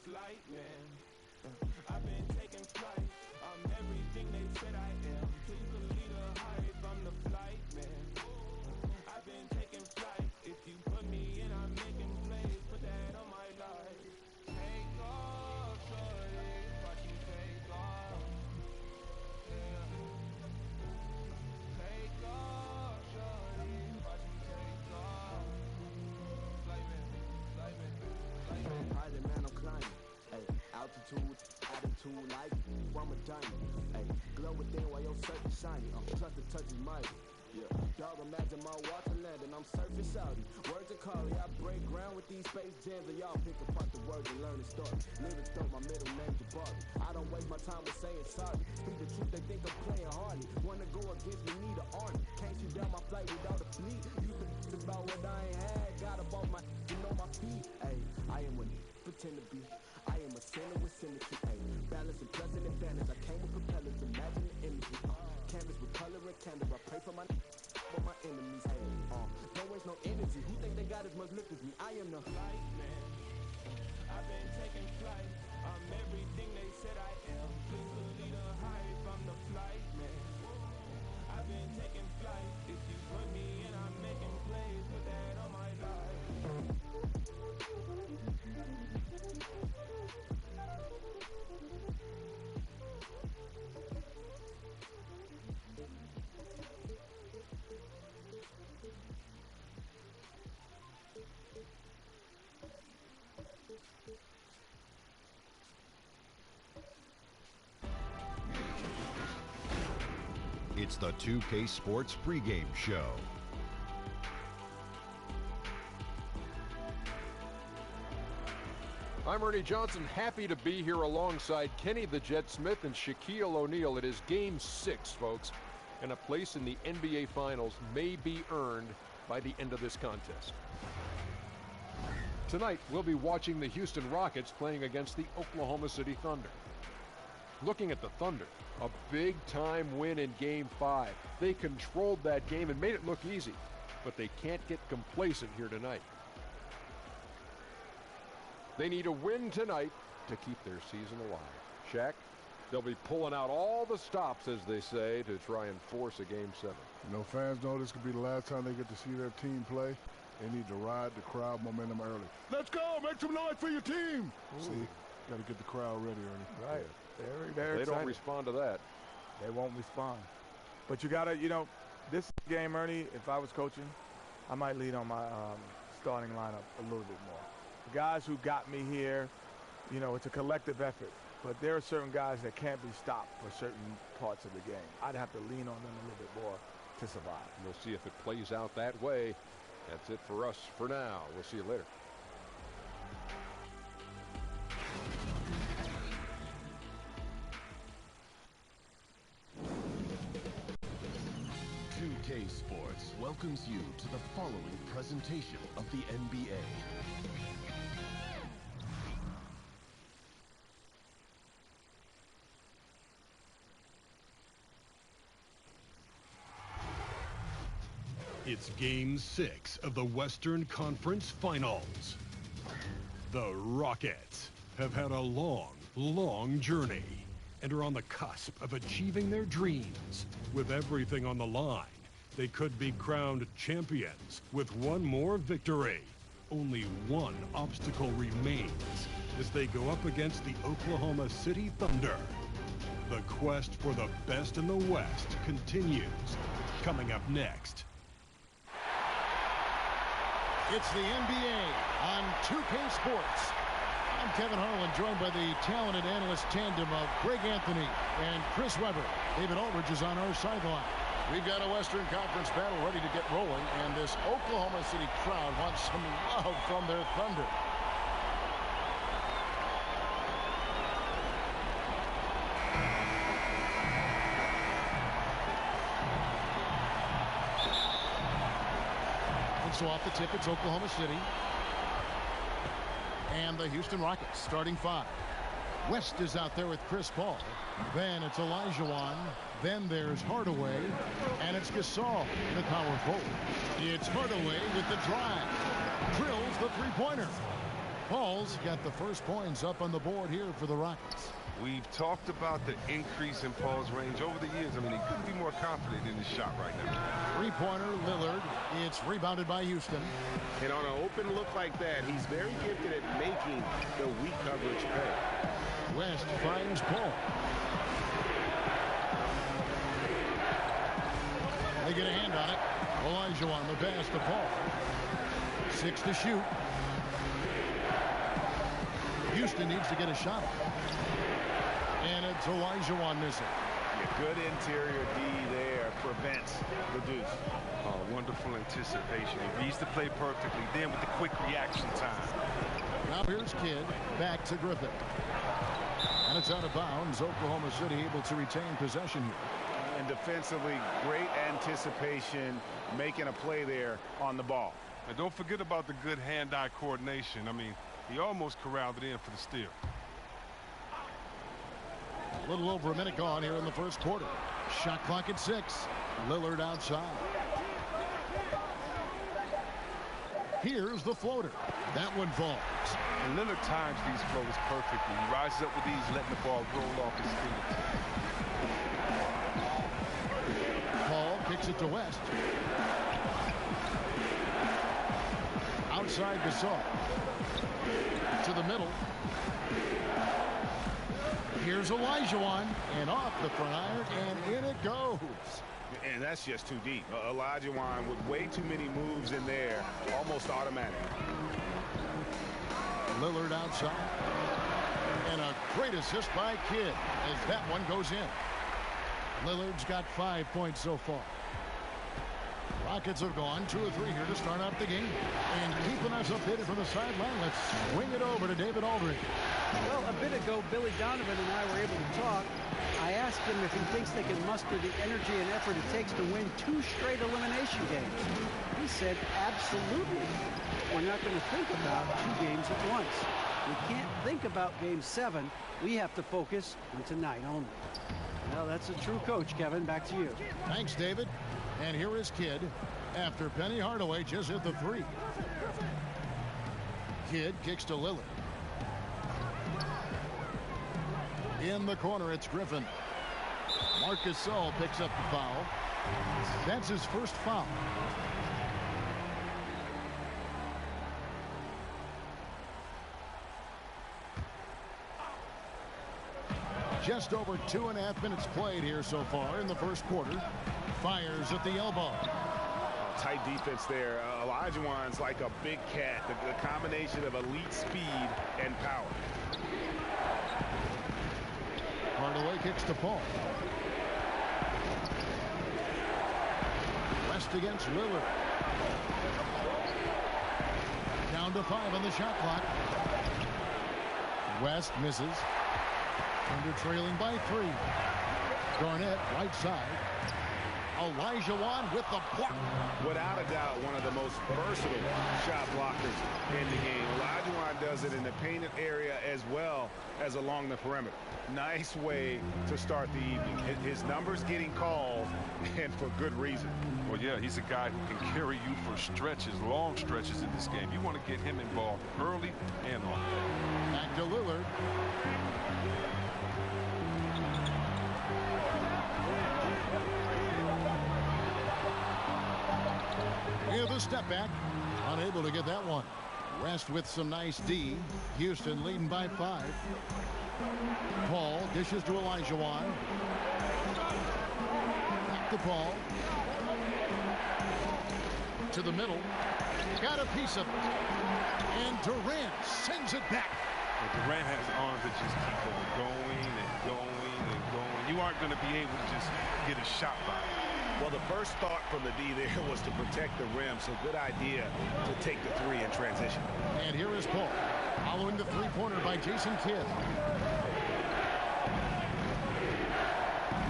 flight, man. I've been taking flight. I'm everything they said I am. Please believe the hype. I'm the flight, man. I've been taking flight. If you put me in, I'm making plays. Put that on my life. Take off, shorty. Watch me take off. Yeah. Take off, shorty. Watch me take off. Flight man, flight man, flight man. Pilot man, I'm climbing. Ay, altitude, attitude, life, I'm a diamond. Ay, glow within while your surface shiny. Trust the touch is mighty. Yeah, dog, imagine my water landing, I'm surfing Saudi. Words of Kali, I break ground with these space jams, and y'all pick apart the words and learn the story. Lyrics throw my middle name Jabari. I don't waste my time with saying sorry. Speak the truth, they think I'm playing hardy. Wanna go against me, need an army. Can't shoot down my flight without a fleet. Used to think about what I ain't had. Got up on my, on my feet. Ay, I am what pretend to be. I am a sinner with symmetry. Ay, balance and pleasant advantage. I came with propellers, imagine the imagery. Canvas with color and candor. I pray for my enemies. Hey, don't waste no energy. Who think they got as much lift as me? I am the flight man. I've been taking flight. I'm everything they said I am. Please believe the hype. I'm the flight man. I've been taking flight. If you put me in, I'm making plays. Put that on my life. It's the 2K Sports pregame show. I'm Ernie Johnson, happy to be here alongside Kenny the Jet Smith and Shaquille O'Neal. It is Game 6, folks, and a place in the NBA Finals may be earned by the end of this contest. Tonight, we'll be watching the Houston Rockets playing against the Oklahoma City Thunder. Looking at the Thunder, a big-time win in Game 5. They controlled that game and made it look easy, but they can't get complacent here tonight. They need a win tonight to keep their season alive. Shaq, they'll be pulling out all the stops, as they say, to try and force a Game 7. You know, fans know this could be the last time they get to see their team play. They need to ride the crowd momentum early. Let's go! Make some noise for your team! Ooh. See, got to get the crowd ready, Ernie. Right. They're they excited. don't respond to that. They won't respond. But you got to, you know, this game, Ernie, if I was coaching, I might lead on my starting lineup a little bit more. The guys who got me here, you know, it's a collective effort. But there are certain guys that can't be stopped for certain parts of the game. I'd have to lean on them a little bit more to survive. We'll see if it plays out that way. That's it for us for now. We'll see you later. Sports welcomes you to the following presentation of the NBA. It's Game 6 of the Western Conference Finals. The Rockets have had a long journey and are on the cusp of achieving their dreams. With everything on the line, they could be crowned champions with one more victory. Only one obstacle remains as they go up against the Oklahoma City Thunder. The quest for the best in the West continues. Coming up next. It's the NBA on 2K Sports. I'm Kevin Harlan, joined by the talented analyst tandem of Greg Anthony and Chris Webber. David Aldridge is on our sideline. We've got a Western Conference battle ready to get rolling, and this Oklahoma City crowd wants some love from their Thunder. And so off the tip, it's Oklahoma City. And the Houston Rockets starting five. West is out there with Chris Paul. Then it's Olajuwon. Then there's Hardaway. And it's Gasol in the power forward. It's Hardaway with the drive. Drills the three-pointer. Paul's got the first points up on the board here for the Rockets. We've talked about the increase in Paul's range over the years. I mean, he couldn't be more confident in his shot right now. Three-pointer, Lillard. It's rebounded by Houston. And on an open look like that, he's very gifted at making the weak coverage pay. West finds Paul. They get a hand on it. Olajuwon, the pass to Paul. 6 to shoot. Houston needs to get a shot. And it's Olajuwon missing. Yeah, good interior D there prevents the deuce. Oh, wonderful anticipation. He reads the play perfectly. Then with the quick reaction time. Now here's Kidd. Back to Griffin. And it's out of bounds. Oklahoma City able to retain possession here. And defensively, great anticipation, making a play there on the ball. And don't forget about the good hand-eye coordination. I mean, he almost corralled it in for the steal. A little over a minute gone here in the first quarter. Shot clock at 6. Lillard outside. Here's the floater. That one falls. And Lillard times these floaters perfectly. He rises up with these, letting the ball roll off his fingertips. Paul kicks it to West. Outside Gasol. To the middle. Here's Olajuwon, and off the front iron, and in it goes. And that's just too deep. Olajuwon with way too many moves in there, almost automatic. Lillard outside. And a great assist by Kidd as that one goes in. Lillard's got 5 points so far. Rockets have gone 2 or 3 here to start out the game. And keeping us updated from the sideline, let's swing it over to David Aldridge. Well, a bit ago, Billy Donovan and I were able to talk. I asked him if he thinks they can muster the energy and effort it takes to win 2 straight elimination games. He said, absolutely. We're not going to think about 2 games at once. We can't think about Game 7. We have to focus on tonight only. Well, that's a true coach, Kevin. Back to you. Thanks, David. And here is Kidd after Penny Hardaway just hit the 3. Kidd kicks to Lillard. In the corner, it's Griffin. Marc Gasol picks up the foul. That's his first foul. Just over 2.5 minutes played here so far in the first quarter. Fires at the elbow. Tight defense there. Olajuwon's like a big cat. The combination of elite speed and power. Hardaway kicks to Paul. West against Lillard. Down to 5 on the shot clock. West misses. Thunder trailing by 3. Garnett right side. Olajuwon with the block. Without a doubt, one of the most versatile shot blockers in the game. Olajuwon does it in the painted area as well as along the perimeter. Nice way to start the evening. His numbers getting called, and for good reason. Well, yeah, he's a guy who can carry you for stretches, long stretches in this game. You want to get him involved early and often. Back to Lillard. Here's the step back. Unable to get that one. West with some nice D. Houston leading by 5. Paul dishes to Olajuwon. Back to Paul. To the middle. Got a piece of it. And Durant sends it back. Well, Durant has arms that just keep on going and going and going. You aren't going to be able to just get a shot by it. Well, the first thought from the D there was to protect the rim, so good idea to take the 3 in transition. And here is Paul, following the 3-pointer by Jason Kidd.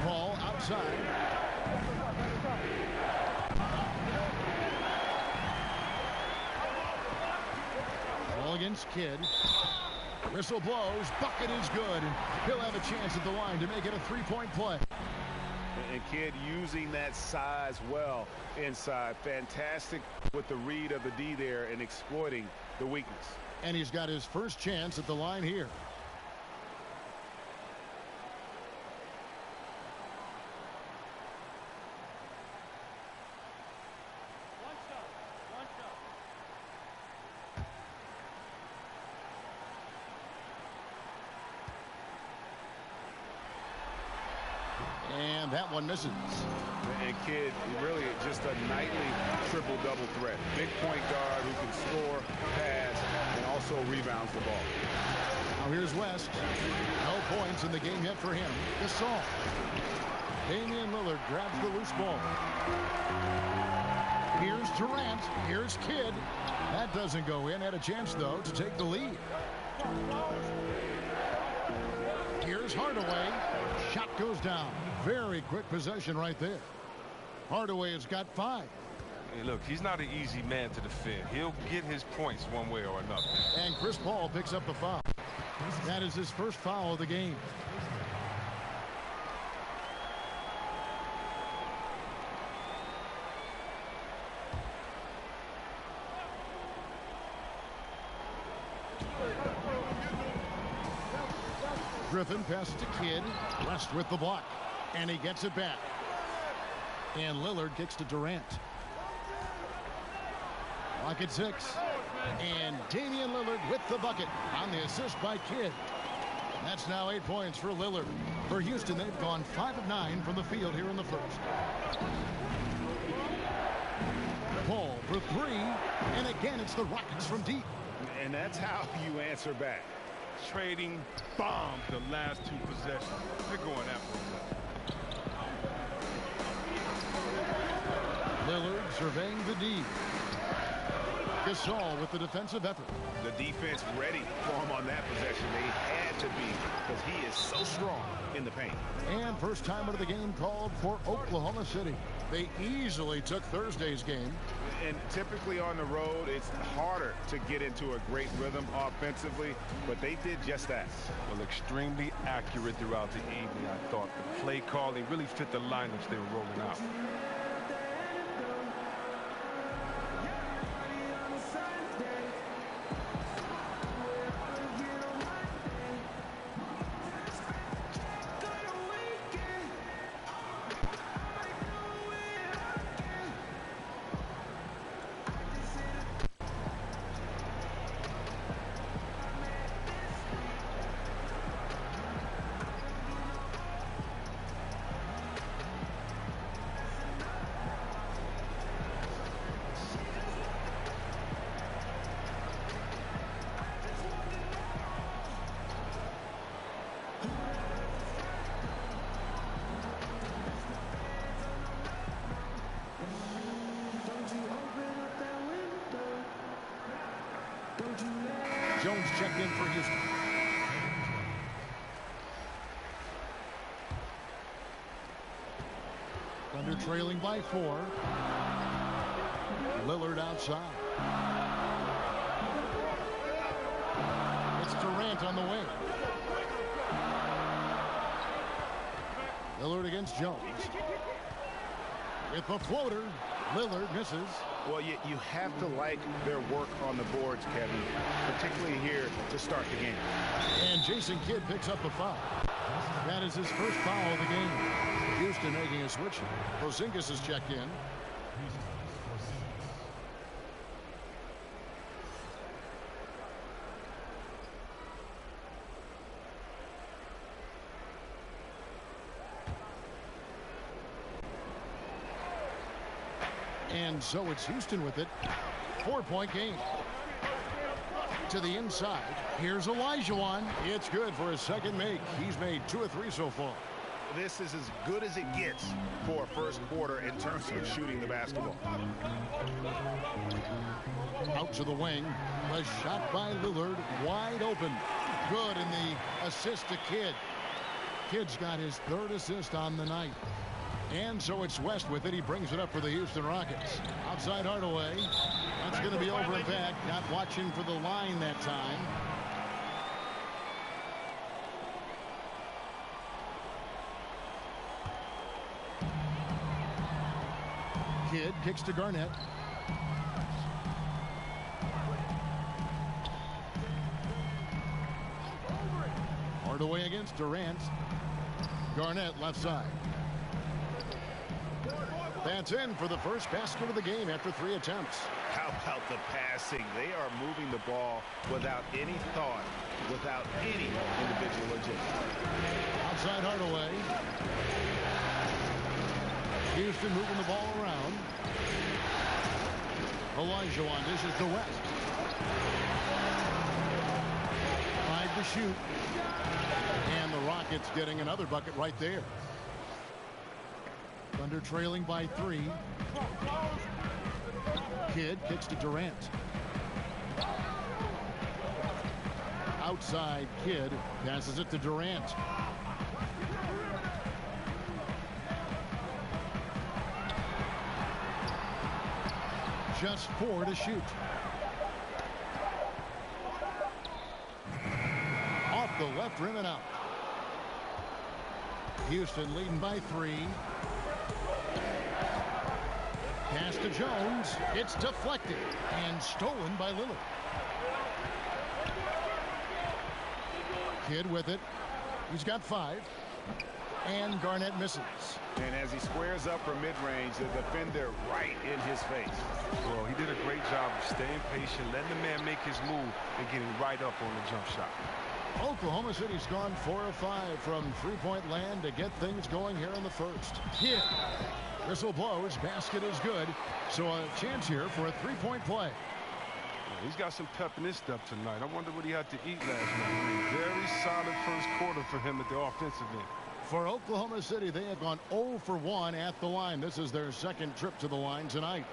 Paul outside. Paul against Kidd. Whistle blows, bucket is good, and he'll have a chance at the line to make it a 3-point play. And Kidd using that size well inside. Fantastic with the read of the D there and exploiting the weakness. And he's got his first chance at the line here. And that one misses. And Kidd, really just a nightly triple-double threat. Big point guard who can score, pass, and also rebounds the ball. Now here's West. No points in the game yet for him. Gasol. Damian Lillard grabs the loose ball. Here's Durant. Here's Kidd. That doesn't go in. Had a chance, though, to take the lead. Here's Hardaway. Shot goes down. Very quick possession right there. Hardaway has got 5. Hey, look, he's not an easy man to defend. He'll get his points one way or another. And Chris Paul picks up the foul. That is his first foul of the game. Griffin passes to Kidd. West with the block. And he gets it back. And Lillard kicks to Durant. Clock at 6. And Damian Lillard with the bucket on the assist by Kidd. That's now 8 points for Lillard. For Houston, they've gone 5 of 9 from the field here in the first. Paul for 3. And again, it's the Rockets from deep. And that's how you answer back. Trading bombs the last 2 possessions. They're going after him. Lillard surveying the D. Gasol with the defensive effort. The defense ready for him on that possession. They had to be because he is so strong in the paint. And first time out of the game called for Oklahoma City. They easily took Thursday's game. And typically on the road, it's harder to get into a great rhythm offensively, but they did just that. Well, extremely accurate throughout the evening, I thought. The play calling really fit the lineups they were rolling out. Jones checked in for Houston. Thunder trailing by 4. Lillard outside. It's Durant on the wing. Lillard against Jones. With the floater, Lillard misses. Well, you have to like their work on the boards, Kevin, particularly here to start the game. And Jason Kidd picks up a foul. That is his first foul of the game. Houston making a switch. Porzingis has checked in. And so it's Houston with it. 4-point game. To the inside. Here's Olajuwon. It's good for his second make. He's made 2 of 3 so far. This is as good as it gets for a first quarter in terms of shooting the basketball. Out to the wing. A shot by Lillard. Wide open. Good in the assist to Kidd. Kidd's got his 3rd assist on the night. And so it's West with it. He brings it up for the Houston Rockets. Outside Hardaway. That's going to be over and back. Not watching for the line that time. Kidd kicks to Garnett. Hardaway against Durant. Garnett left side. That's in for the first basket of the game after 3 attempts. How about the passing? They are moving the ball without any thought, without any individual agility. Outside Hardaway. Houston moving the ball around. Olajuwon dishes to West. 5 to shoot. And the Rockets getting another bucket right there. Thunder trailing by 3. Kidd kicks to Durant. Outside Kidd passes it to Durant. Just 4 to shoot. Off the left rim and out. Houston leading by 3. Pass to Jones. It's deflected and stolen by Lillard. Kidd with it. He's got 5. And Garnett misses. And as he squares up from mid-range, the defender right in his face. Well, he did a great job of staying patient, letting the man make his move, and getting right up on the jump shot. Oklahoma City's gone 4 of 5 from three-point land to get things going here in the first. Kidd. Whistle blows. Basket is good. So a chance here for a three-point play. Yeah, he's got some pep in his step tonight. I wonder what he had to eat last night. Very solid first quarter for him at the offensive end. For Oklahoma City, they have gone 0 for 1 at the line. This is their second trip to the line tonight.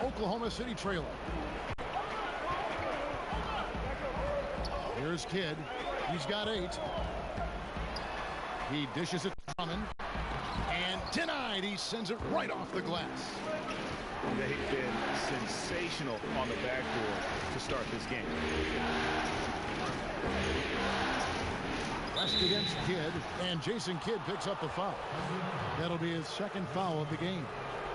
Oklahoma City trailing. Here's Kidd. He's got 8. He dishes it to Drummond. And denied. He sends it right off the glass. They've been sensational on the backboard to start this game. West against Kidd, and Jason Kidd picks up the foul. That'll be his second foul of the game.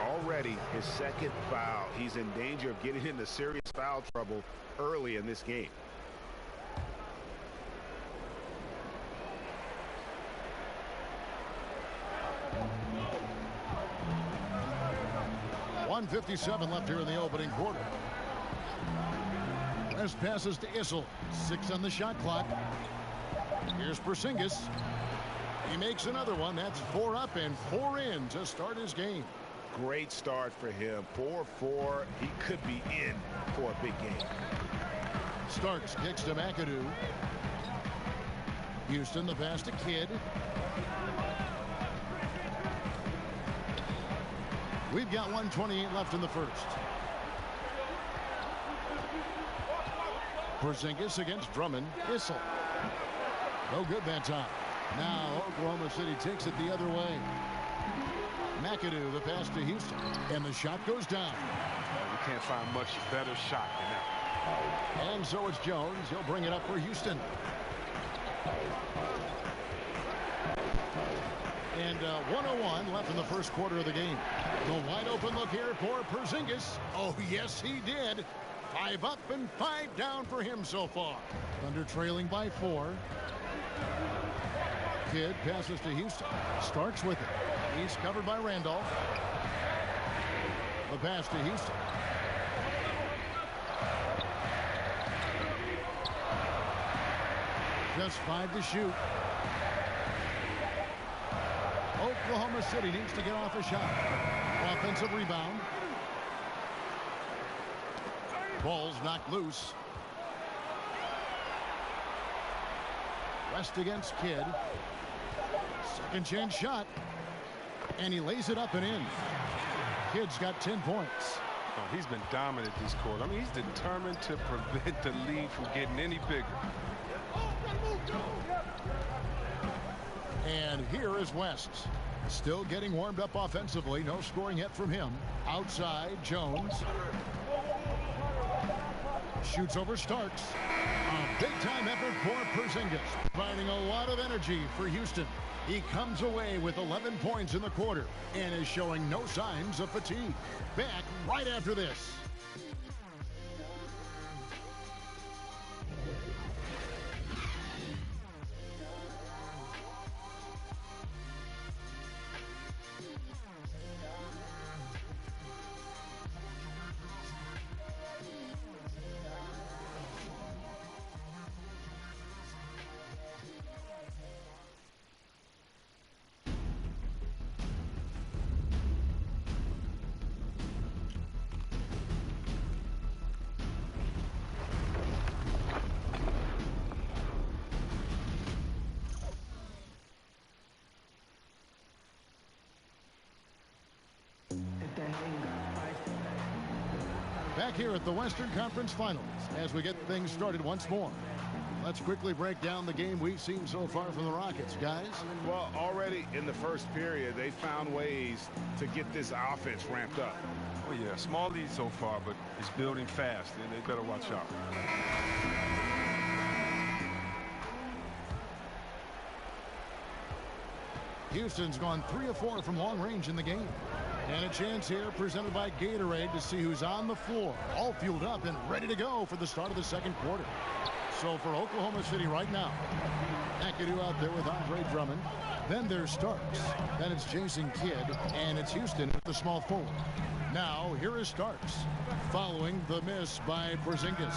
Already his second foul. He's in danger of getting into serious foul trouble early in this game. .157 left here in the opening quarter. West passes to Issel. 6 on the shot clock. Here's Porzingis. He makes another one. That's 4 up and 4 in to start his game. Great start for him. 4-4. He could be in for a big game. Starks kicks to McAdoo. Houston, the pass to Kidd. We've got 1:28 left in the first. Porzingis against Drummond. Issel. No good that time. Now Oklahoma City takes it the other way. McAdoo, the pass to Houston. And the shot goes down. You can't find much better shot than that. And so it's Jones. He'll bring it up for Houston. And 1:01 left in the first quarter of the game. The wide open look here for Porzingis. Oh, yes, he did. 5 up and 5 down for him so far. Thunder trailing by 4. Kidd passes to Houston. Starks with it. He's covered by Randolph. The pass to Houston. Just 5 to shoot. Oklahoma City needs to get off a shot. Offensive rebound. Ball's knocked loose. West against Kidd. Second chance shot. And he lays it up and in. Kidd's got 10 points. Oh, he's been dominant this quarter. I mean, he's determined to prevent the lead from getting any bigger. And here is West. Still getting warmed up offensively. No scoring yet from him. Outside, Jones. Shoots over Starks. A big-time effort for Porzingis. Providing a lot of energy for Houston. He comes away with 11 points in the quarter and is showing no signs of fatigue. Back right after this. Back here at the Western Conference Finals as we get things started once more. Let's quickly break down the game we've seen so far from the Rockets, guys. Well, already in the first period, they found ways to get this offense ramped up. Oh, yeah, small lead so far, but it's building fast, and they better watch out. Houston's gone 3 of 4 from long range in the game. And a chance here presented by Gatorade to see who's on the floor. All fueled up and ready to go for the start of the second quarter. So for Oklahoma City right now, McAdoo out there with Andre Drummond. Then there's Starks. Then it's Jason Kidd. And it's Houston at the small forward. Now here is Starks following the miss by Porzingis.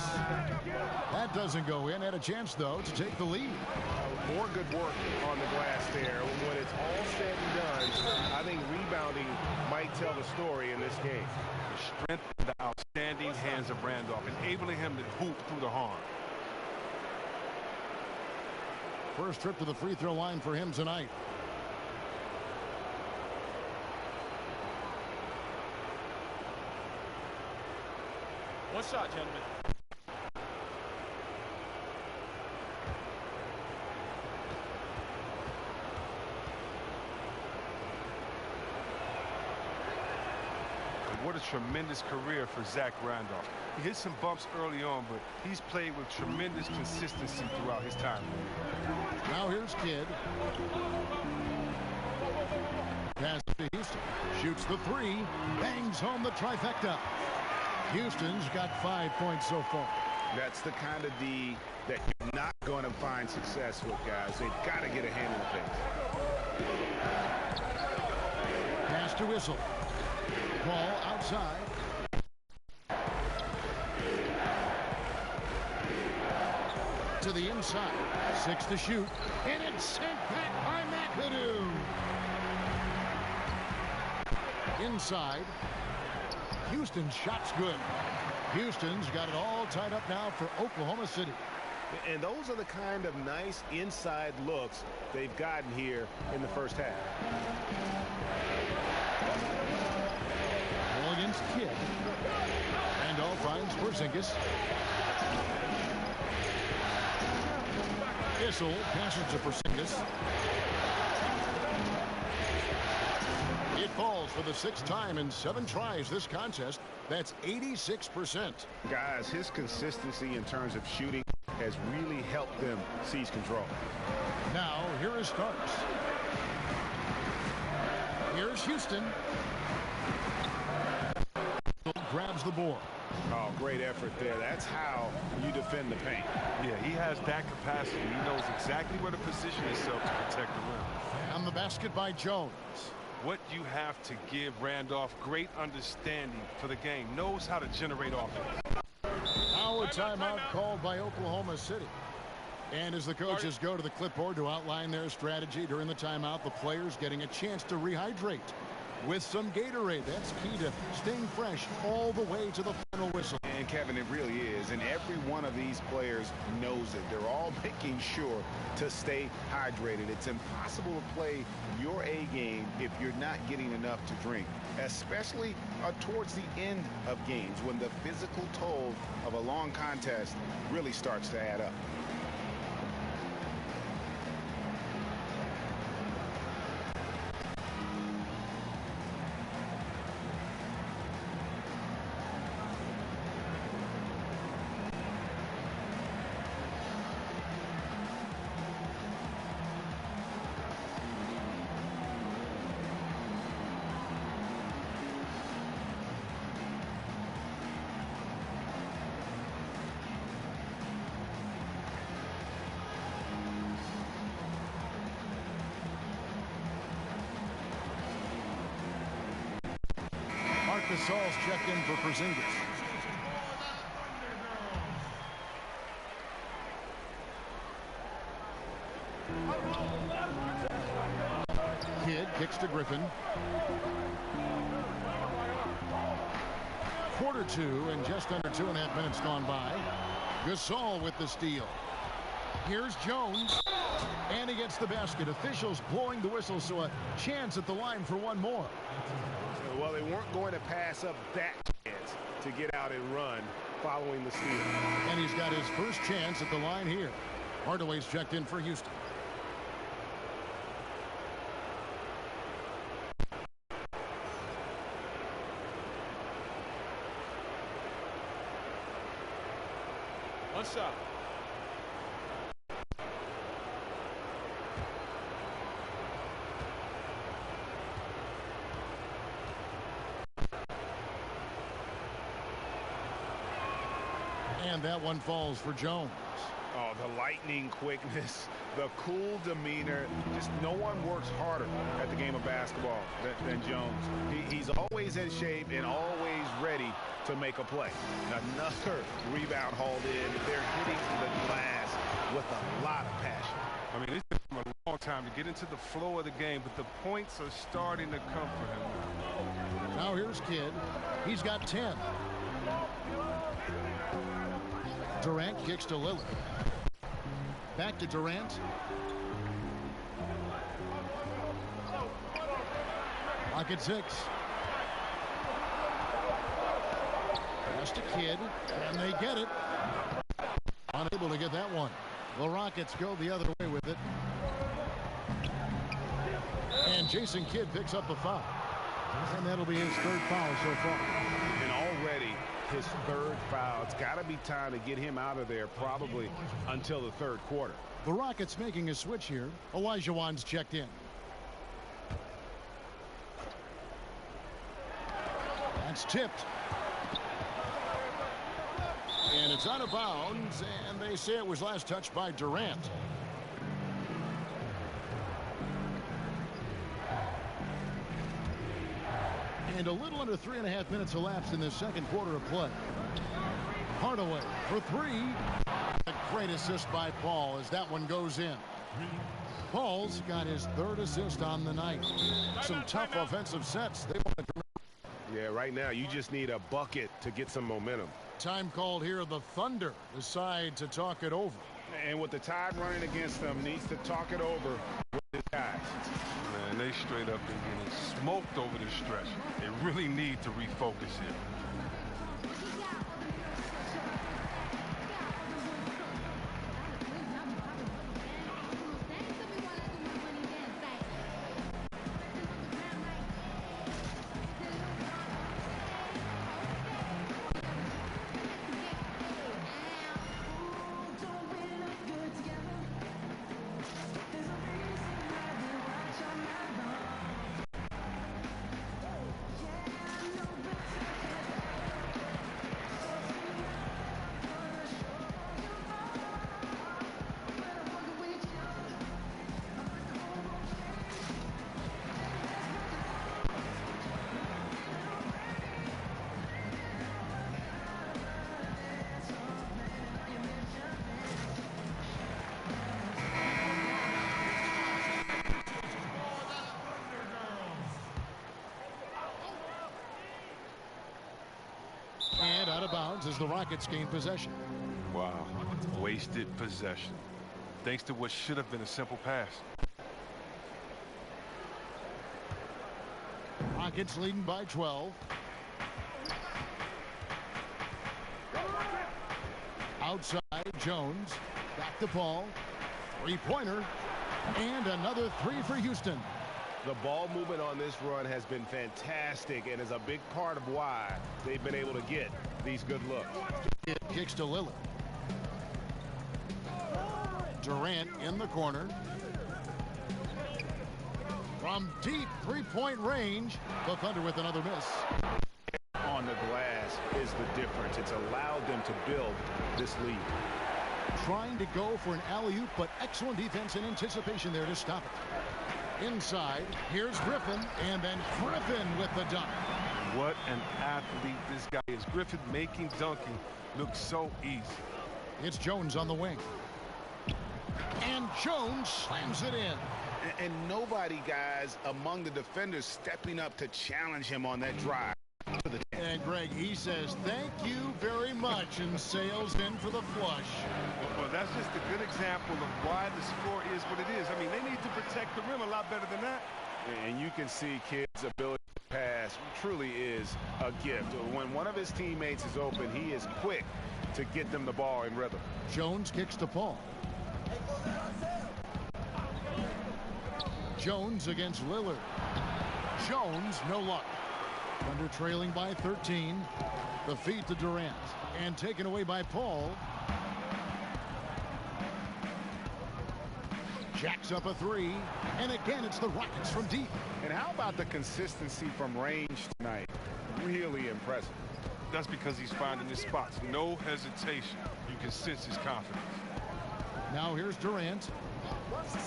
That doesn't go in. Had a chance, though, to take the lead. More good work on the glass there. When it's all said and done, I think rebounding might tell the story in this game. The strength and the outstanding hands of Randolph, enabling him to hoop through the harm. First trip to the free throw line for him tonight. One shot, gentlemen. What a tremendous career for Zach Randolph. He hit some bumps early on, but he's played with tremendous consistency throughout his time. Now here's Kidd. Pass to Houston. Shoots the three. Bangs home the trifecta. Houston's got 5 points so far. That's the kind of D that you're not going to find success with, guys. They've got to get a handle of things. Pass to Whistle. Ball outside. To the inside. 6 to shoot. And it's sent back by McAdoo. Inside. Houston's shot's good. Houston's got it all tied up now for Oklahoma City. And those are the kind of nice inside looks they've gotten here in the first half. Ball against Kidd. Randolph finds Porzingis. Issel passes to Porzingis. It falls for the 6th time in 7 tries this contest. That's 86%. Guys, his consistency in terms of shooting has really helped them seize control. Now, here is Starks. Here's Houston. Grabs the board. Oh, great effort there. That's how you defend the paint. Yeah, he has that capacity. He knows exactly where to position himself to protect the rim. On the basket by Jones. What you have to give Randolph great understanding for the game. Knows how to generate offense. Now a timeout called by Oklahoma City. And as the coaches go to the clipboard to outline their strategy during the timeout, the players getting a chance to rehydrate with some Gatorade. That's key to staying fresh all the way to the final whistle. And Kevin, it really is. And every one of these players knows it. They're all making sure to stay hydrated. It's impossible to play your A game if you're not getting enough to drink, especially towards the end of games when the physical toll of a long contest really starts to add up. Gasol's checked in for Porzingis. Kidd kicks to Griffin. Quarter 2 and just under 2.5 minutes gone by. Gasol with the steal. Here's Jones. And he gets the basket. Officials blowing the whistle, so a chance at the line for one more. Well, they weren't going to pass up that chance to get out and run following the steal. And he's got his first chance at the line here. Hardaway's checked in for Houston. One shot. And that one falls for Jones. Oh, the lightning quickness, the cool demeanor. Just no one works harder at the game of basketball than Jones. He's always in shape and always ready to make a play. Another rebound hauled in. They're hitting the glass with a lot of passion. I mean, it's been a long time to get into the flow of the game, but the points are starting to come for him. Now here's Kidd. He's got 10. Durant kicks to Lillard. Back to Durant. Clock at 6. Just a kid, and they get it. Unable to get that one. The Rockets go the other way with it. And Jason Kidd picks up the foul. And that'll be his third foul so far. And already his third foul. It's got to be time to get him out of there probably until the third quarter. The Rockets making a switch here. Elijah Wan's checked in. That's tipped. And it's out of bounds, and they say it was last touched by Durant. And a little under 3.5 minutes elapsed in the second quarter of play. Hardaway for three. A great assist by Paul as that one goes in. Paul's got his third assist on the night. Some tough offensive sets. They want to. Yeah, right now you just need a bucket to get some momentum. Time called here. The Thunder decide to talk it over. And with the Tide running against them, needs to talk it over with his guys. Man, they straight up been getting smoked over this stretch. They really need to refocus here. And out of bounds as the Rockets gain possession. Wow, wasted possession. Thanks to what should have been a simple pass. Rockets leading by 12. Outside, Jones. Back to Paul. Three-pointer. And another three for Houston. The ball movement on this run has been fantastic and is a big part of why they've been able to get these good looks. It kicks to Lillard. Durant in the corner. From deep three-point range, the Thunder with another miss. On the glass is the difference. It's allowed them to build this lead. Trying to go for an alley-oop, but excellent defense and anticipation there to stop it. Inside, here's Griffin, and then Griffin with the dunk. What an athlete this guy is. Griffin making dunking look so easy. It's Jones on the wing. And Jones slams it in. And nobody, guys, among the defenders stepping up to challenge him on that drive. And Greg, he says, thank you very much, and sails in for the flush. Well, that's just a good example of why the score is what it is. I mean, they need to protect the rim a lot better than that. And you can see Kidd's ability to pass truly is a gift. When one of his teammates is open, he is quick to get them the ball in rhythm. Jones kicks to Paul. Jones against Lillard. Jones, no luck. Thunder trailing by 13. The feed to Durant. And taken away by Paul. Jacks up a three. And again, it's the Rockets from deep. And how about the consistency from range tonight? Really impressive. That's because he's finding his spots. No hesitation. You can sense his confidence. Now here's Durant.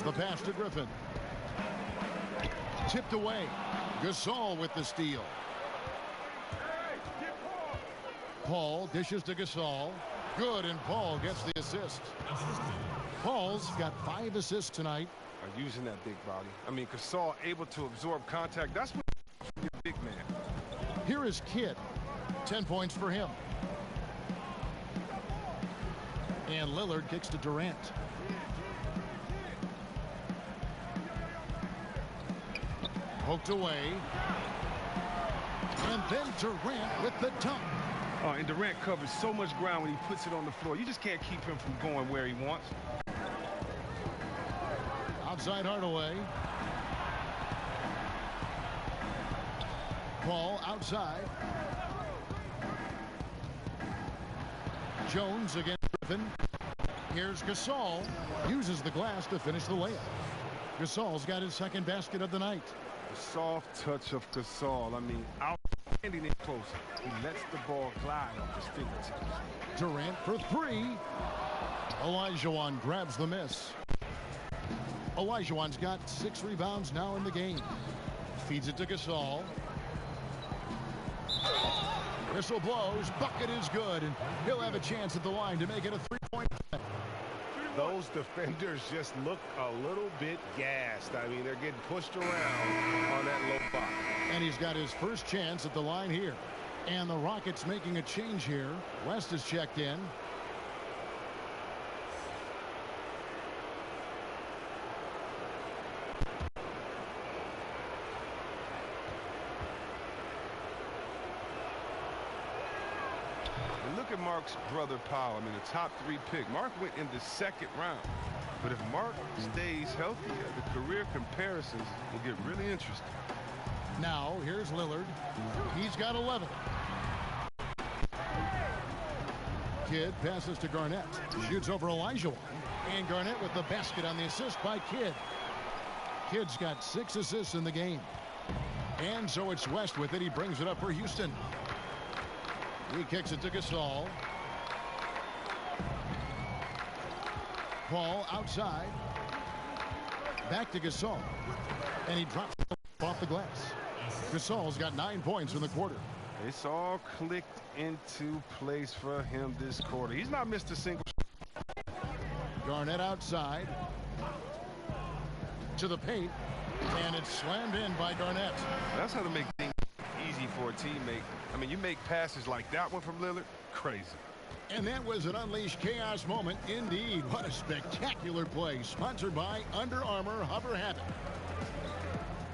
The pass to Griffin. Tipped away. Gasol with the steal. Paul dishes to Gasol. Good, and Paul gets the assist. Paul's got 5 assists tonight. Are using that big body. I mean, Gasol able to absorb contact. That's what you big man. Here is Kidd. 10 points for him. And Lillard kicks to Durant. Poked away. And then Durant with the dunk. And Durant covers so much ground when he puts it on the floor. You just can't keep him from going where he wants. Outside Hardaway. Ball outside. Jones against Griffin. Here's Gasol. Uses the glass to finish the layup. Gasol's got his second basket of the night. The soft touch of Gasol. I mean, outstanding in close. He lets the ball glide off his fingertips. Durant for three. Olajuwon grabs the miss. Olajuwon's got 6 rebounds now in the game. Feeds it to Gasol. Whistle blows. Bucket is good, and he'll have a chance at the line to make it a 3-point play. Those defenders just look a little bit gassed. I mean, they're getting pushed around on that low block. And he's got his first chance at the line here. And the Rockets making a change here. West is checked in. Look at Mark's brother Powell. I mean, the top 3 pick. Mark went in the 2nd round. But if Mark stays healthy, the career comparisons will get really interesting. Now, here's Lillard. He's got 11. Kidd passes to Garnett. Shoots over Olajuwon. And Garnett with the basket on the assist by Kidd. Kidd's got 6 assists in the game. And so it's West with it. He brings it up for Houston. He kicks it to Gasol. Paul outside. Back to Gasol. And he drops off the glass. Gasol's got 9 points in the quarter. It's all clicked into place for him this quarter. He's not missed a single shot. Garnett outside. To the paint. And it's slammed in by Garnett. That's how to make things easy for a teammate. I mean, you make passes like that one from Lillard, crazy. And that was an unleashed chaos moment indeed. What a spectacular play. Sponsored by Under Armour Hover Habit.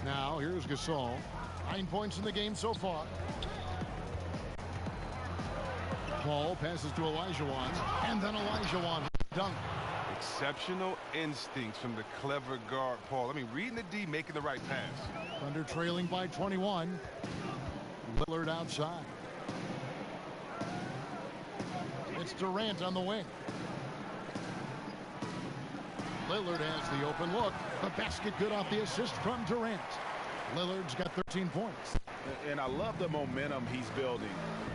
Now, here's Gasol. 9 points in the game so far. Paul passes to Olajuwon. And then Olajuwon dunk. Exceptional instincts from the clever guard, Paul. I mean, reading the D, making the right pass. Thunder trailing by 21. Lillard outside. It's Durant on the wing. Lillard has the open look. The basket good off the assist from Durant. Lillard's got 13 points. And I love the momentum he's building.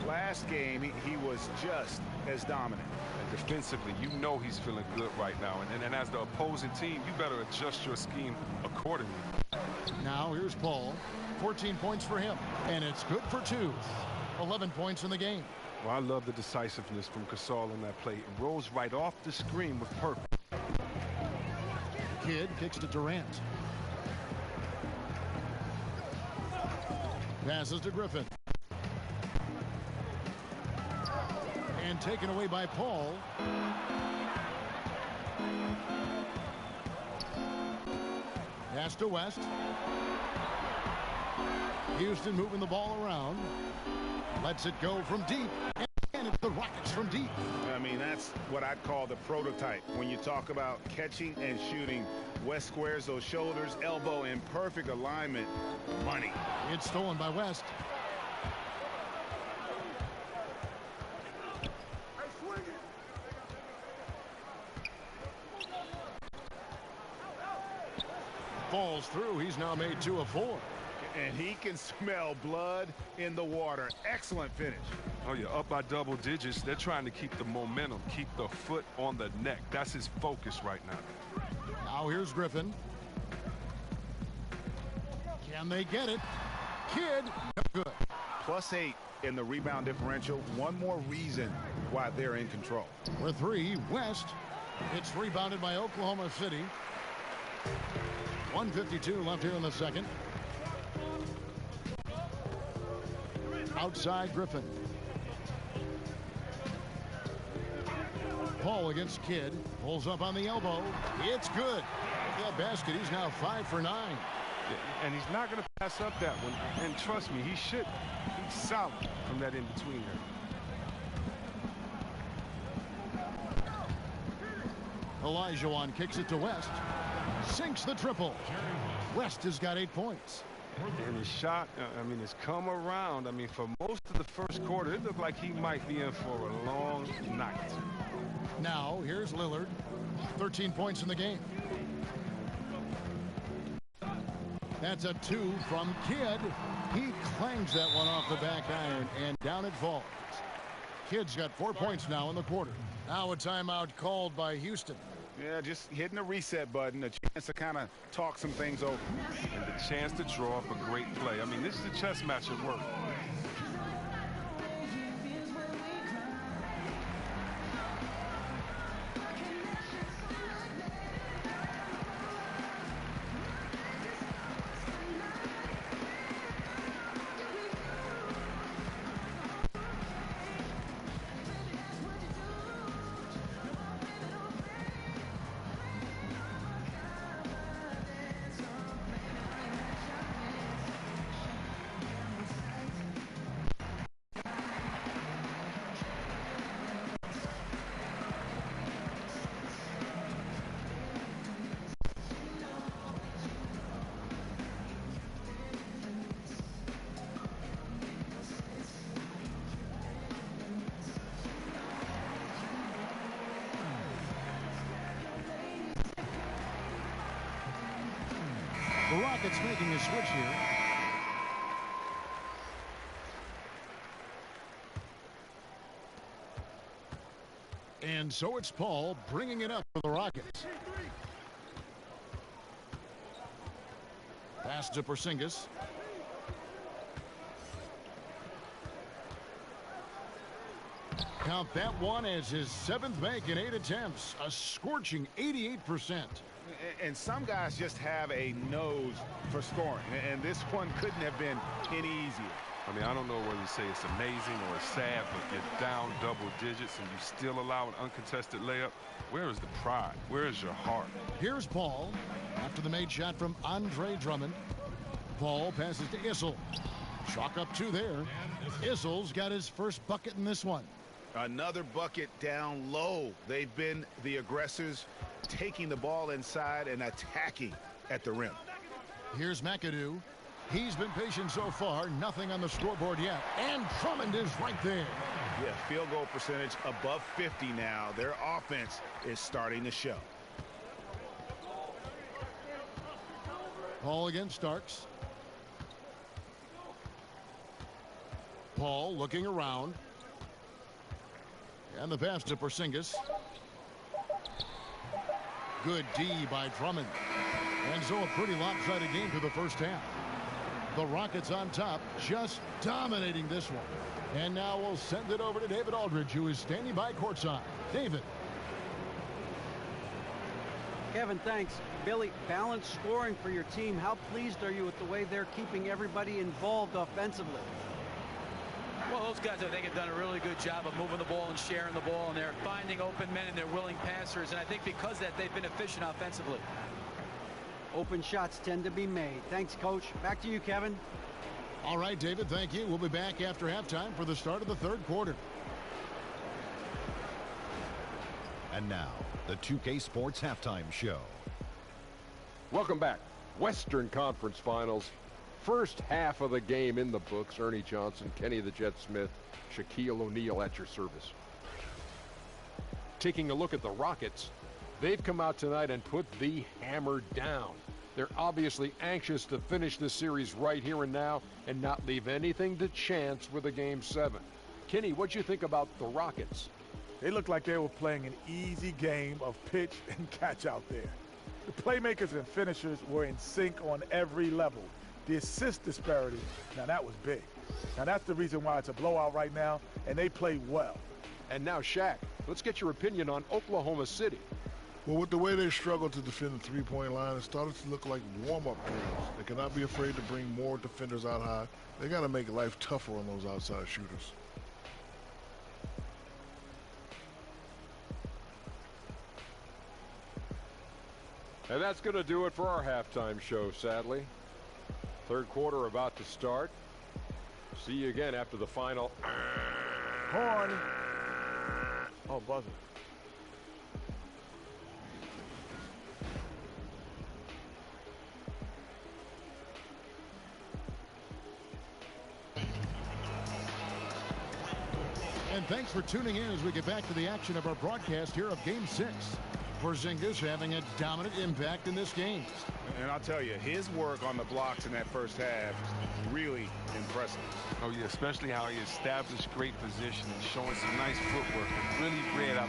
Last game, he was just as dominant. And defensively, you know he's feeling good right now. And as the opposing team, you better adjust your scheme accordingly. Now here's Paul. 14 points for him. And it's good for 2. 11 points in the game. Well, I love the decisiveness from Gasol on that play. It rolls right off the screen with purpose. Kidd kicks to Durant. Passes to Griffin. And taken away by Paul. Pass to West. Houston moving the ball around. Lets it go from deep. And it's the Rockets from deep. I mean, that's what I'd call the prototype. When you talk about catching and shooting, West squares those shoulders, elbow in perfect alignment. Money. It's stolen by West. Falls through. He's now made 2 of 4. And he can smell blood in the water. Excellent finish. Oh, you're up by double digits. They're trying to keep the momentum, keep the foot on the neck. That's his focus right now. Now here's Griffin. Can they get it? Kidd, no good. +8 in the rebound differential. One more reason why they're in control. For 3, West. It's rebounded by Oklahoma City. 1:52 left here in the second. Outside Griffin. Paul against Kidd. Pulls up on the elbow. It's good. That basket, he's now 5 for 9. And he's not going to pass up that one. And trust me, he should. He's solid from that in-between there. Olajuwon kicks it to West. Sinks the triple. West has got 8 points. And his shot, I mean, it's come around. I mean, for most of the first quarter, it looked like he might be in for a long night. Now, here's Lillard. 13 points in the game. That's a 2 from Kidd. He clangs that one off the back iron, and down it falls. Kidd's got 4 points now in the quarter. Now a timeout called by Houston. Yeah, just hitting the reset button, a chance to kind of talk some things over. And the chance to draw up a great play. I mean, this is a chess match at work. The Rockets making a switch here. And so it's Paul bringing it up for the Rockets. Pass to Porzingis. Count that one as his 7th make in 8 attempts. A scorching 88%. And some guys just have a nose for scoring, and this one couldn't have been any easier. I mean, I don't know whether to say it's amazing or it's sad, but you're down double digits and you still allow an uncontested layup. Where is the pride? Where is your heart? Here's Paul after the made shot from Andre Drummond. Paul passes to Issel. Chalk up 2 there. Issel's got his first bucket in this one. Another bucket down low. They've been the aggressors, taking the ball inside and attacking at the rim. Here's McAdoo. He's been patient so far. Nothing on the scoreboard yet. And Drummond is right there. Yeah, field goal percentage above 50 now. Their offense is starting to show. Paul against Starks. Paul looking around. And the pass to Porzingis. Good D by Drummond. And so a pretty lopsided game through the first half. The Rockets on top, just dominating this one. And now we'll send it over to David Aldridge, who is standing by courtside. David. Kevin, thanks. Billy, balanced scoring for your team. How pleased are you with the way they're keeping everybody involved offensively? Well, those guys, I think, have done a really good job of moving the ball and sharing the ball, and they're finding open men and they're willing passers. And I think because of that, they've been efficient offensively. Open shots tend to be made. Thanks, Coach. Back to you, Kevin. All right, David, thank you. We'll be back after halftime for the start of the 3rd quarter. And now, the 2K Sports Halftime Show. Welcome back. Western Conference Finals. First half of the game in the books. Ernie Johnson, Kenny the Jet Smith, Shaquille O'Neal at your service. Taking a look at the Rockets, they've come out tonight and put the hammer down. They're obviously anxious to finish the series right here and now and not leave anything to chance with a Game 7. Kenny, what'd you think about the Rockets? They looked like they were playing an easy game of pitch and catch out there. The playmakers and finishers were in sync on every level. The assist disparity, now that was big. Now that's the reason why it's a blowout right now, and they play well. And now, Shaq, let's get your opinion on Oklahoma City. Well, with the way they struggled to defend the three-point line, it started to look like warm-up games. They cannot be afraid to bring more defenders out high. They got to make life tougher on those outside shooters. And that's going to do it for our halftime show, sadly. 3rd quarter about to start. See you again after the final. Horn. Oh, buzzer. And thanks for tuning in as we get back to the action of our broadcast here of Game 6. Porzingis having a dominant impact in this game. And I'll tell you, his work on the blocks in that first half, really impressive. Oh, yeah, especially how he established great position and showing some nice footwork and really read out.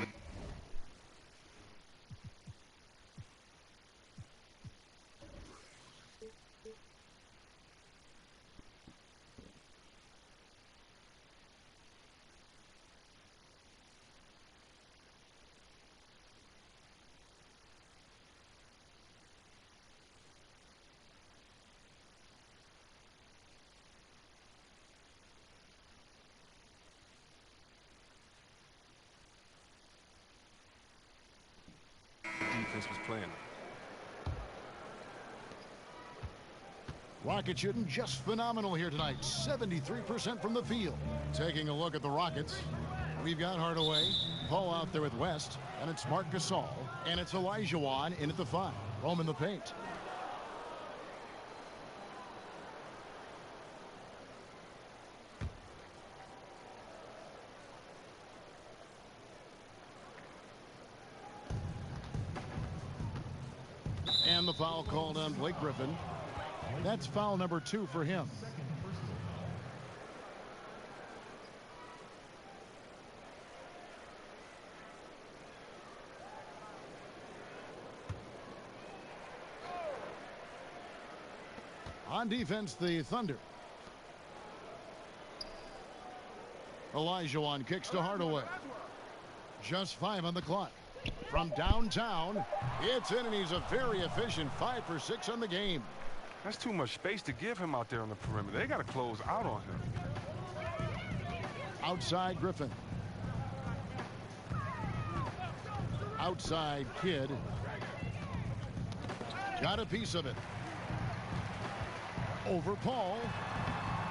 Was playing. Rockets shooting just phenomenal here tonight. 73% from the field. Taking a look at the Rockets, we've got Hardaway, Paul out there with West, and it's Marc Gasol, and it's Olajuwon in at the 5. Roam in the paint. And the foul called on Blake Griffin. That's foul number 2 for him. On defense, the Thunder. Olajuwon kicks to Hardaway. Just 5 on the clock. From downtown, it's in, and he's a very efficient 5 for 6 on the game. That's too much space to give him out there on the perimeter. They got to close out on him. Outside Griffin. Outside Kidd. Got a piece of it. Over Paul.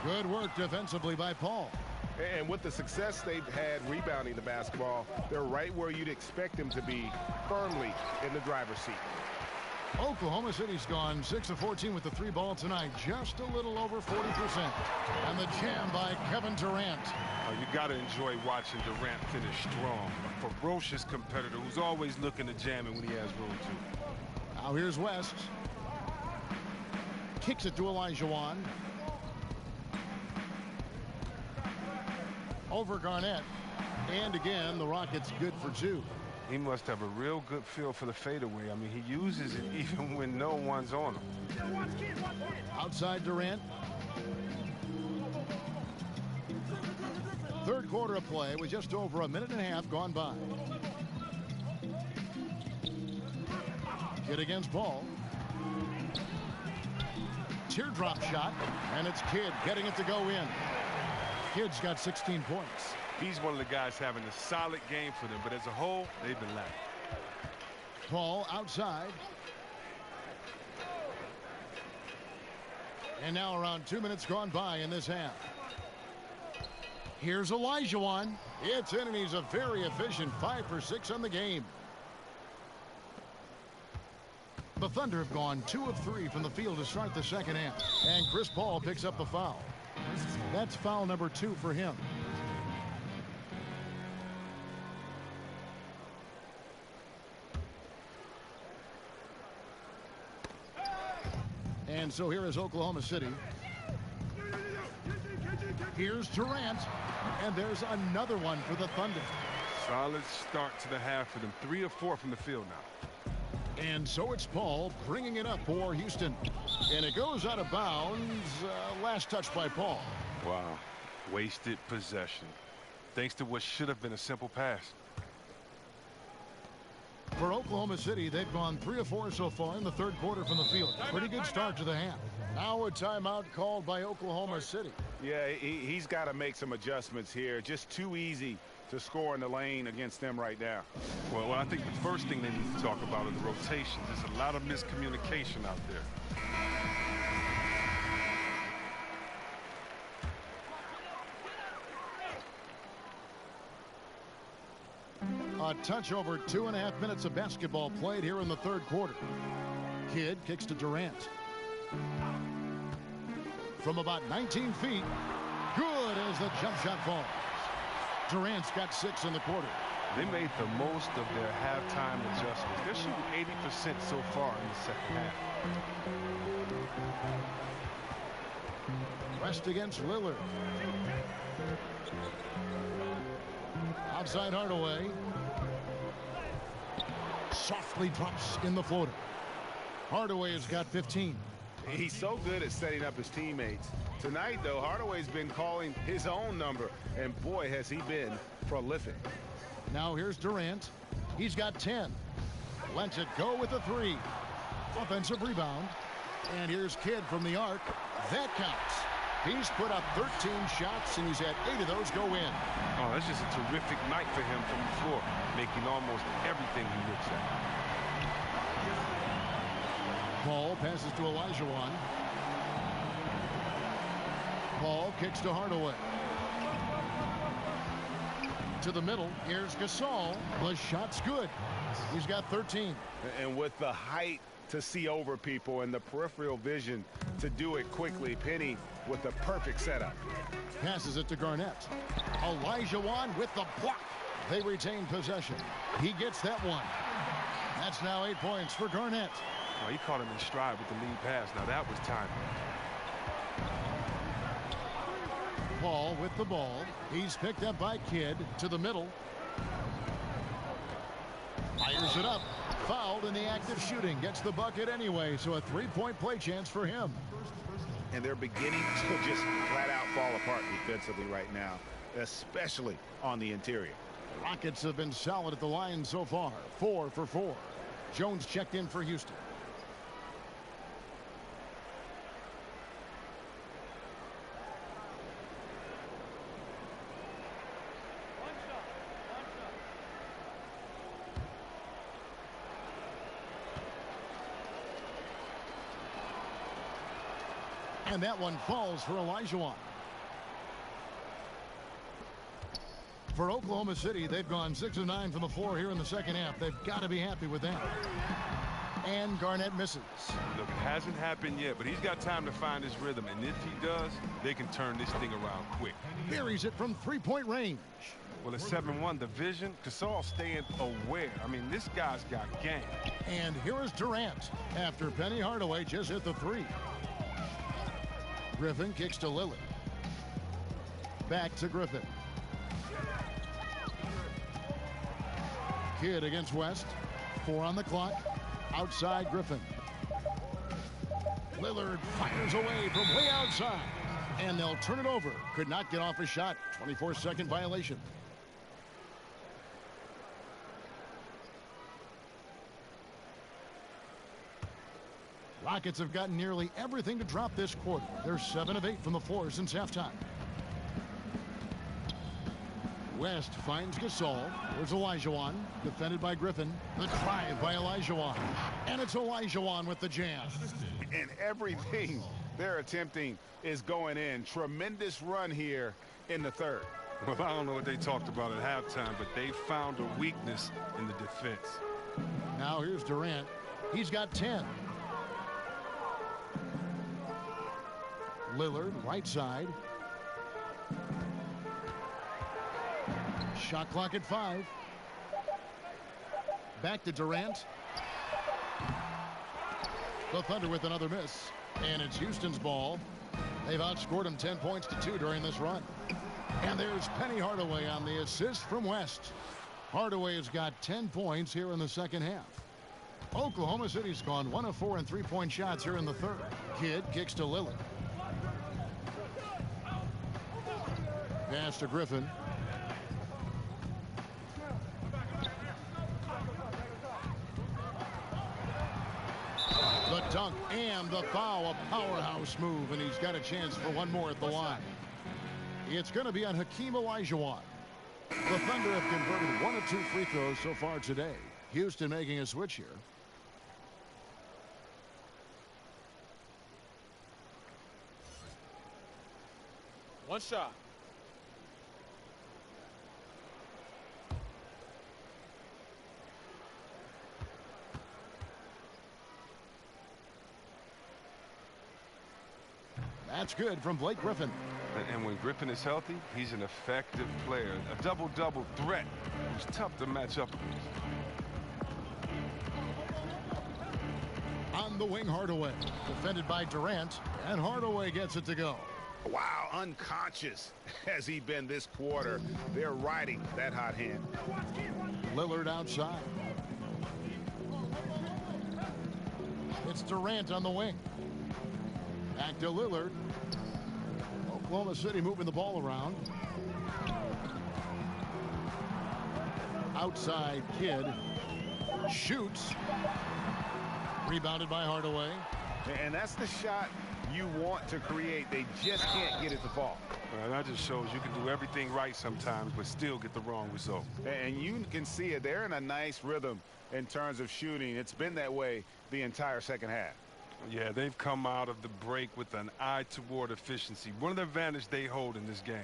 Good work defensively by Paul. And with the success they've had rebounding the basketball, they're right where you'd expect them to be, firmly in the driver's seat. Oklahoma City's gone 6 of 14 with the 3 ball tonight, just a little over 40%. And the jam by Kevin Durant. You got to enjoy watching Durant finish strong. A ferocious competitor who's always looking to jam it when he has room to. Now here's West. Kicks it to Olajuwon. Over Garnett. And again, the Rockets good for 2. He must have a real good feel for the fadeaway. I mean, he uses it even when no one's on him. Outside Durant. Third quarter of play with just over a minute and a half gone by. Kidd against Paul. Teardrop shot, and it's Kidd getting it to go in. Kidd's got 16 points. He's one of the guys having a solid game for them, but as a whole, they've been lacking. Paul outside. And now around 2 minutes gone by in this half. Here's Olajuwon. It's in, and he's a very efficient 5 for 6 on the game. The Thunder have gone 2 of 3 from the field to start the second half. And Chris Paul picks up the foul. That's foul number 2 for him. And so here is Oklahoma City. Here's Durant. And there's another one for the Thunder. Solid start to the half for them. 3 of 4 from the field now. And so it's Paul bringing it up for Houston. And it goes out of bounds. Last touch by Paul. Wow. Wasted possession. Thanks to what should have been a simple pass. For Oklahoma City, they've gone 3 of 4 so far in the third quarter from the field. Pretty good start to the half. Now a timeout called by Oklahoma City. Yeah, he's got to make some adjustments here. Just too easy to score in the lane against them right now. Well, I think the first thing they need to talk about are the rotations. There's a lot of miscommunication out there. A touch over 2.5 minutes of basketball played here in the third quarter. Kidd kicks to Durant. From about 19 feet. Good as the jump shot falls. Durant's got 6 in the quarter. They made the most of their halftime adjustments. They're shooting 80% so far in the second half. West against Lillard. Outside Hardaway. Softly drops in the floater. Hardaway has got 15. He's so good at setting up his teammates. Tonight, though, Hardaway's been calling his own number, and boy, has he been prolific. Now here's Durant. He's got 10. Lets it go with a 3. Offensive rebound. And here's Kidd from the arc. That counts. He's put up 13 shots, and he's had 8 of those go in. Oh, that's just a terrific night for him from the floor, making almost everything he looks at. Paul passes to Olajuwon. Paul kicks to Hardaway. To the middle. Here's Gasol. The shot's good. He's got 13. And with the height to see over people and the peripheral vision to do it quickly, Penny with the perfect setup. Passes it to Garnett. Olajuwon with the block. They retain possession. He gets that one. That's now 8 points for Garnett. Oh, he caught him in stride with the lead pass. Now that was timely. Paul with the ball. He's picked up by Kidd to the middle. Fires it up. Fouled in the act of shooting. Gets the bucket anyway, so a 3-point play chance for him. And they're beginning to just flat out fall apart defensively right now, especially on the interior. Rockets have been solid at the line so far. 4 for 4. Jones checked in for Houston. And that one falls for Olajuwon. For Oklahoma City, they've gone 6 of 9 from the floor here in the second half. They've got to be happy with that. And Garnett misses. Look, it hasn't happened yet, but he's got time to find his rhythm. And if he does, they can turn this thing around quick. Buries it from 3-point range. Well, it's 7-1. The vision, Gasol staying aware. I mean, this guy's got game. And here is Durant after Penny Hardaway just hit the 3. Griffin kicks to Lillard. Back to Griffin. Kidd against West. 4 on the clock. Outside Griffin. Lillard fires away from way outside. And they'll turn it over. Could not get off a shot. 24-second violation. Rockets have gotten nearly everything to drop this quarter. They're 7 of 8 from the floor since halftime. West finds Gasol. There's Olajuwon, defended by Griffin. The drive by Olajuwon. And it's Olajuwon with the jam. And everything they're attempting is going in. Tremendous run here in the third. Well, I don't know what they talked about at halftime, but they found a weakness in the defense. Now here's Durant. He's got 10. Lillard, right side. Shot clock at 5. Back to Durant. The Thunder with another miss. And it's Houston's ball. They've outscored them 10 points to 2 during this run. And there's Penny Hardaway on the assist from West. Hardaway has got 10 points here in the second half. Oklahoma City's gone 1 of 4 in 3-point shots here in the third. Kidd kicks to Lillard. Pass to Griffin. The dunk and the foul, a powerhouse move, and he's got a chance for one more at the line. It's going to be on Hakeem Olajuwon. The Thunder have converted 1 of 2 free throws so far today. Houston making a switch here. One shot. That's good from Blake Griffin. And when Griffin is healthy, he's an effective player, a double-double threat who's tough to match up against. On the wing, Hardaway. Defended by Durant, and Hardaway gets it to go. Wow, unconscious has he been this quarter. They're riding that hot hand. Lillard outside. It's Durant on the wing. Back to Lillard. Oklahoma City moving the ball around. Outside Kidd. Shoots. Rebounded by Hardaway. And that's the shot you want to create. They just can't get it to fall. Well, that just shows you can do everything right sometimes, but still get the wrong result. And you can see it. They're in a nice rhythm in terms of shooting. It's been that way the entire second half. Yeah, they've come out of the break with an eye toward efficiency. One of the advantages they hold in this game.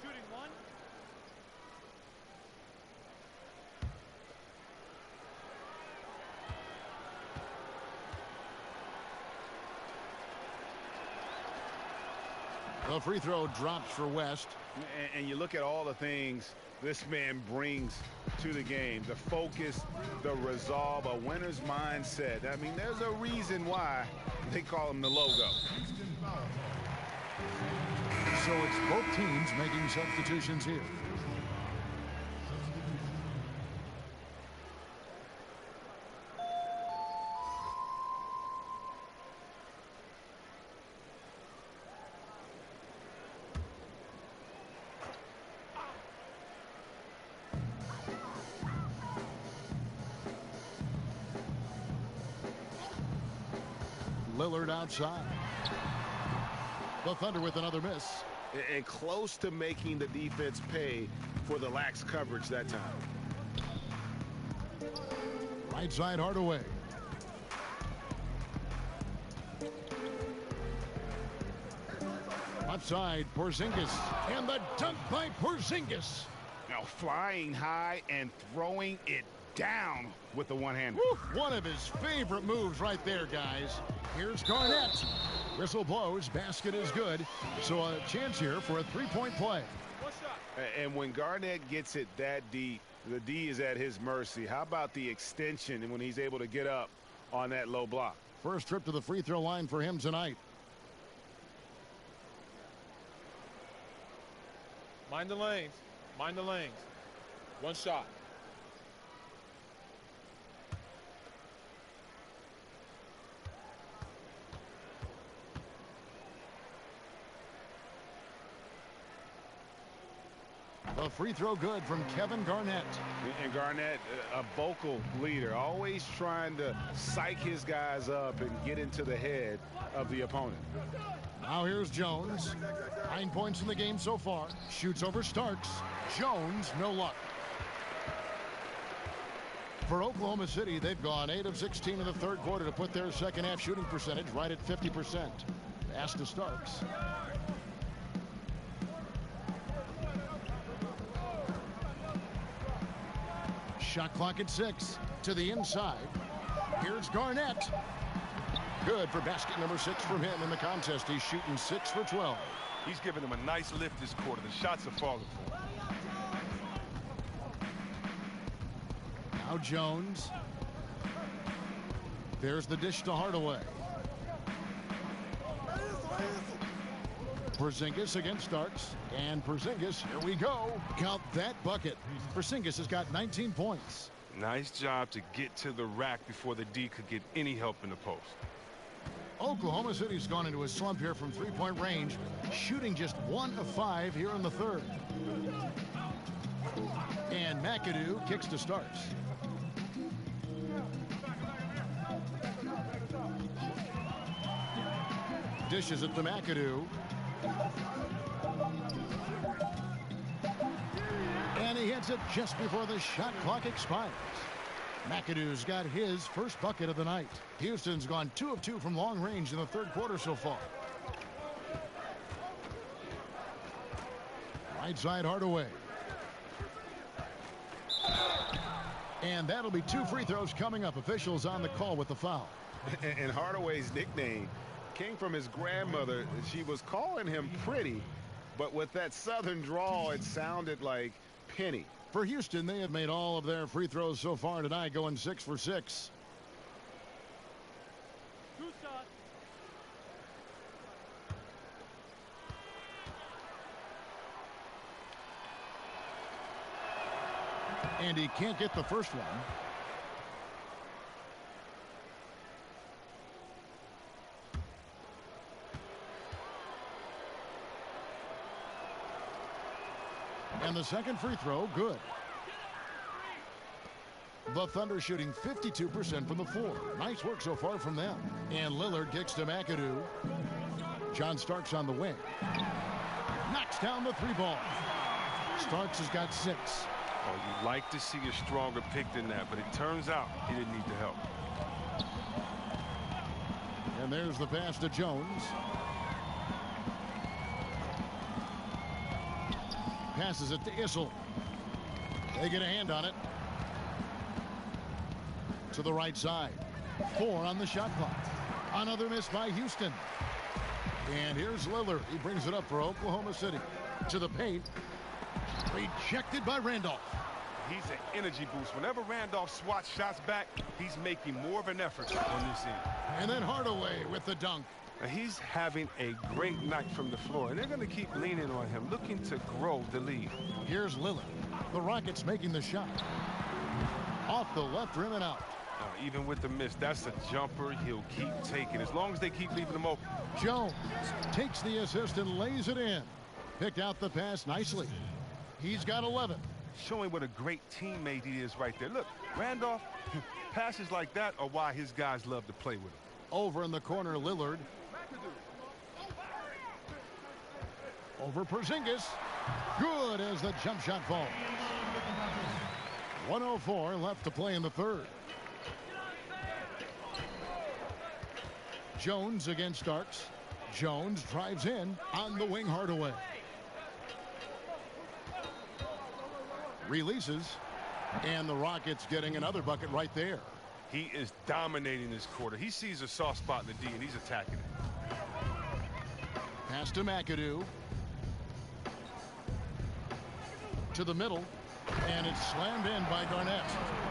Shooting one. The free throw drops for West. And you look at all the things this man brings to the game. The focus, the resolve, a winner's mindset. I mean, there's a reason why they call him the logo. So it's both teams making substitutions here. Lillard outside. The Thunder with another miss. And close to making the defense pay for the lax coverage that time. Right side Hardaway. Left side Porzingis. And the dunk by Porzingis. Now flying high and throwing it down with the one-hander. One of his favorite moves right there, guys. Here's Garnett. Whistle blows. Basket is good. So a chance here for a three-point play. And when Garnett gets it that deep, the D is at his mercy. How about the extension and when he's able to get up on that low block? First trip to the free throw line for him tonight. Mind the lanes. Mind the lanes. One shot. A free throw good from Kevin Garnett. And Garnett, a vocal leader, always trying to psych his guys up and get into the head of the opponent. Now here's Jones. 9 points in the game so far. Shoots over Starks. Jones, no luck. For Oklahoma City, they've gone 8 of 16 in the third quarter to put their second half shooting percentage right at 50%. Pass to Starks. Shot clock at 6. To the inside. Here's Garnett. Good for basket number 6 from him in the contest. He's shooting 6 for 12. He's giving them a nice lift this quarter. The shots are falling for him. Now Jones. There's the dish to Hardaway. Porzingis against Starks. And Porzingis, here we go. Count that bucket. Porzingis has got 19 points. Nice job to get to the rack before the D could get any help in the post. Oklahoma City's gone into a slump here from three-point range, shooting just 1 of 5 here in the third. And McAdoo kicks to Starks. Dishes it to McAdoo. And he hits it just before the shot clock expires. McAdoo's got his first bucket of the night. Houston's gone 2 of 2 from long range in the third quarter so far. Right side Hardaway. And that'll be 2 free throws coming up. Officials on the call with the foul. And Hardaway's nickname came from his grandmother. She was calling him pretty, but with that southern drawl, it sounded like Penny. For Houston, they have made all of their free throws so far tonight, going 6 for 6. And he can't get the first one. And the second free throw, good. The Thunder shooting 52% from the floor. Nice work so far from them. And Lillard kicks to McAdoo. John Starks on the wing. Knocks down the 3-ball. Starks has got 6. Oh, you'd like to see a stronger pick than that, but it turns out he didn't need the help. And there's the pass to Jones. Passes it to Issel. They get a hand on it. To the right side. 4 on the shot clock. Another miss by Houston. And here's Lillard. He brings it up for Oklahoma City. To the paint. Rejected by Randolph. He's an energy boost. Whenever Randolph swats shots back, he's making more of an effort on this end. And then Hardaway with the dunk. Now he's having a great night from the floor, and they're going to keep leaning on him, looking to grow the lead. Here's Lillard. The Rockets making the shot. Off the left rim and out. Even with the miss, that's a jumper he'll keep taking as long as they keep leaving him open. Jones takes the assist and lays it in. Picked out the pass nicely. He's got 11. Showing what a great teammate he is right there. Look, Randolph, passes like that are why his guys love to play with him. Over in the corner, Lillard. Over Porzingis. Good as the jump shot falls. 1:04 left to play in the third. Jones against Starks. Jones drives in on the wing, Hardaway. Releases. And the Rockets getting another bucket right there. He is dominating this quarter. He sees a soft spot in the D, and he's attacking it. Pass to McAdoo. To the middle. And it's slammed in by Garnett.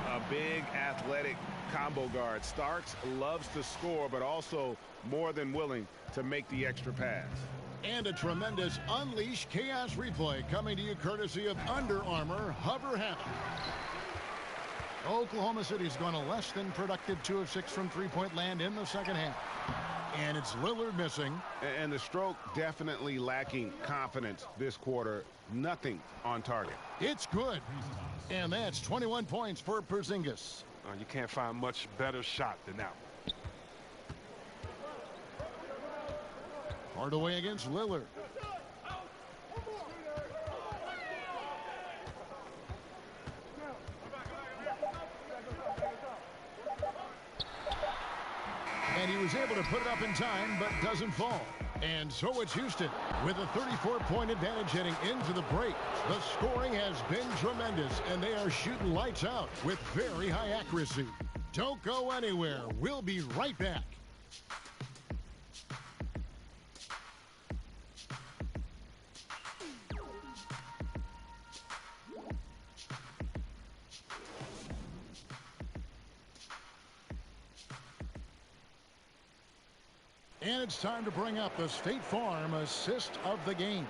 A big athletic combo guard. Starks loves to score, but also more than willing to make the extra pass. And a tremendous Unleash Chaos replay coming to you courtesy of Under Armour Hover Hammock. Oklahoma City's gone a less than productive 2 of 6 from three-point land in the second half. And it's Lillard missing. And the stroke definitely lacking confidence this quarter. Nothing on target. It's good. And that's 21 points for Porzingis. You can't find much better shot than that one. Hardaway against Lillard. And he was able to put it up in time, but doesn't fall. And so it's Houston with a 34-point advantage heading into the break. The scoring has been tremendous, and they are shooting lights out with very high accuracy. Don't go anywhere. We'll be right back. And it's time to bring up the State Farm assist of the game.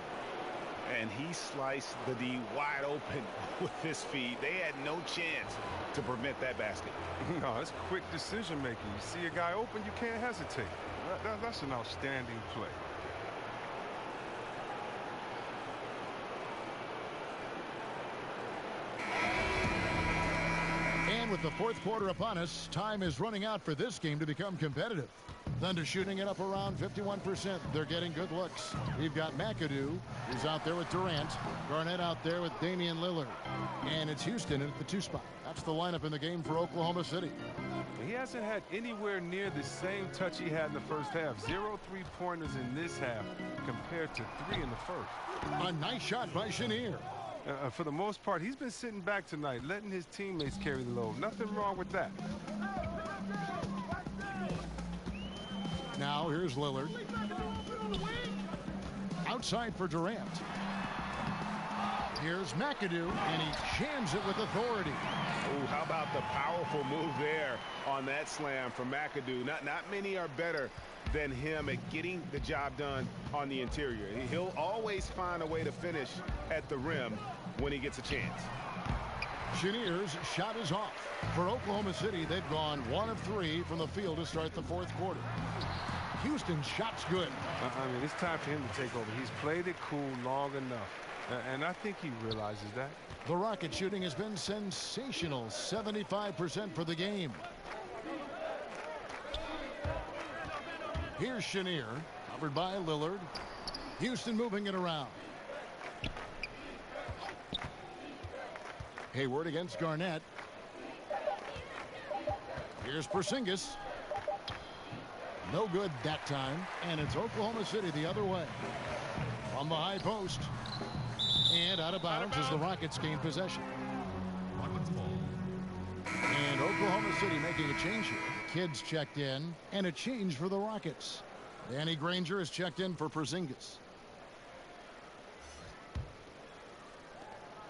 And he sliced the D wide open with his feed. They had no chance to prevent that basket. No, it's quick decision making. You see a guy open, you can't hesitate. That's an outstanding play. And with the fourth quarter upon us, time is running out for this game to become competitive. Thunder shooting it up around 51%. They're getting good looks. We've got McAdoo, who's out there with Durant. Garnett out there with Damian Lillard. And it's Houston at the 2 spot. That's the lineup in the game for Oklahoma City. He hasn't had anywhere near the same touch he had in the first half. 0 3-pointers in this half compared to 3 in the first. A nice shot by Chenier. For the most part, he's been sitting back tonight, letting his teammates carry the load. Nothing wrong with that. Now here's Lillard. Outside for Durant. Here's McAdoo, and he jams it with authority. Oh, how about the powerful move there on that slam from McAdoo? Not many are better than him at getting the job done on the interior. He'll always find a way to finish at the rim when he gets a chance. Chenier's shot is off. For Oklahoma City, they've gone 1 of 3 from the field to start the fourth quarter. Houston's shot's good. I mean, it's time for him to take over. He's played it cool long enough, and I think he realizes that. The Rocket shooting has been sensational, 75% for the game. Here's Chenier, covered by Lillard. Houston moving it around. Hayward against Garnett. Here's Porzingis. No good that time, and it's Oklahoma City the other way. From the high post. And out of bounds as the Rockets gain possession. And Oklahoma City making a change here. Kids checked in, and a change for the Rockets. Danny Granger is checked in for Porzingis.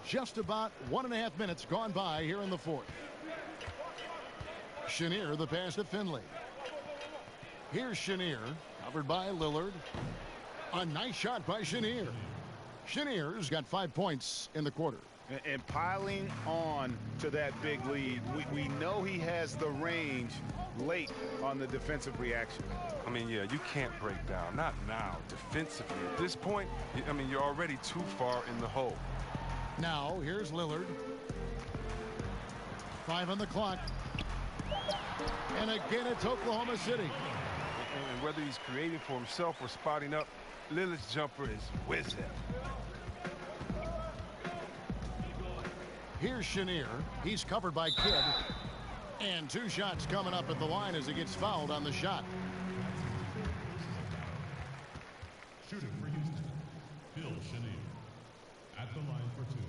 Just about 1.5 minutes gone by here in the fourth. Chenier, the pass to Finley. Here's Chenier, covered by Lillard. A nice shot by Chenier. Chenier's got 5 points in the quarter. And piling on to that big lead, we know he has the range late on the defensive reaction. I mean, yeah, you can't break down. Not now. Defensively, at this point, I mean, you're already too far in the hole. Now, here's Lillard. 5 on the clock. And again, it's Oklahoma City. And whether he's creating for himself or spotting up, Lillard's jumper is whizzing. Here's Chenier. He's covered by Kidd. And 2 shots coming up at the line as he gets fouled on the shot. Shooting for Houston, Bill Chenier. At the line for 2.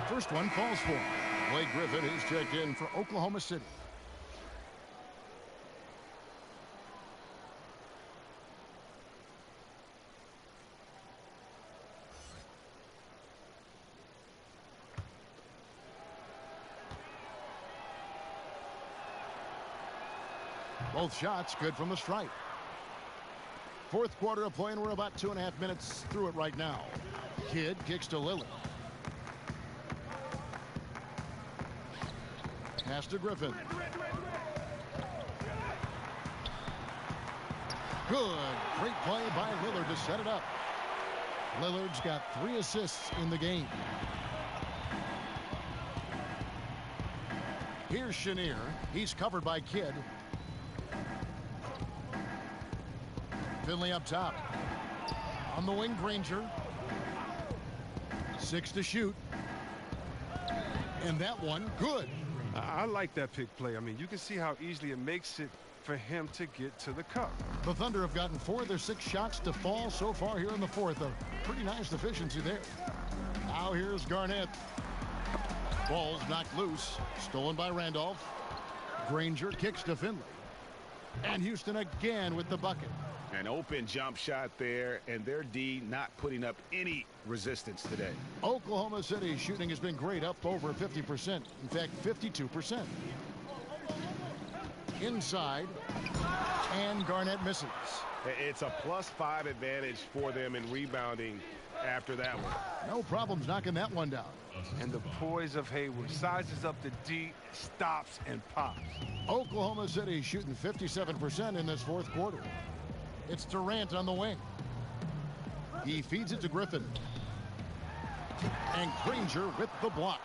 First one falls for him. Blake Griffin is checked in for Oklahoma City. Both shots good from the stripe. Fourth quarter of play, and we're about 2.5 minutes through it right now. Kidd kicks to Lillard. Pass to Griffin. Good. Great play by Lillard to set it up. Lillard's got 3 assists in the game. Here's Chenier. He's covered by Kidd. Finley up top. On the wing, Granger. 6 to shoot. And that one, good. I like that pick play. I mean, you can see how easily it makes it for him to get to the cup. The Thunder have gotten 4 of their 6 shots to fall so far here in the fourth. A pretty nice efficiency there. Now here's Garnett. Ball's knocked loose. Stolen by Randolph. Granger kicks to Finley. And Houston again with the bucket. An open jump shot there, and their D not putting up any resistance today. Oklahoma City shooting has been great, up over 50%. In fact, 52%. Inside, and Garnett misses. It's a +5 advantage for them in rebounding after that one. No problems knocking that one down. And the poise of Hayward sizes up the D, stops, and pops. Oklahoma City shooting 57% in this fourth quarter. It's Durant on the wing. He feeds it to Griffin. And Granger with the block.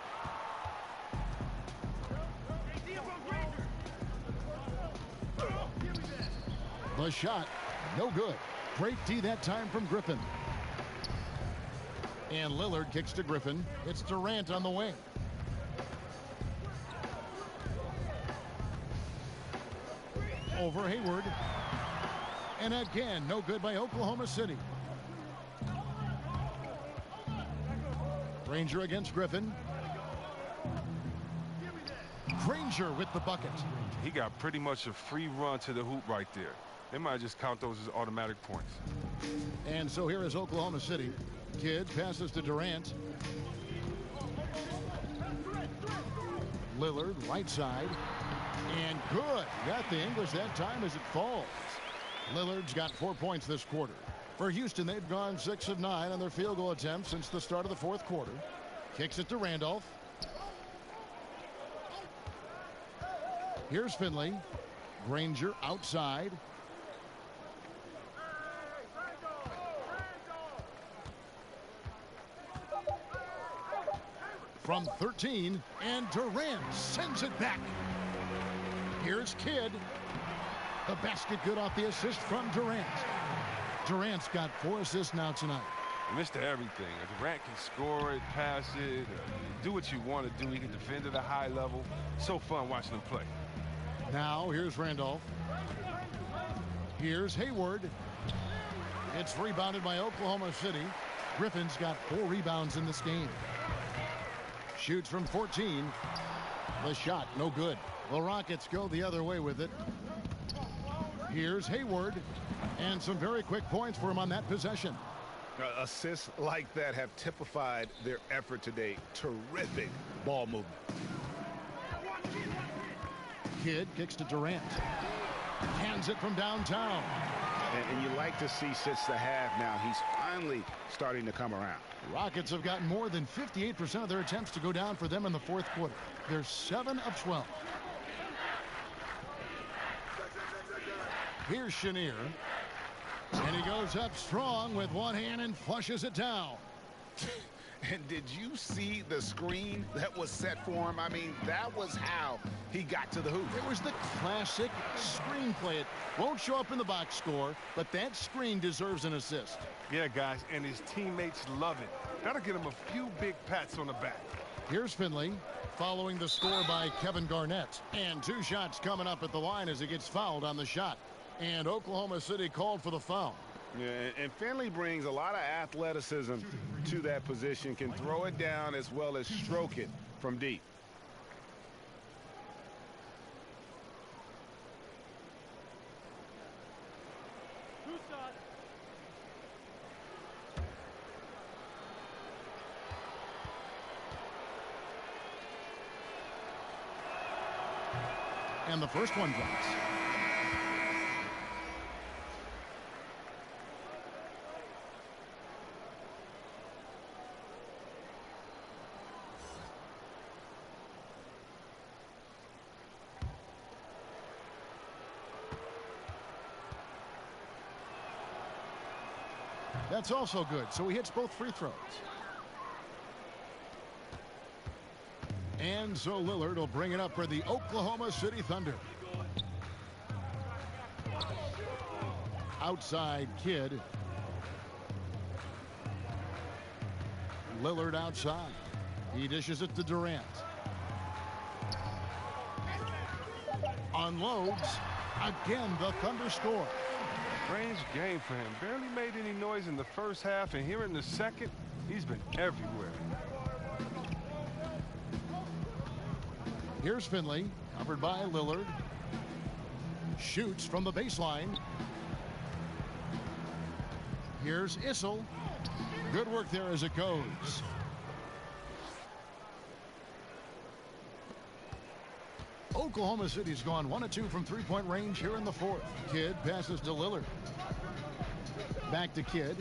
The shot, no good. Great D that time from Griffin. And Lillard kicks to Griffin. It's Durant on the wing. Over Hayward. And again, no good by Oklahoma City. Granger against Griffin. Granger with the bucket. He got pretty much a free run to the hoop right there. They might just count those as automatic points. And so here is Oklahoma City. Kidd passes to Durant. Lillard, right side. And good. Got the English that time as it falls. Lillard's got 4 points this quarter. For Houston, they've gone 6 of 9 on their field goal attempts since the start of the fourth quarter. Kicks it to Randolph. Here's Finley. Granger outside. From 13, and Durant sends it back. Here's Kidd. The basket good off the assist from Durant. Durant's got 4 assists now tonight. Mr. Everything. Durant can score it, pass it, do what you want to do. He can defend at a high level. So fun watching him play. Now here's Randolph. Here's Hayward. It's rebounded by Oklahoma City. Griffin's got 4 rebounds in this game. Shoots from 14. The shot, no good. The Rockets go the other way with it. Here's Hayward. And some very quick points for him on that possession. Assists like that have typified their effort today. Terrific ball movement. Kidd kicks to Durant. Hands it from downtown. And you like to see since the half now, he's finally starting to come around. Rockets have gotten more than 58% of their attempts to go down for them in the fourth quarter. They're 7 of 12. Here's Chenier. And he goes up strong with one hand and flushes it down. And did you see the screen that was set for him? I mean, that was how he got to the hoop. It was the classic screenplay. It won't show up in the box score, but that screen deserves an assist. Yeah, guys, and his teammates love it. That'll get him a few big pats on the back. Here's Finley, following the score by Kevin Garnett. And 2 shots coming up at the line as he gets fouled on the shot. And Oklahoma City called for the foul. Yeah, and Finley brings a lot of athleticism to that position, can throw it down as well as stroke it from deep. And the first one drops. That's also good. So he hits both free throws. And so Lillard will bring it up for the Oklahoma City Thunder. Outside Kidd. Lillard outside. He dishes it to Durant. Unloads. Again, the Thunder score. Strange game for him. Barely made any noise in the first half, and here in the second, he's been everywhere. Here's Finley, covered by Lillard. Shoots from the baseline. Here's Issel. Good work there as it goes. Oklahoma City's gone 1 of 2 from 3-point range here in the fourth. Kidd passes to Lillard. Back to Kidd.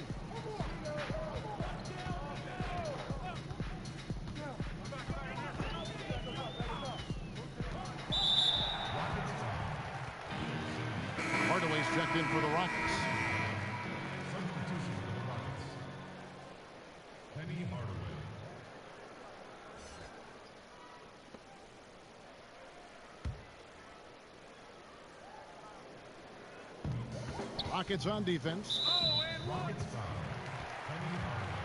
Hardaway's checked in for the Rockets. Substitution for the Rockets. Penny Hardaway. Rockets on defense. Rockets foul. Penny Hardaway.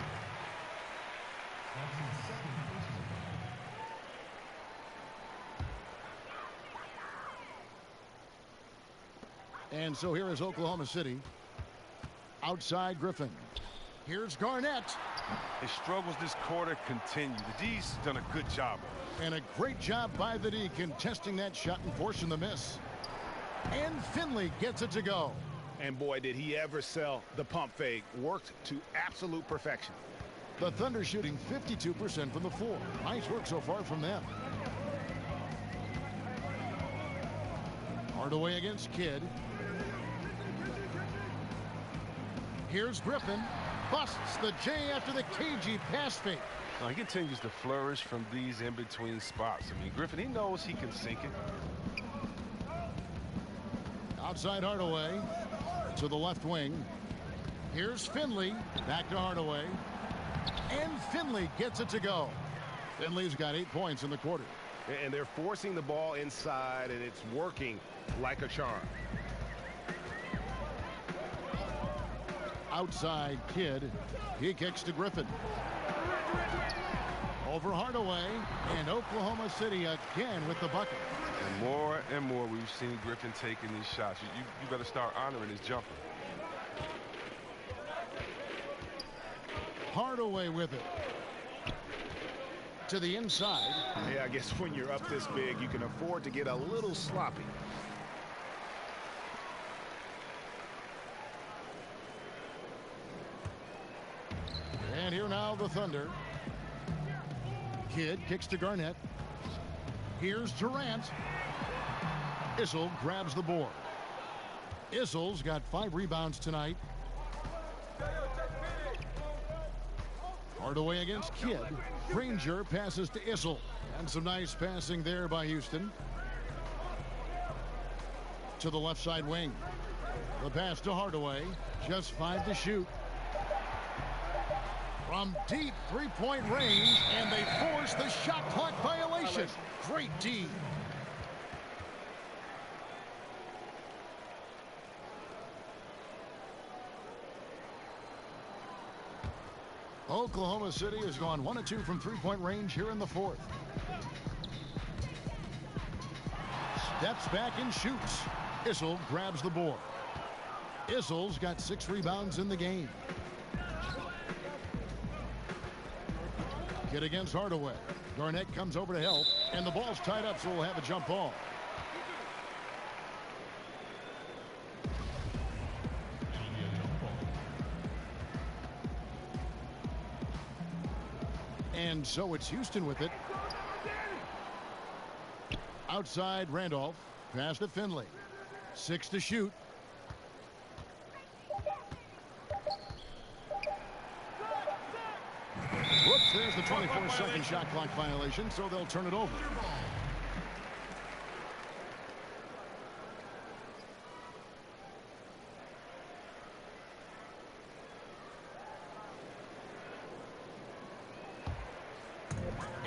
That's his second personal foul. And so here is Oklahoma City. Outside Griffin. Here's Garnett. His struggles this quarter continue. The D's done a good job. And a great job by the D contesting that shot and forcing the miss. And Finley gets it to go. And boy, did he ever sell the pump fake. Worked to absolute perfection. The Thunder shooting 52% from the floor. Nice work so far from them. Hardaway against Kidd. Here's Griffin. Busts the J after the cagey pass fake. He continues to flourish from these in-between spots. I mean, Griffin, he knows he can sink it. Outside Hardaway to the left wing. Here's Finley. Back to Hardaway. And Finley gets it to go. Finley's got 8 points in the quarter. And they're forcing the ball inside, and it's working like a charm. Outside Kidd. He kicks to Griffin. Over Hardaway. And Oklahoma City again with the bucket. And more we've seen Griffin taking these shots. You better start honoring his jumper. Hardaway with it. To the inside. Yeah, I guess when you're up this big, you can afford to get a little sloppy. And here now the Thunder. Kidd kicks to Garnett. Here's Durant. Issel grabs the board. Issel's got 5 rebounds tonight. Hardaway against Kidd. Granger passes to Issel. And some nice passing there by Houston. To the left side wing. The pass to Hardaway. Just 5 to shoot. From deep three-point range, and they force the shot clock violation. Great D. Oklahoma City has gone 1 of 2 from three-point range here in the fourth. Steps back and shoots. Issel grabs the board. Issel's got 6 rebounds in the game. Kidd against Hardaway. Garnett comes over to help, and the ball's tied up, so we'll have a jump ball. And so it's Houston with it. Outside Randolph. Pass to Finley. 6 to shoot. Whoops, there's the 24-second shot clock violation, so they'll turn it over.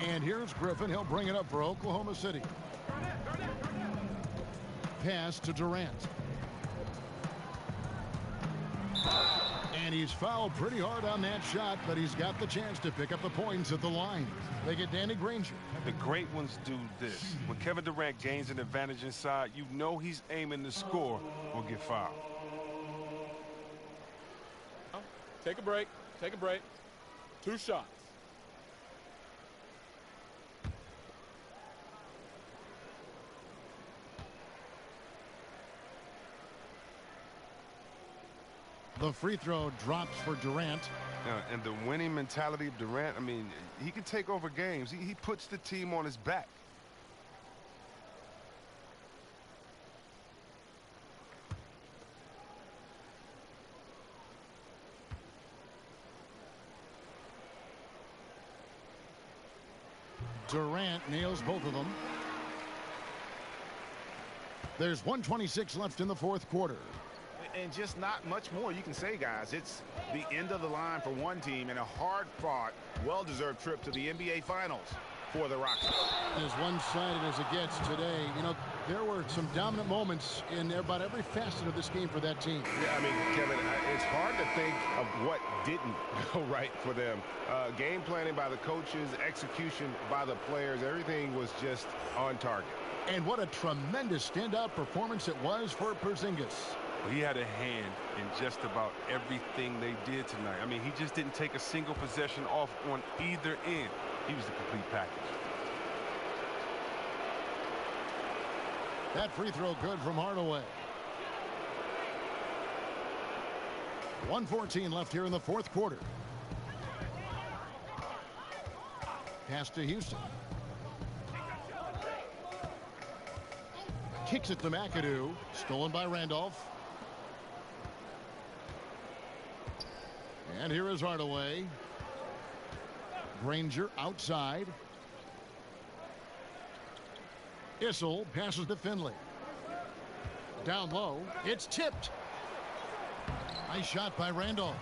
And here's Griffin. He'll bring it up for Oklahoma City. Pass to Durant. And he's fouled pretty hard on that shot, but he's got the chance to pick up the points at the line. They get Danny Granger. The great ones do this. When Kevin Durant gains an advantage inside, you know he's aiming to score or get fouled. Take a break. Take a break. 2 shots. The free throw drops for Durant. And the winning mentality of Durant, I mean, he can take over games. He puts the team on his back. Durant nails both of them. There's 1:26 left in the fourth quarter. And just not much more you can say, guys. It's the end of the line for one team and a hard-fought, well-deserved trip to the NBA Finals for the Rockets. As one-sided as it gets today, you know, there were some dominant moments in about every facet of this game for that team. Yeah, I mean, Kevin, it's hard to think of what didn't go right for them. Game planning by the coaches, execution by the players, everything was just on target. And what a tremendous standout performance it was for Porzingis. Well, he had a hand in just about everything they did tonight. I mean, he just didn't take a single possession off on either end. He was the complete package. That free throw good from Hardaway. 1:14 left here in the fourth quarter. Pass to Houston. Kicks it to McAdoo. Stolen by Randolph. And here is Hardaway. Granger outside. Issel passes to Finley. Down low. It's tipped. Nice shot by Randolph.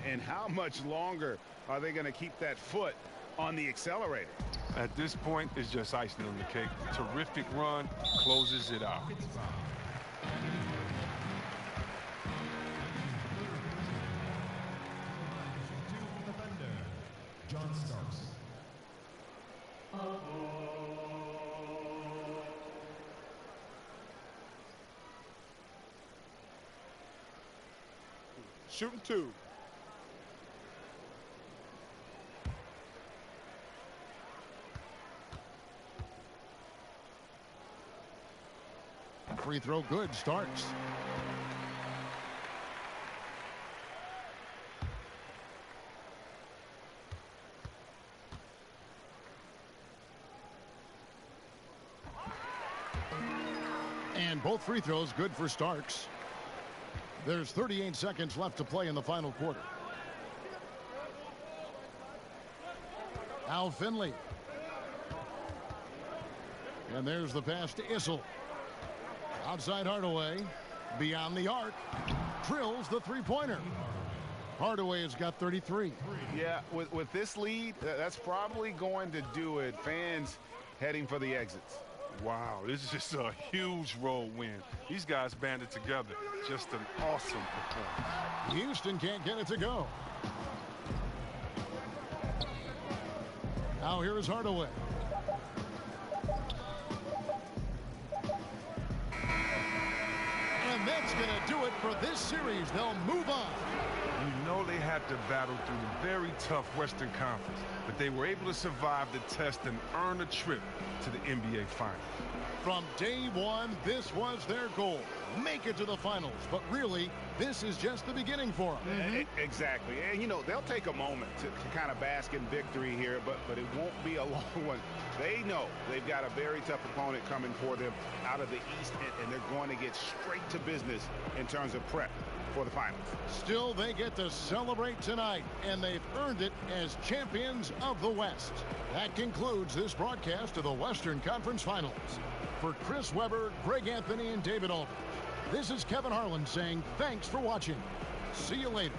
And how much longer are they going to keep that foot on the accelerator? At this point, it's just icing on the cake. Terrific run, closes it out. John Starks. Shooting 2. Free throw good. Starks. And both free throws good for Starks. There's 38 seconds left to play in the final quarter. Al Finley. And there's the pass to Issel. Outside Hardaway. Beyond the arc. Drills the three-pointer. Hardaway has got 33. Yeah, with this lead, that's probably going to do it. Fans heading for the exits. Wow, this is just a huge road win. These guys banded together. Just an awesome performance. Houston can't get it to go. Now here is Hardaway. And that's going to do it for this series. They'll move on. You know they had to battle through the very tough Western Conference, but they were able to survive the test and earn a trip to the NBA Finals. From day one, this was their goal. Make it to the finals. But really, this is just the beginning for them. Exactly. And, you know, they'll take a moment to kind of bask in victory here, but it won't be a long one. They know they've got a very tough opponent coming for them out of the East, and they're going to get straight to business in terms of prep for the finals. Still, they get to celebrate tonight, and they've earned it as champions of the West. That concludes this broadcast of the Western Conference Finals. For Chris Webber, Greg Anthony, and David Aldridge, this is Kevin Harlan saying thanks for watching. See you later.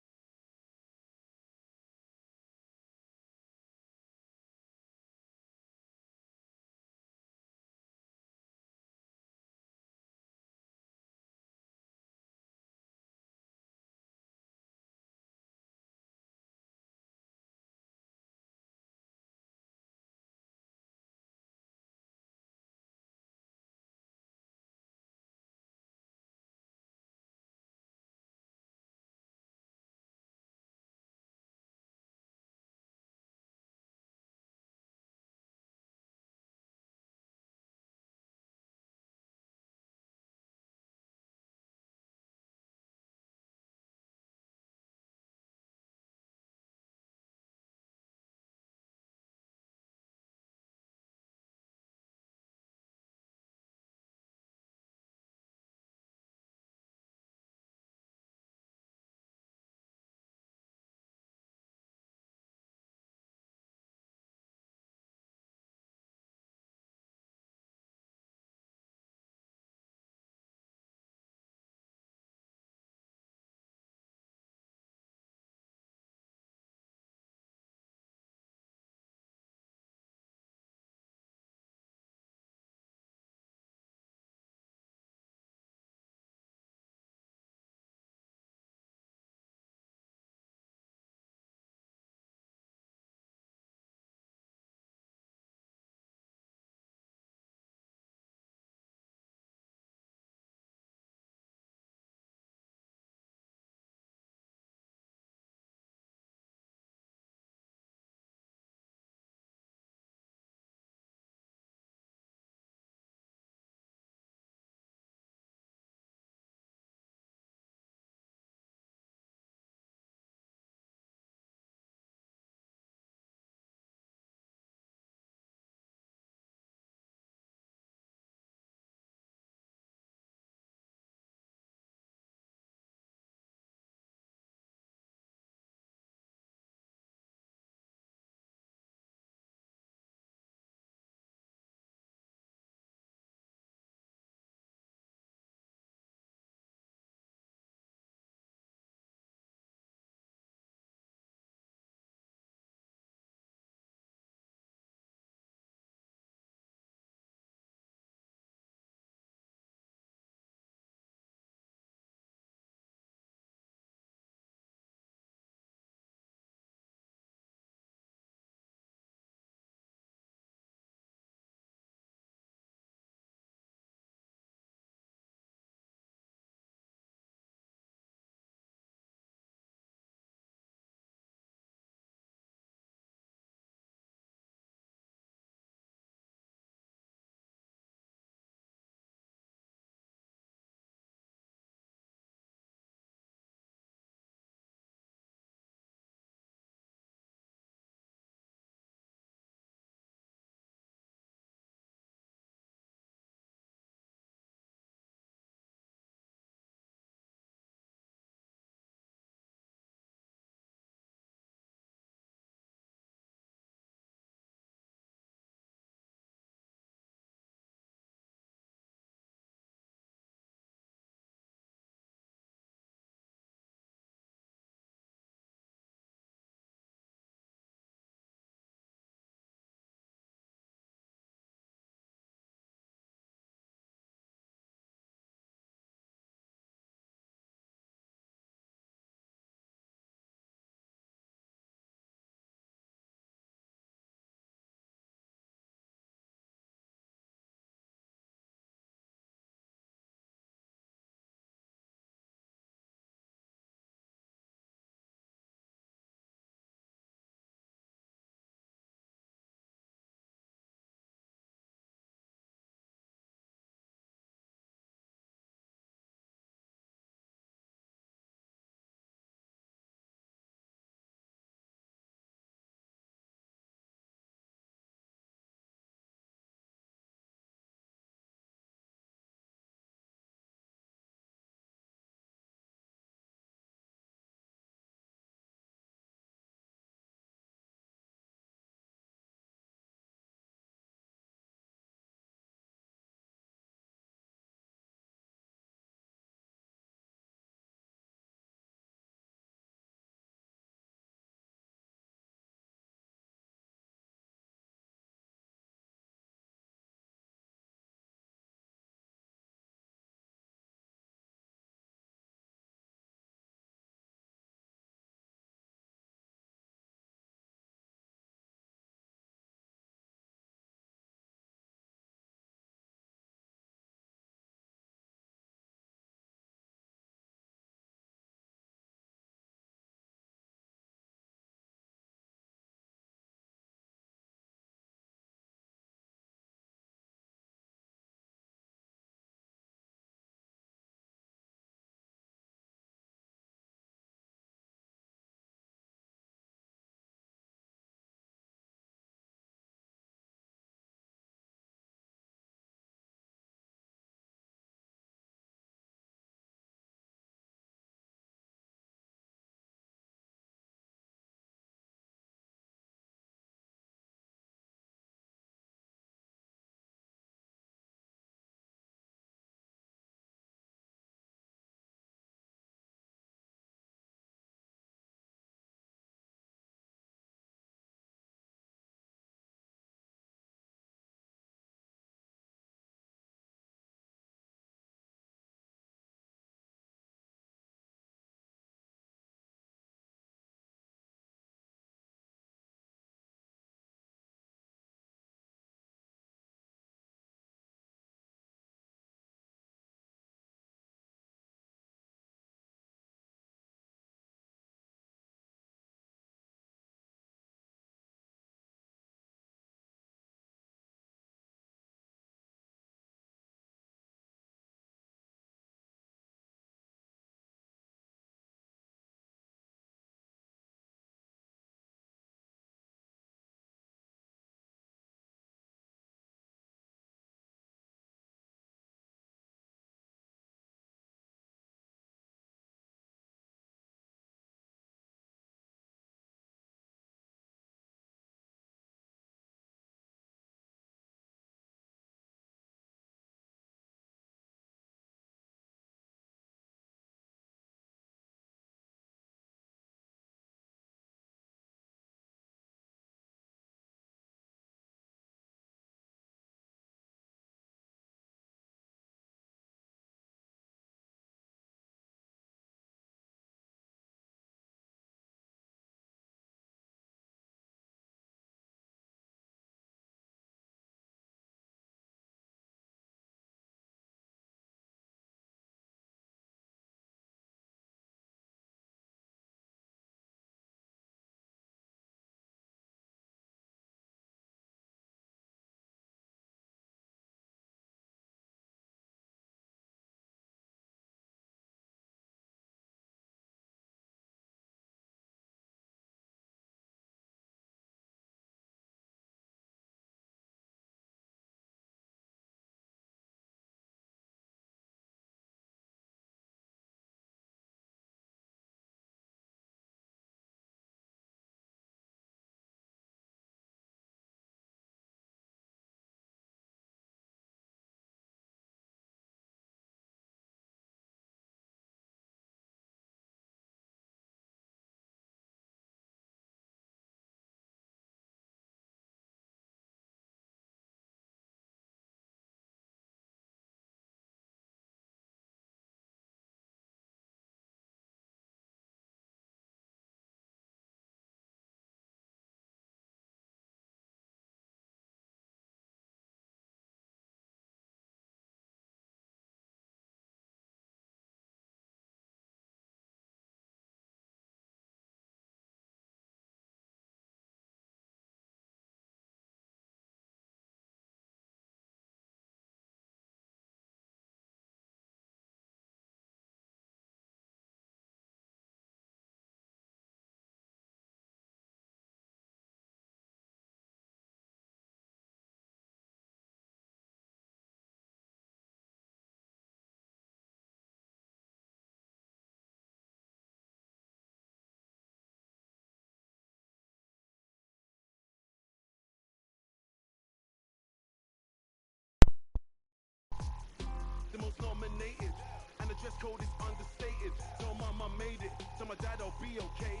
dominated. And the dress code is understated. So mama made it, so my dad will be okay.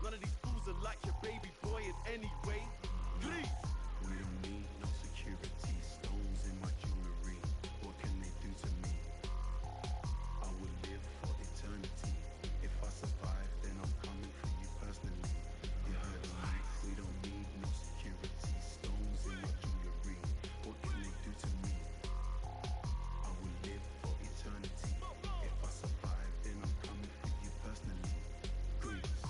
None of these fools are like your baby boy in any way. Please. We don't need no security, stones in my jewelry. What can they do to me? I will live for eternity. If I survive, then I'm coming for you personally. You heard me, we don't need no security, stones in my jewelry. What can they do to me? I will live for eternity. If I survive, then I'm coming for you personally. Please.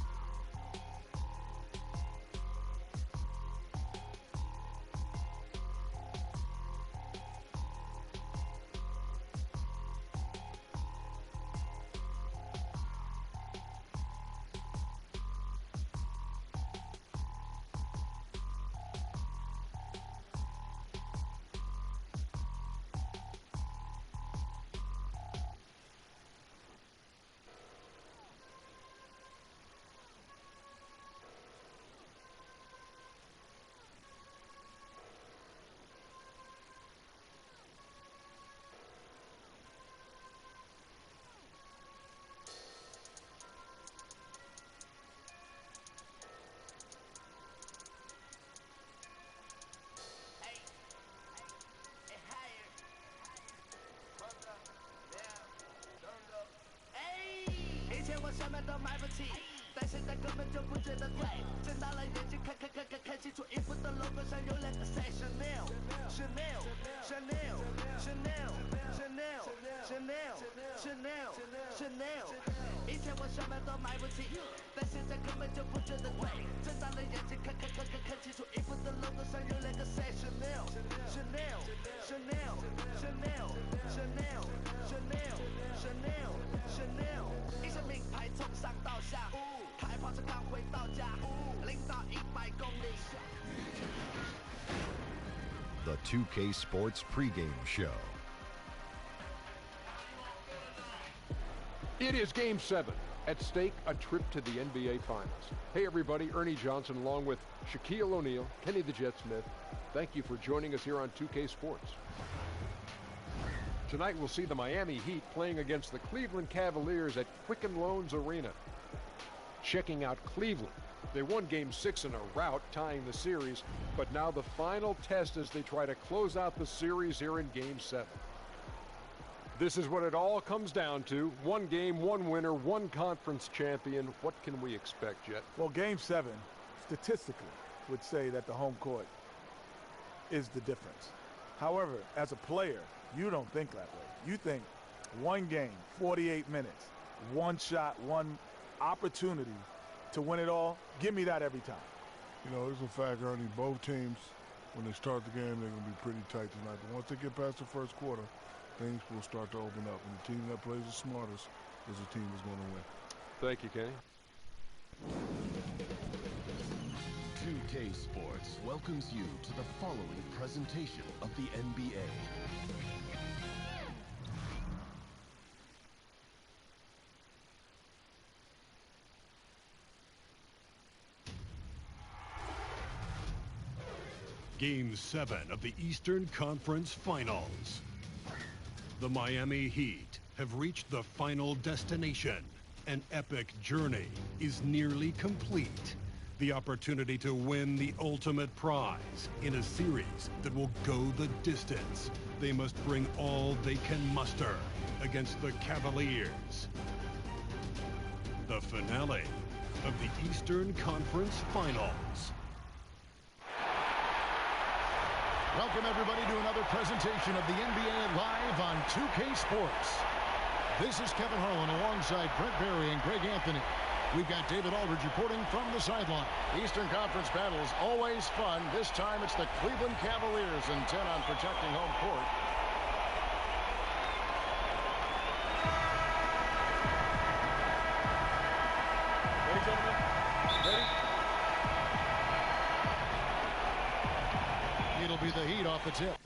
The 2K Sports pregame show. It is Game 7. At stake, a trip to the NBA Finals. Hey everybody, Ernie Johnson along with Shaquille O'Neal, Kenny the Jet Smith. Thank you for joining us here on 2K Sports. Tonight we'll see the Miami Heat playing against the Cleveland Cavaliers at Quicken Loans Arena. Checking out Cleveland. They won Game 6 in a rout, tying the series, but now the final test as they try to close out the series here in Game 7. This is what it all comes down to. One game, one winner, one conference champion. What can we expect, Jet? Well, Game 7, statistically, would say that the home court is the difference. However, as a player, you don't think that way. You think one game, 48 minutes, one shot, one opportunity to win it all. Give me that every time. You know, it's a fact, Ernie. Both teams, when they start the game, they're going to be pretty tight tonight. But once they get past the first quarter, things will start to open up. And the team that plays the smartest is the team that's going to win. Thank you, Kenny. 2K Sports welcomes you to the following presentation of the NBA. Game 7 of the Eastern Conference Finals. The Miami Heat have reached the final destination. An epic journey is nearly complete. The opportunity to win the ultimate prize in a series that will go the distance. They must bring all they can muster against the Cavaliers. The finale of the Eastern Conference Finals. Welcome, everybody, to another presentation of the NBA Live on 2K Sports. This is Kevin Harlan alongside Brent Barry and Greg Anthony. We've got David Aldridge reporting from the sideline. Eastern Conference battles always fun. This time it's the Cleveland Cavaliers intent on protecting home court. Ready, gentlemen? Ready? It'll be the Heat off the tip.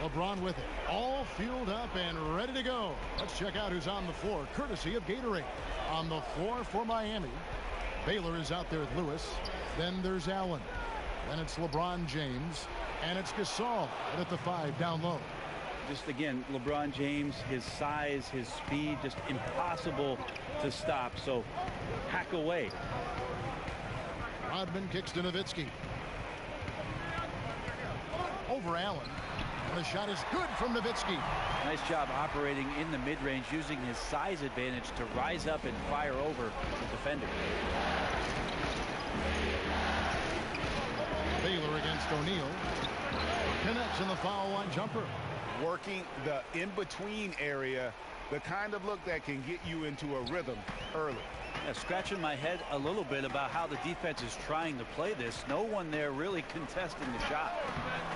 LeBron with it. All fueled up and ready to go. Let's check out who's on the floor, courtesy of Gatorade. On the floor for Miami, Baylor is out there with Lewis. Then there's Allen. Then it's LeBron James. And it's Gasol at the 5 down low. Just again, LeBron James, his size, his speed, just impossible to stop. So hack away. Rodman kicks to Nowitzki. Over Allen. And the shot is good from Nowitzki. Nice job operating in the mid-range, using his size advantage to rise up and fire over the defender. Baylor against O'Neal. Connects in the foul line jumper. Working the in-between area, the kind of look that can get you into a rhythm early. Yeah, scratching my head a little bit about how the defense is trying to play this. No one there really contesting the shot.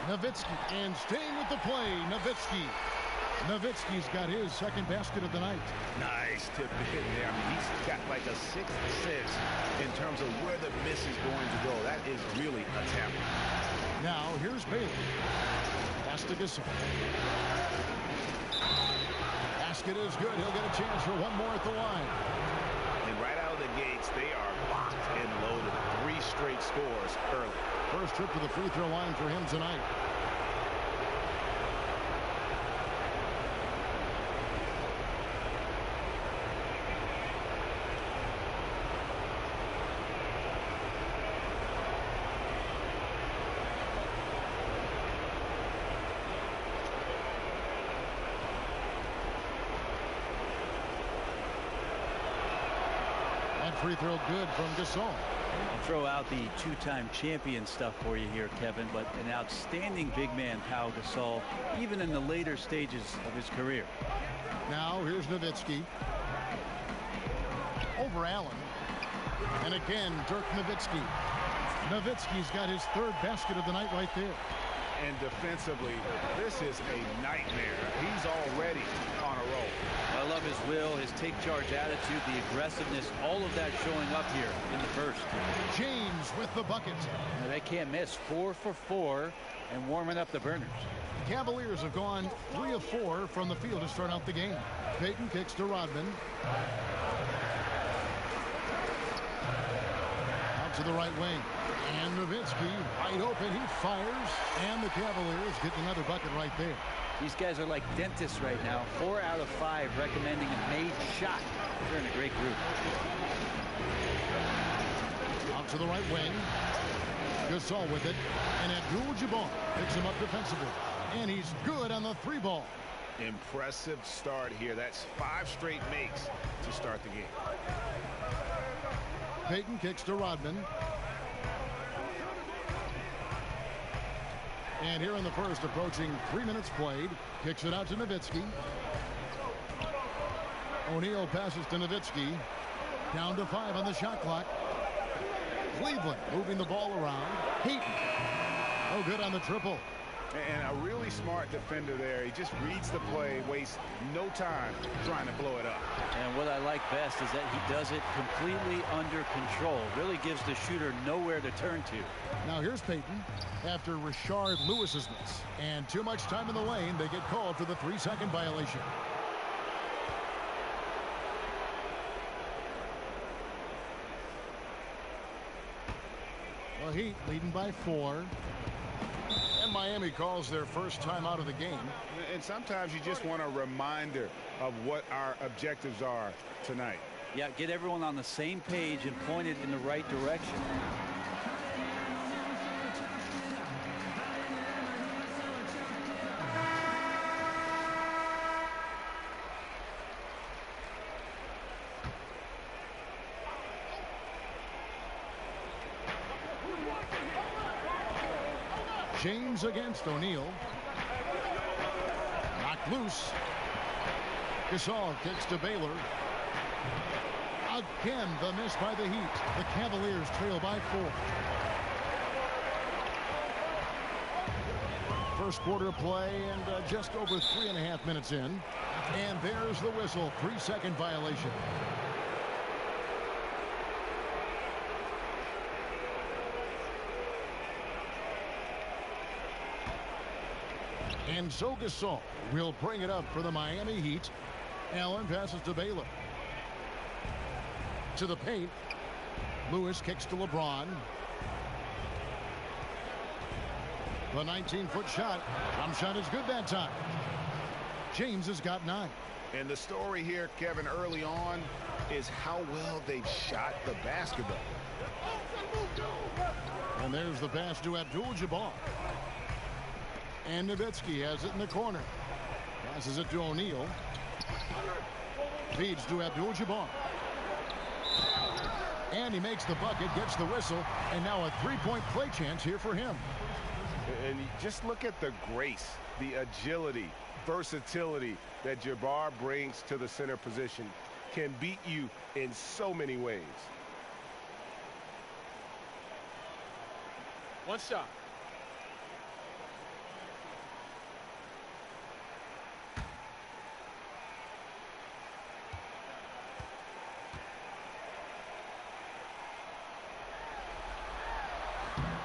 Nowitzki, and staying with the play, Nowitzki. Nowitzki's got his second basket of the night. Nice tip in there. I mean, he's got like a sixth sense in terms of where the miss is going to go. That is really a tamper. Now here's Baylor. Pass to Gasol. Basket is good. He'll get a chance for one more at the line. And right out of the gates, they are locked and loaded. 3 straight scores early. First trip to the free throw line for him tonight. Free throw good from Gasol. I'll throw out the 2-time champion stuff for you here, Kevin, but an outstanding big man, Pau Gasol, even in the later stages of his career. Now here's Nowitzki. Over Allen. And again, Dirk Nowitzki. Nowitzki's got his 3rd basket of the night right there. And defensively, this is a nightmare. He's already on a roll. I love his will, his take charge attitude, the aggressiveness, all of that showing up here in the first. James with the bucket. They can't miss. 4 for 4 and warming up the burners. Cavaliers have gone 3 of 4 from the field to start out the game. Payton kicks to Rodman. Out to the right wing. And Nowitzki wide open. He fires. And the Cavaliers get another bucket right there. These guys are like dentists right now. 4 out of 5 recommending a made shot. They're in a great group. Out to the right wing. Gasol with it. And Abdul-Jabbar picks him up defensively. And he's good on the 3 ball. Impressive start here. That's 5 straight makes to start the game. Payton kicks to Rodman. And here in the first, approaching 3 minutes played, kicks it out to Nowitzki. O'Neal passes to Nowitzki. Down to 5 on the shot clock. Cleveland moving the ball around. Heaton. Oh, good on the triple. And a really smart defender there. He just reads the play, wastes no time trying to blow it up. And what I like best is that he does it completely under control. Really gives the shooter nowhere to turn to. Now here's Payton after Rashard Lewis's miss. And too much time in the lane. They get called for the 3-second violation. Well, Heat leading by 4. And Miami calls their first time out of the game. And sometimes you just want a reminder of what our objectives are tonight. Yeah, get everyone on the same page and point it in the right direction. James against O'Neal. Knocked loose. Gasol kicks to Baylor. Again, the miss by the Heat. The Cavaliers trail by 4. First quarter play and just over 3.5 minutes in. And there's the whistle. 3-second violation. And so Gasol will bring it up for the Miami Heat. Allen passes to Baylor. To the paint. Lewis kicks to LeBron. The 19-foot shot. Jump shot is good that time. James has got 9. And the story here, Kevin, early on is how well they've shot the basketball. And there's the pass to Abdul-Jabbar. And Nowitzki has it in the corner. Passes it to O'Neal. Feeds to Abdul-Jabbar. And he makes the bucket, gets the whistle, and now a three-point play chance here for him. And just look at the grace, the agility, versatility that Jabbar brings to the center position. Can beat you in so many ways. One shot.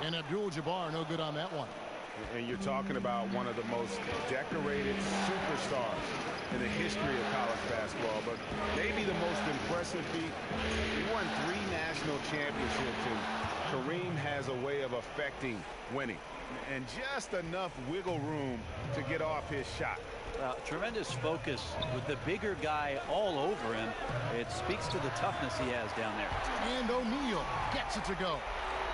And Abdul-Jabbar no good on that one. And you're talking about one of the most decorated superstars in the history of college basketball, but maybe the most impressive feat. He won 3 national championships, and Kareem has a way of affecting winning. And just enough wiggle room to get off his shot. Tremendous focus with the bigger guy all over him. It speaks to the toughness he has down there. And O'Neal gets it to go.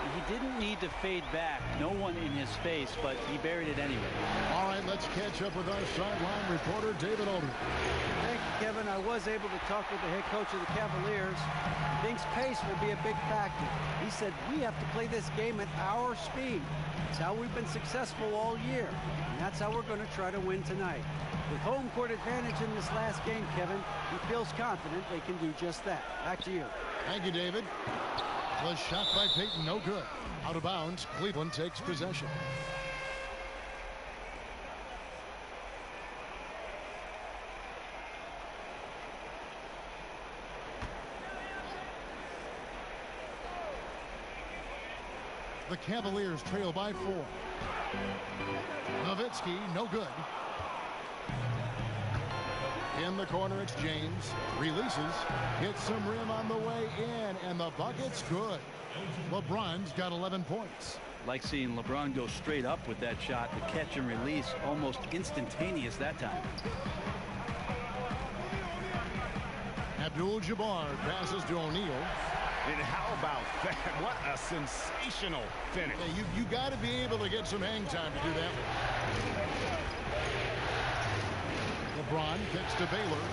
He didn't need to fade back. No one in his face, but he buried it anyway. All right, let's catch up with our sideline reporter, David Aldridge. Thank you, Kevin. I was able to talk with the head coach of the Cavaliers. He thinks pace will be a big factor. He said, we have to play this game at our speed. It's how we've been successful all year. And that's how we're going to try to win tonight. With home court advantage in this last game, Kevin, he feels confident they can do just that. Back to you. Thank you, David. The shot by Payton, no good. Out of bounds, Cleveland takes possession. The Cavaliers trail by 4. Nowitzki, no good. In the corner, it's James. Releases. Hits some rim on the way in, and the bucket's good. LeBron's got 11 points. Like seeing LeBron go straight up with that shot. The catch and release almost instantaneous that time. Abdul-Jabbar passes to O'Neal. And how about that? What a sensational finish. Yeah, you got to be able to get some hang time to do that. LeBron kicks to Baylor.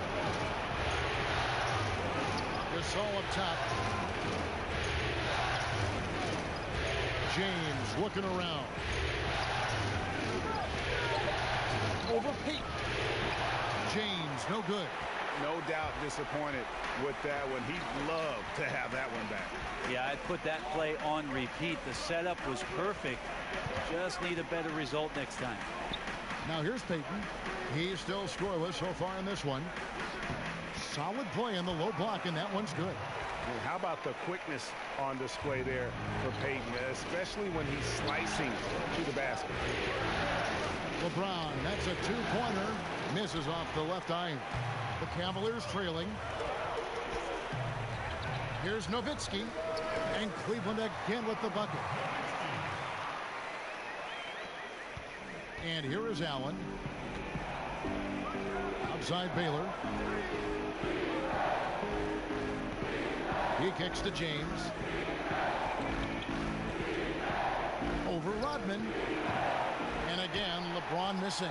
Gasol up top. James looking around. Over Payton. James, no good. No doubt disappointed with that one. He'd love to have that one back. Yeah, I'd put that play on repeat. The setup was perfect. Just need a better result next time. Now here's Payton. He's still scoreless so far in this one. Solid play in the low block, and that one's good. And how about the quickness on display there for Payton, especially when he's slicing to the basket. LeBron, that's a two-pointer. Misses off the left iron. The Cavaliers trailing. Here's Nowitzki. And Cleveland again with the bucket. And here is Allen. Outside Baylor. He kicks to James. Over Rodman. And again, LeBron missing.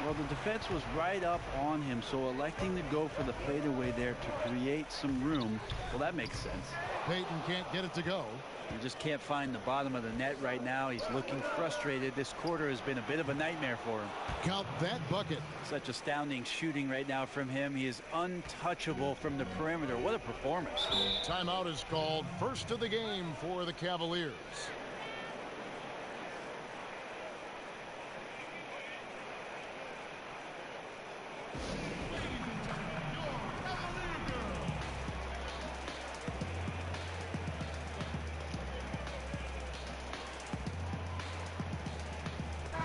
Well, the defense was right up on him, so electing to go for the fadeaway there to create some room, well, that makes sense. Payton can't get it to go. He just can't find the bottom of the net right now. He's looking frustrated. This quarter has been a bit of a nightmare for him. Count that bucket. Such astounding shooting right now from him. He is untouchable from the perimeter. What a performance. Timeout is called. First of the game for the Cavaliers.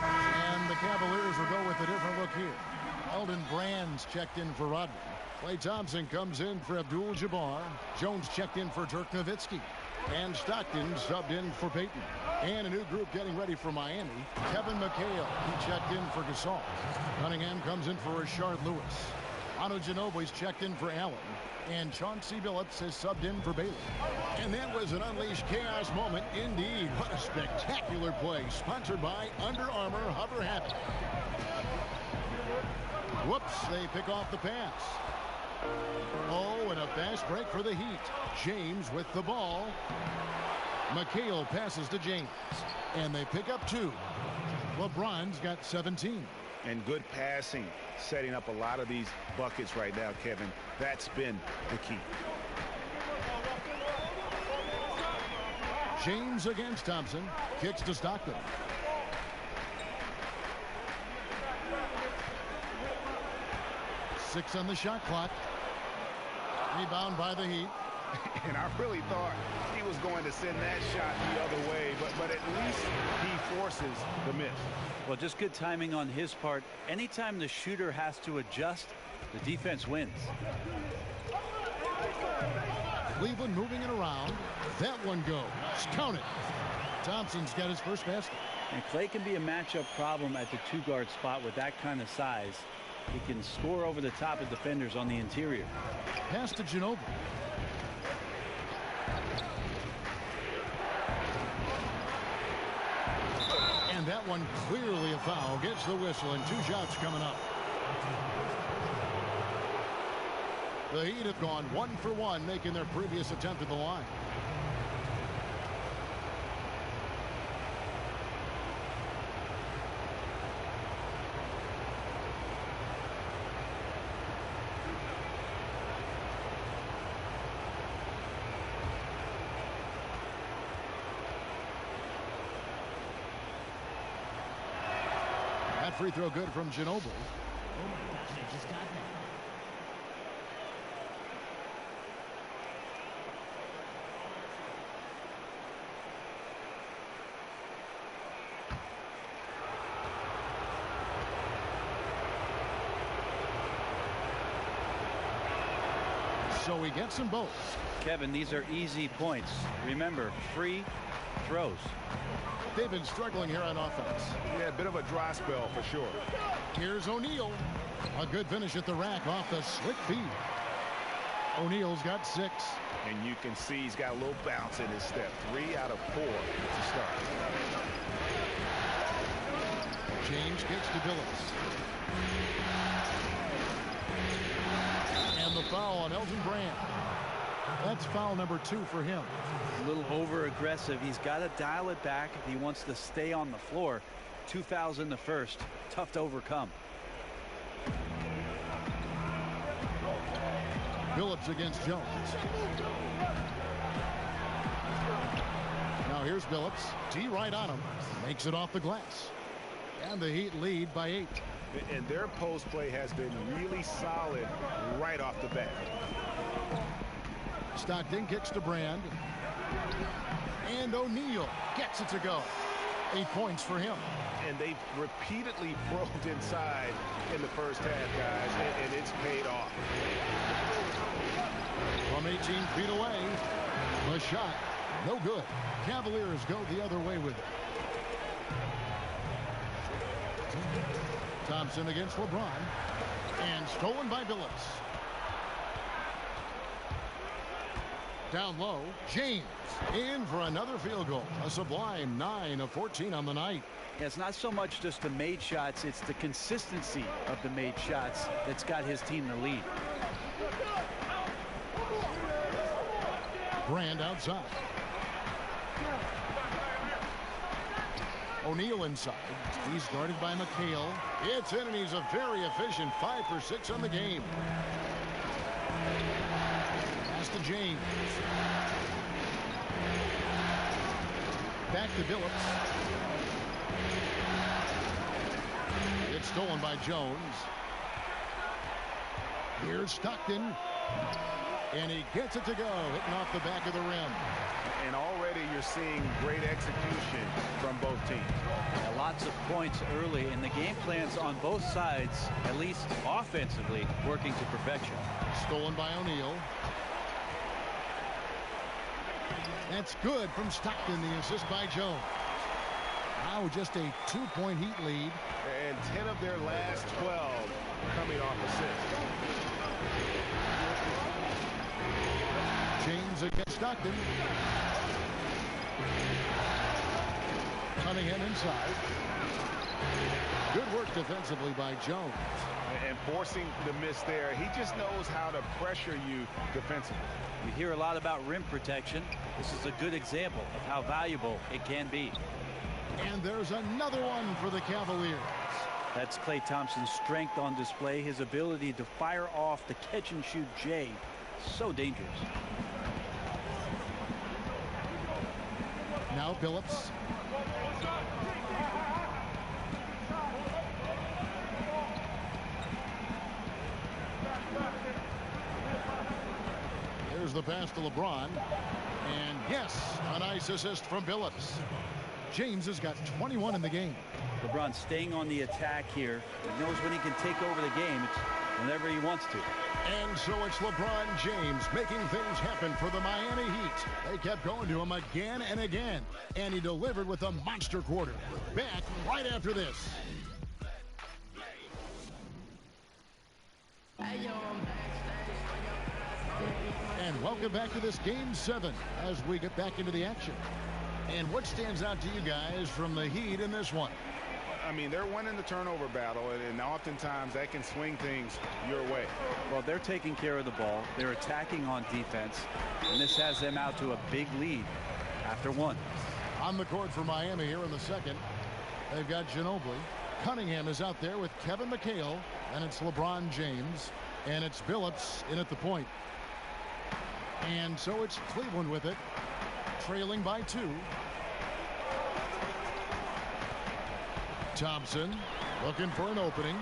And the Cavaliers will go with checked in for Rodman. Klay Thompson comes in for Abdul-Jabbar. Jones checked in for Dirk Nowitzki. And Stockton subbed in for Payton. And a new group getting ready for Miami. Kevin McHale, he checked in for Gasol. Cunningham comes in for Rashard Lewis. Manu Ginobili's checked in for Allen. And Chauncey Billups has subbed in for Bailey. And that was an Unleashed Chaos moment indeed. What a spectacular play. Sponsored by Under Armour Hover Happy. Whoops, they pick off the pass. Oh, and a fast break for the Heat. James with the ball. McHale passes to James. And they pick up 2. LeBron's got 17. And good passing, setting up a lot of these buckets right now, Kevin. That's been the key. James against Thompson. Kicks to Stockton. Six on the shot clock. Rebound by the Heat. And I really thought he was going to send that shot the other way, but at least he forces the miss. Well, just good timing on his part. Anytime the shooter has to adjust, the defense wins. Cleveland moving it around. That one goes. Count it. Thompson's got his first basket. And Klay can be a matchup problem at the 2-guard spot with that kind of size. He can score over the top of defenders on the interior. Pass to Ginobili. And that one clearly a foul. Gets the whistle and 2 shots coming up. The Heat have gone 1 for 1, making their previous attempt at the line. That free throw good from Ginobili. So he gets them both. Kevin, these are easy points. Remember, free throws. They've been struggling here on offense. Yeah, a bit of a dry spell for sure. Here's O'Neal. A good finish at the rack off the slick feed. O'Neal's got 6. And you can see he's got a little bounce in his step. 3 out of 4 to start. James gets to Billups. And the foul on Elton Brand. That's foul number 2 for him. A little over aggressive. He's got to dial it back if he wants to stay on the floor. 2 fouls in the first. Tough to overcome. Billups against Jones. Now here's Billups. T right on him. Makes it off the glass. And the Heat lead by 8. And their post play has been really solid right off the bat. Stockton kicks to Brand. And O'Neal gets it to go. 8 points for him. And they've repeatedly probed inside in the first half, guys, and it's paid off. From 18 feet away, the shot, no good. Cavaliers go the other way with it. Thompson against LeBron. And stolen by Billups. Down low, James in for another field goal. A sublime 9 of 14 on the night. Yeah, it's not so much just the made shots, it's the consistency of the made shots that's got his team the lead. Brand outside. O'Neal inside. He's guarded by McHale. It's in, and he's a very efficient 5 for 6 on the game. Pass to James. Back to Billups. It's stolen by Jones. Here's Stockton. And he gets it to go, hitting off the back of the rim. And already you're seeing great execution from both teams. Yeah, lots of points early, and the game plans on both sides, at least offensively, working to perfection. Stolen by O'Neal. That's good from Stockton, the assist by Jones. Now just a 2-point Heat lead. And 10 of their last 12 coming off assists. James against Stockton. Cunningham inside. Good work defensively by Jones. And forcing the miss there. He just knows how to pressure you defensively. We hear a lot about rim protection. This is a good example of how valuable it can be. And there's another one for the Cavaliers. That's Klay Thompson's strength on display. His ability to fire off the catch-and-shoot J. So dangerous. Now Billups. There's the pass to LeBron. And yes, a nice assist from Billups. James has got 21 in the game. LeBron staying on the attack here. He knows when he can take over the game. It's whenever he wants to. And so it's LeBron James making things happen for the Miami Heat. They kept going to him again and again. And he delivered with a monster quarter. Back right after this. And welcome back to this Game 7 as we get back into the action. And what stands out to you guys from the Heat in this one? I mean, they're winning the turnover battle, and oftentimes that can swing things your way. Well, they're taking care of the ball. They're attacking on defense, and this has them out to a big lead after one. On the court for Miami here in the second, they've got Ginobili. Cunningham is out there with Kevin McHale, and it's LeBron James, and it's Billups in at the point. And so it's Cleveland with it, trailing by 2. Thompson looking for an opening.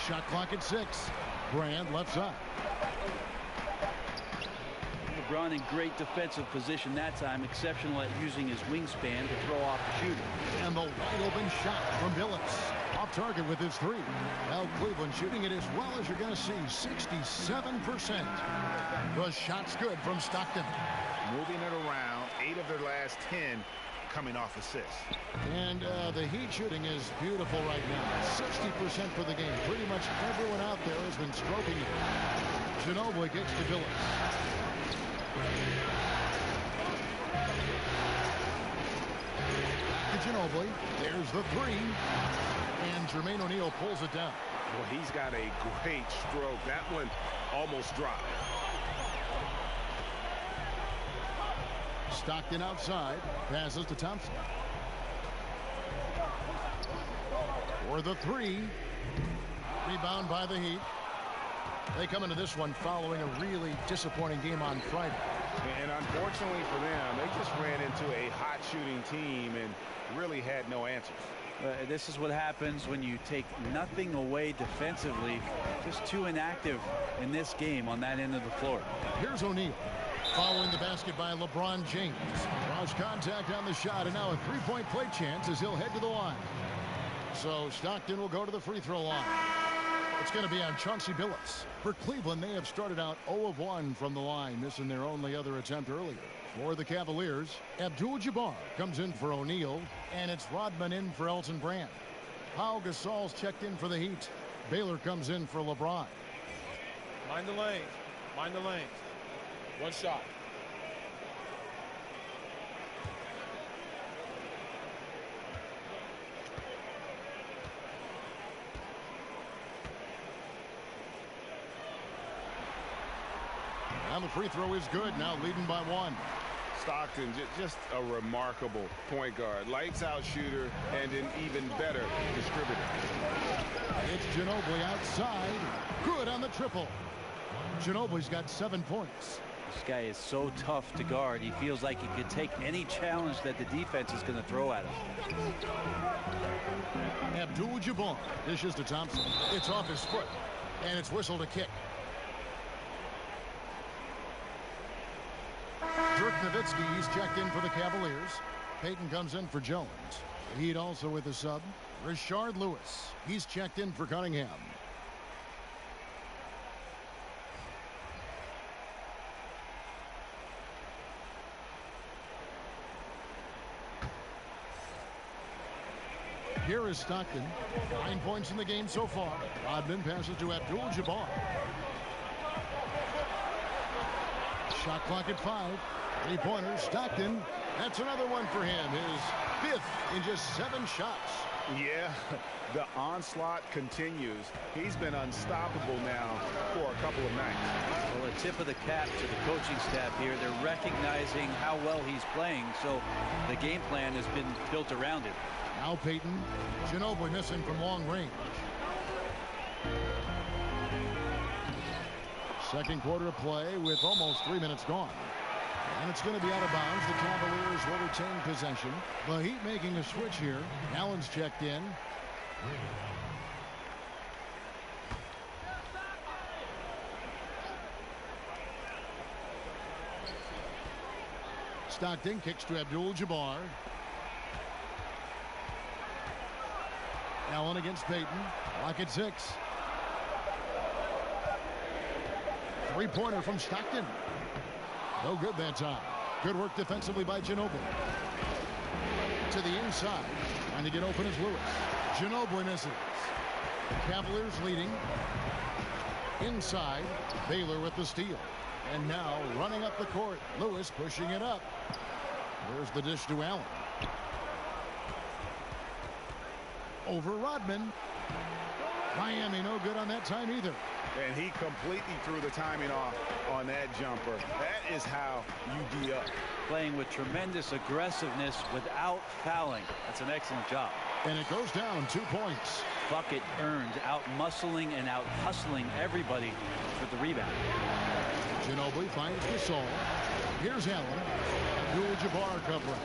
Shot clock at 6. Brand left side. LeBron in great defensive position that time. Exceptional at using his wingspan to throw off the shooter. And the wide open shot from Billups. Off target with his 3. Now Cleveland shooting it as well as you're going to see. 67%. The shot's good from Stockton. Moving it around. 8 of their last 10 coming off assists. And the Heat shooting is beautiful right now. 60% for the game. Pretty much everyone out there has been stroking it. Ginobili gets to Billups. To Ginobili. There's the 3. And Jermaine O'Neal pulls it down. Well, he's got a great stroke. That one almost dropped. Stockton outside. Passes to Thompson. For the 3. Rebound by the Heat. They come into this one following a really disappointing game on Friday. And unfortunately for them, they just ran into a hot shooting team and really had no answers. This is what happens when you take nothing away defensively. Just too inactive in this game on that end of the floor. Here's O'Neal. Following the basket by LeBron James. Cross contact on the shot, and now a 3-point play chance as he'll head to the line. So Stockton will go to the free throw line. It's going to be on Chauncey Billups. For Cleveland, they have started out 0 of 1 from the line, missing their only other attempt earlier. For the Cavaliers, Abdul-Jabbar comes in for O'Neal, and it's Rodman in for Elton Brand. Pau Gasol's checked in for the Heat. Baylor comes in for LeBron. Mind the lanes. Mind the lanes. One shot. And the free throw is good. Now leading by 1. Stockton, just a remarkable point guard. Lights out shooter and an even better distributor. It's Ginobili outside. Good on the triple. Ginobili's got 7 points. This guy is so tough to guard. He feels like he could take any challenge that the defense is going to throw at him. Abdul-Jabbar dishes to Thompson. It's off his foot, and it's whistled a kick. Nowitzki, he's checked in for the Cavaliers. Payton comes in for Jones. Heat also with the sub. Rashard Lewis, he's checked in for Cunningham. Here is Stockton. 9 points in the game so far. Rodman passes to Abdul-Jabbar. Shot clock at 5. 3-pointer, Stockton. That's another one for him. His 5th in just 7 shots. Yeah, the onslaught continues. He's been unstoppable now for a couple of nights. Well, a tip of the cap to the coaching staff here. They're recognizing how well he's playing, so the game plan has been built around it. Now Payton. Ginobili missing from long range. Second quarter of play with almost 3 minutes gone. And it's going to be out of bounds. The Cavaliers will retain possession. The Heat making a switch here. Allen's checked in. Stockton kicks to Abdul-Jabbar. Allen against Payton. Clock at 6. 3-pointer from Stockton. No good that time. Good work defensively by Ginobili. To the inside. Trying to get open is Lewis. Ginobili misses. Cavaliers leading. Inside. Baylor with the steal. And now running up the court. Lewis pushing it up. There's the dish to Allen. Over Rodman. Miami no good on that time either. And he completely threw the timing off on that jumper. That is how you D up. Playing with tremendous aggressiveness without fouling. That's an excellent job. And it goes down 2 points. Bucket earned, out-muscling and out-hustling everybody for the rebound. Ginobili finds Gasol. Here's Allen. Abdul-Jabbar covering.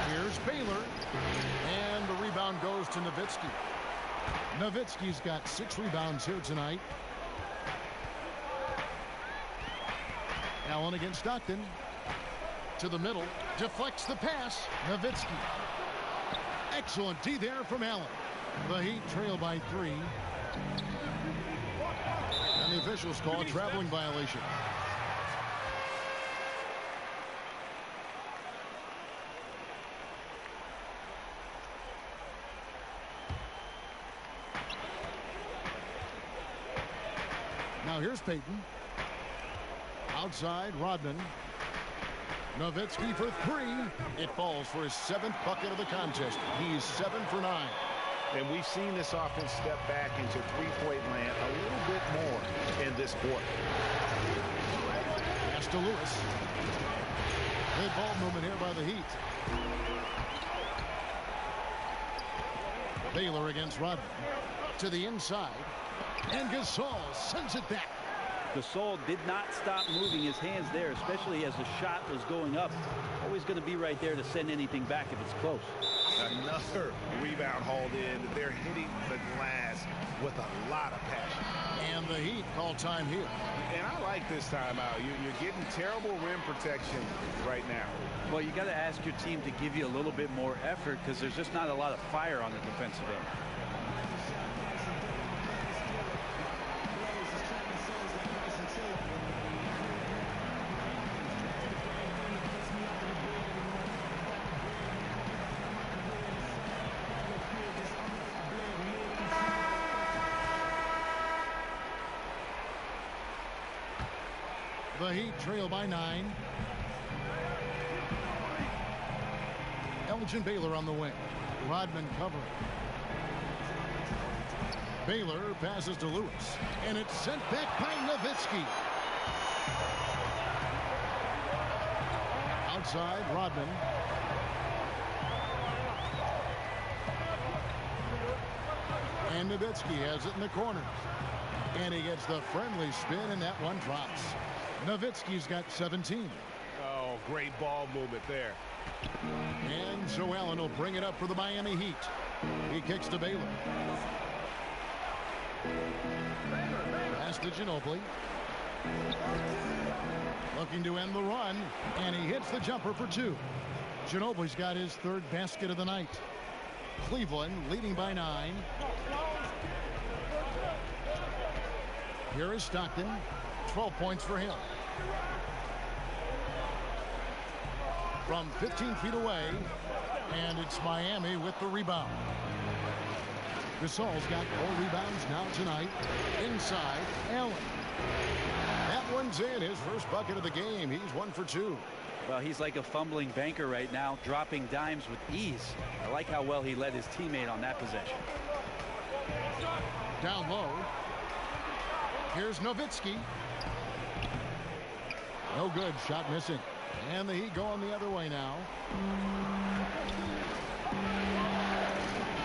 Here's Baylor. And the rebound goes to Nowitzki. Nowitzki's got 6 rebounds here tonight. Allen against Stockton. To the middle. Deflects the pass. Nowitzki. Excellent D there from Allen. The Heat trail by 3. And the officials call a traveling violation. Now here's Payton. Outside, Rodman. Nowitzki for 3. It falls for his 7th bucket of the contest. He's 7 for 9. And we've seen this offense step back into three-point land a little bit more in this quarter. Pass to Lewis. Good ball movement here by the Heat. Baylor against Rodman. To the inside. And Gasol sends it back. Gasol did not stop moving his hands there, especially as the shot was going up. Always going to be right there to send anything back if it's close. Another rebound hauled in. They're hitting the glass with a lot of passion. And the Heat call time here. And I like this timeout. You're getting terrible rim protection right now. Well, you got to ask your team to give you a little bit more effort because there's just not a lot of fire on the defensive end. The Heat trail by 9. Elgin Baylor on the wing. Rodman covering. Baylor passes to Lewis. And it's sent back by Nowitzki. Outside, Rodman. And Nowitzki has it in the corner. And he gets the friendly spin, and that one drops. Nowitzki's got 17. Oh, great ball movement there. And so Allen will bring it up for the Miami Heat. He kicks to Baylor. Pass to Ginobili. Looking to end the run, and he hits the jumper for 2. Ginobili's got his 3rd basket of the night. Cleveland leading by 9. Here is Stockton. 12 points for him. From 15 feet away, and it's Miami with the rebound. Gasol's got 4 rebounds now tonight. Inside, Allen. That one's in, his first bucket of the game. He's 1 for 2. Well, he's like a fumbling banker right now, dropping dimes with ease. I like how well he led his teammate on that possession. Down low. Here's Nowitzki. No good. Shot missing. And the Heat going the other way now.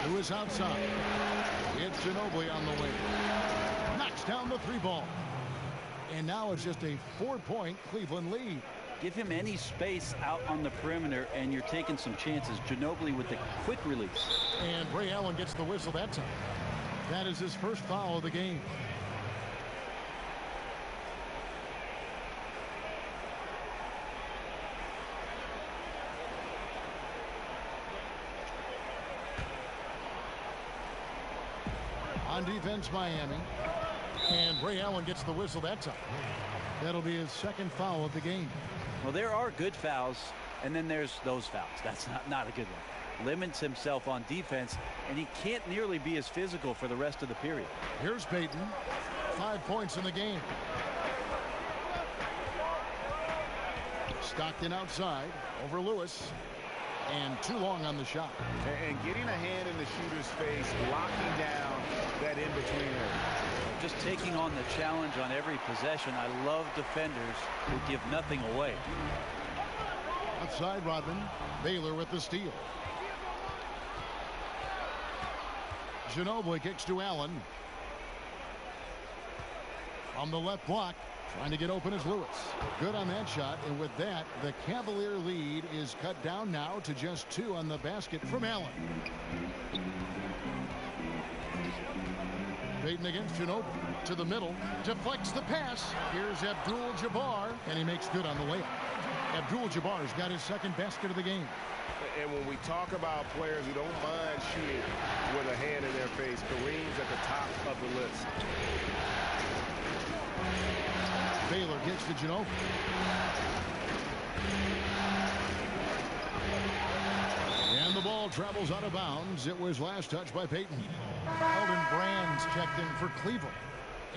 Who is outside? It's Ginobili on the way. Knocks down the 3 ball. And now it's just a 4-point Cleveland lead. Give him any space out on the perimeter, and you're taking some chances. Ginobili with the quick release. And Ray Allen gets the whistle that time. That is his first foul of the game. On defense, Miami. And Ray Allen gets the whistle that time. That'll be his 2nd foul of the game. Well, there are good fouls, and then there's those fouls. That's not a good one. Limits himself on defense, and he can't nearly be as physical for the rest of the period. Here's Payton. 5 points in the game. Stockton outside over Lewis. And too long on the shot. And getting a hand in the shooter's face, locking down that in-between area. Just taking on the challenge on every possession. I love defenders who give nothing away. Outside Rodman. Baylor with the steal. Ginobili kicks to Allen. On the left block. Trying to get open is Lewis. Good on that shot, and with that, the Cavalier lead is cut down now to just 2 on the basket from Allen. Payton against Ginobili. To the middle. Deflects the pass. Here's Abdul-Jabbar, and he makes good on the layup. Abdul-Jabbar's got his 2nd basket of the game. And when we talk about players who don't mind shooting with a hand in their face, Kareem's at the top of the list. Baylor gets to Ginobili. And the ball travels out of bounds. It was last touched by Payton. Elton Brand's checked in for Cleveland.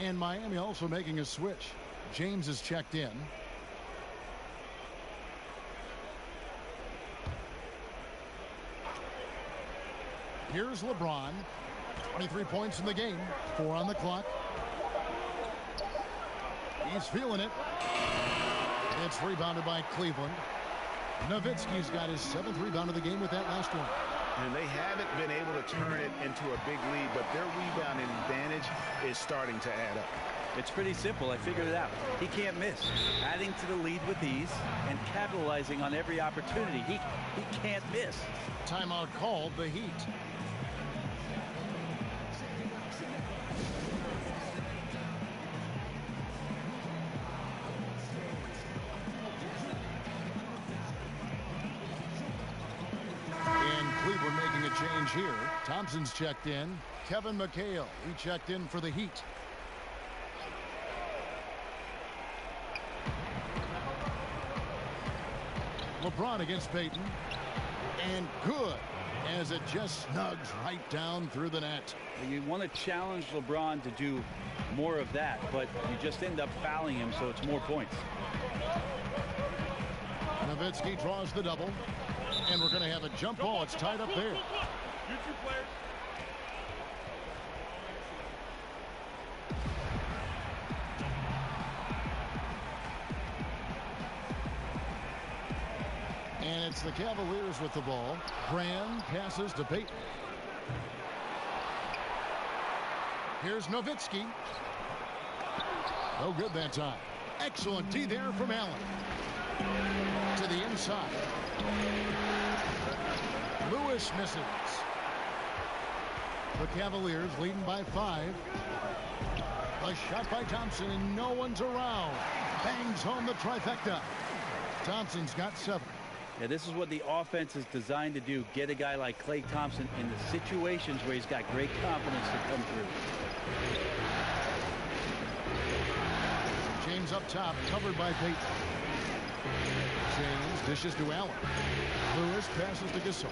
And Miami also making a switch. James is checked in. Here's LeBron. 23 points in the game. 4 on the clock. He's feeling it. It's rebounded by Cleveland. Nowitzki's got his 7th rebound of the game with that last one. And they haven't been able to turn it into a big lead, but their rebounding advantage is starting to add up. It's pretty simple. I figured it out. He can't miss. Adding to the lead with ease and capitalizing on every opportunity. He can't miss. Timeout called, the Heat. Cleveland making a change here. Thompson's checked in. Kevin McHale, he checked in for the Heat. LeBron against Payton. And good, as it just snugs right down through the net. You want to challenge LeBron to do more of that, but you just end up fouling him, so it's more points. Nowitzki draws the double. And we're going to have a jump ball. It's tied up there. And it's the Cavaliers with the ball. Brand passes to Payton. Here's Nowitzki. No good that time. Excellent D there from Allen. To the inside. Lewis misses. The Cavaliers leading by 5. A shot by Thompson, and no one's around. Bangs home the trifecta. Thompson's got 7. Yeah, this is what the offense is designed to do. Get a guy like Klay Thompson in the situations where he's got great confidence to come through. James up top, covered by Payton. James dishes to Allen. Lewis passes to Gasol.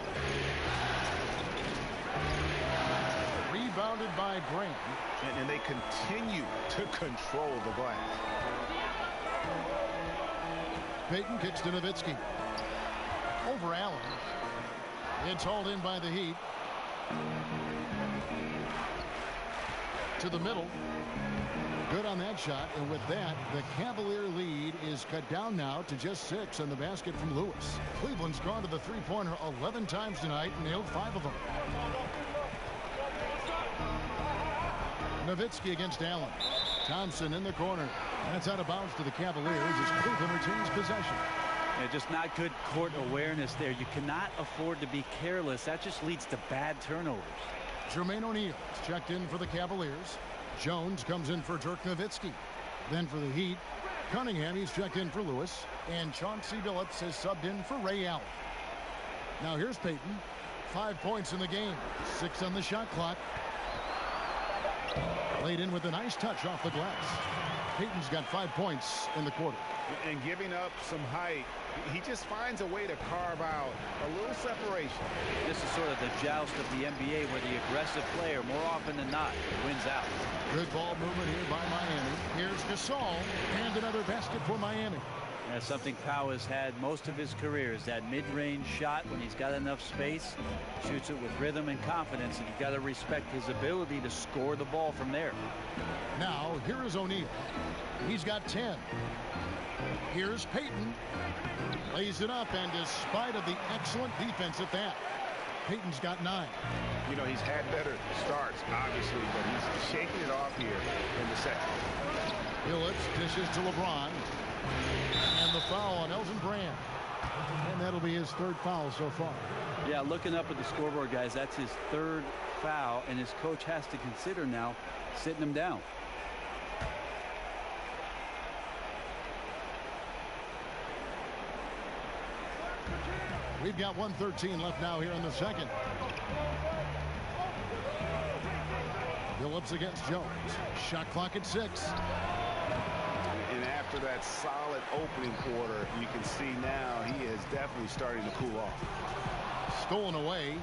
Rebounded by Grant. And they continue to control the glass. Payton kicks to Nowitzki. Over Allen. It's hauled in by the Heat. To the middle. Good on that shot, and with that, the Cavalier lead is cut down now to just 6 on the basket from Lewis. Cleveland's gone to the three-pointer 11 times tonight and nailed 5 of them. Nowitzki against Allen. Thompson in the corner. That's out of bounds to the Cavaliers as Cleveland retains possession. Yeah, just not good court awareness there. You cannot afford to be careless. That just leads to bad turnovers. Jermaine O'Neal is checked in for the Cavaliers. Jones comes in for Dirk Nowitzki. Then for the Heat, Cunningham, he's checked in for Lewis. And Chauncey Billups has subbed in for Ray Allen. Now here's Payton. 5 points in the game. 6 on the shot clock. Laid in with a nice touch off the glass. Payton's got 5 points in the quarter. And giving up some height, he just finds a way to carve out a little separation. This is sort of the joust of the NBA where the aggressive player, more often than not, wins out. Good ball movement here by Miami. Here's Gasol, and another basket for Miami. Yeah, something Pau has had most of his career is that mid-range shot when he's got enough space, shoots it with rhythm and confidence, and you've got to respect his ability to score the ball from there. Now, here is O'Neal. He's got 10. Here's Payton. Lays it up, and despite of the excellent defense at that, Payton's got 9. You know, he's had better starts, obviously, but he's shaking it off here in the second. Billups dishes to LeBron. And the foul on Elton Brand. And that'll be his 3rd foul so far. Yeah, looking up at the scoreboard, guys, that's his 3rd foul, and his coach has to consider now sitting him down. We've got 1:13 left now here in the second. Billups against Jones. Shot clock at 6. And after that solid opening quarter, you can see now he is definitely starting to cool off. Stolen away.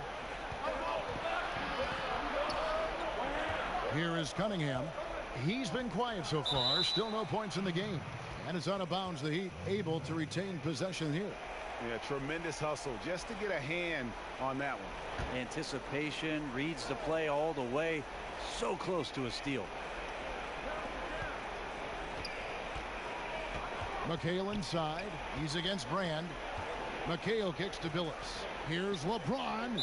Here is Cunningham. He's been quiet so far. Still no points in the game. And it's out of bounds. The Heat able to retain possession here. Yeah, tremendous hustle just to get a hand on that one. Anticipation, reads the play all the way. So close to a steal. McHale inside. He's against Brand. McHale kicks to Billups. Here's LeBron.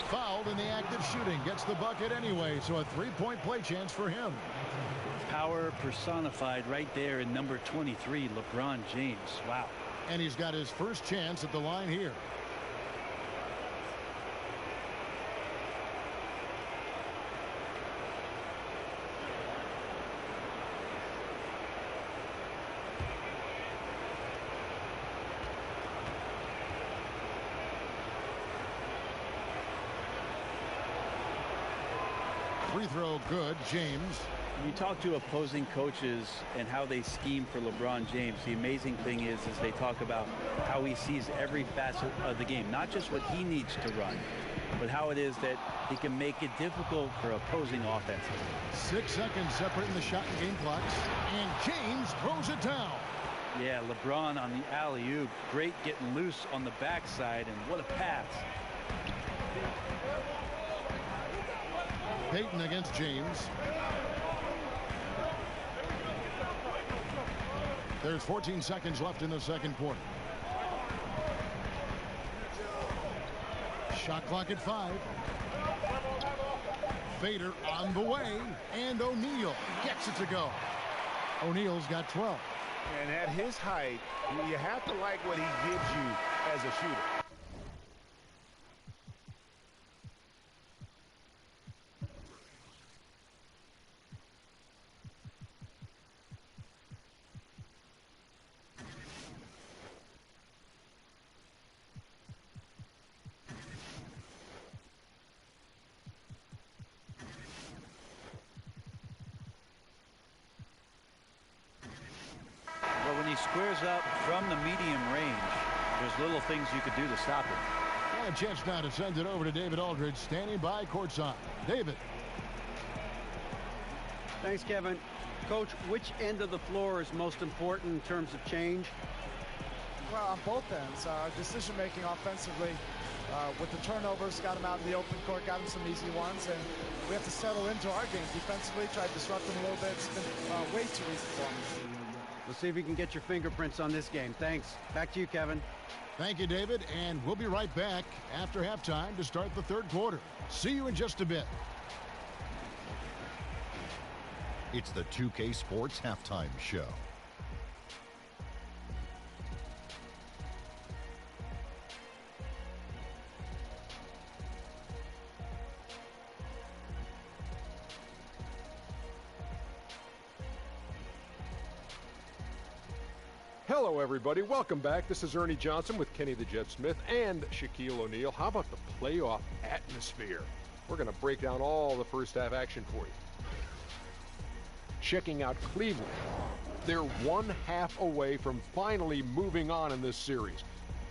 Fouled in the act of shooting. Gets the bucket anyway, so a 3-point play chance for him. Power personified right there in number 23, LeBron James. Wow. And he's got his first chance at the line here. Free throw good. James. When you talk to opposing coaches and how they scheme for LeBron James, the amazing thing is they talk about how he sees every facet of the game, not just what he needs to run, but how it is that he can make it difficult for opposing offenses. 6 seconds separating the shot and game clocks, and James throws it down. Yeah, LeBron on the alley-oop, great getting loose on the backside, and what a pass. Payton against James. There's 14 seconds left in the second quarter. Shot clock at 5. Vader on the way, and O'Neal gets it to go. O'Neal's got 12. And at his height, you have to like what he gives you as a shooter. goes up from the medium range, there's little things you could do to stop him. And a chance now to send it over to David Aldridge, standing by courtside. David. Thanks, Kevin. Coach, which end of the floor is most important in terms of change? Well, on both ends. Decision-making offensively with the turnovers, got him out in the open court, got him some easy ones, and we have to settle into our game defensively, try to disrupt them a little bit. It's been way too easy for me. Let's see if you can get your fingerprints on this game. Thanks. Back to you, Kevin. Thank you, David, and we'll be right back after halftime to start the third quarter. See you in just a bit. It's the 2K Sports Halftime Show. Hello, everybody. Welcome back. This is Ernie Johnson with Kenny the Jet Smith and Shaquille O'Neal. How about the playoff atmosphere? We're going to break down all the first half action for you. Checking out Cleveland. They're 1/2 away from finally moving on in this series.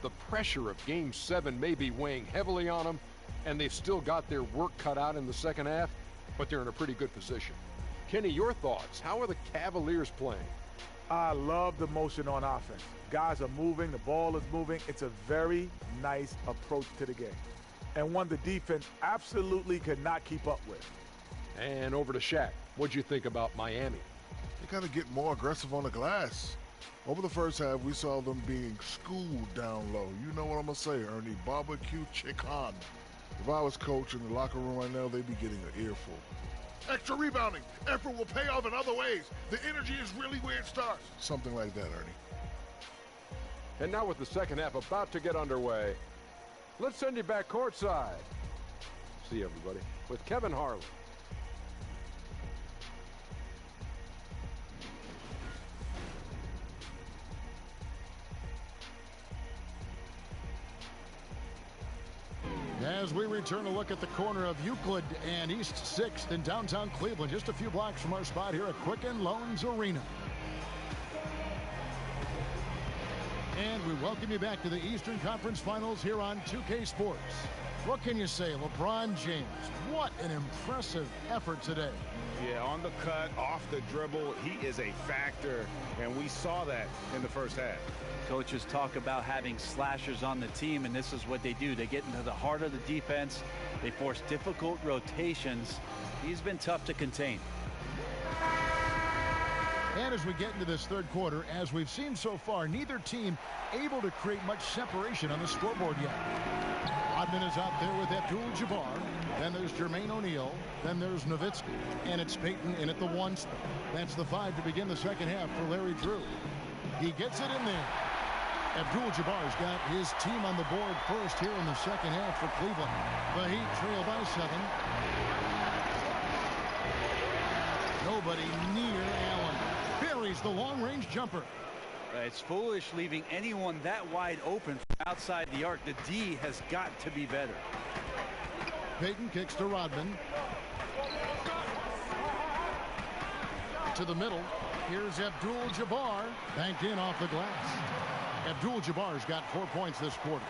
The pressure of Game 7 may be weighing heavily on them, and they've still got their work cut out in the second half, but they're in a pretty good position. Kenny, your thoughts? How are the Cavaliers playing? I love the motion on offense. Guys are moving, the ball is moving. It's a very nice approach to the game, and one the defense absolutely could not keep up with. And over to Shaq. What'd you think about Miami? They got to get more aggressive on the glass. Over the first half, we saw them being schooled down low. You know what I'm going to say, Ernie. Barbecue chicken. If I was coach in the locker room right now, they'd be getting an earful. Extra rebounding. Effort will pay off in other ways. The energy is really where it starts. Something like that, Ernie. And now with the second half about to get underway, let's send you back courtside. See you, everybody, with Kevin Harlan. As we return a look at the corner of Euclid and East 6th in downtown Cleveland, just a few blocks from our spot here at Quicken Loans Arena. And we welcome you back to the Eastern Conference Finals here on 2K Sports. What can you say, LeBron James? What an impressive effort today. Yeah, on the cut, off the dribble, he is a factor, and we saw that in the first half. Coaches talk about having slashers on the team, and this is what they do. They get into the heart of the defense. They force difficult rotations. He's been tough to contain. And as we get into this third quarter, as we've seen so far, neither team able to create much separation on the scoreboard yet. Rodman is out there with Abdul-Jabbar. Then there's Jermaine O'Neal. Then there's Nowitzki. And it's Payton in at the 1 spot. That's the 5 to begin the second half for Larry Drew. He gets it in there. Abdul-Jabbar's got his team on the board first here in the second half for Cleveland. The Heat trail by 7. Nobody near Allen. Buries the long-range jumper. It's foolish leaving anyone that wide open from outside the arc. The D has got to be better. Payton kicks to Rodman. To the middle. Here's Abdul-Jabbar. Banked in off the glass. Abdul-Jabbar's got 4 points this quarter.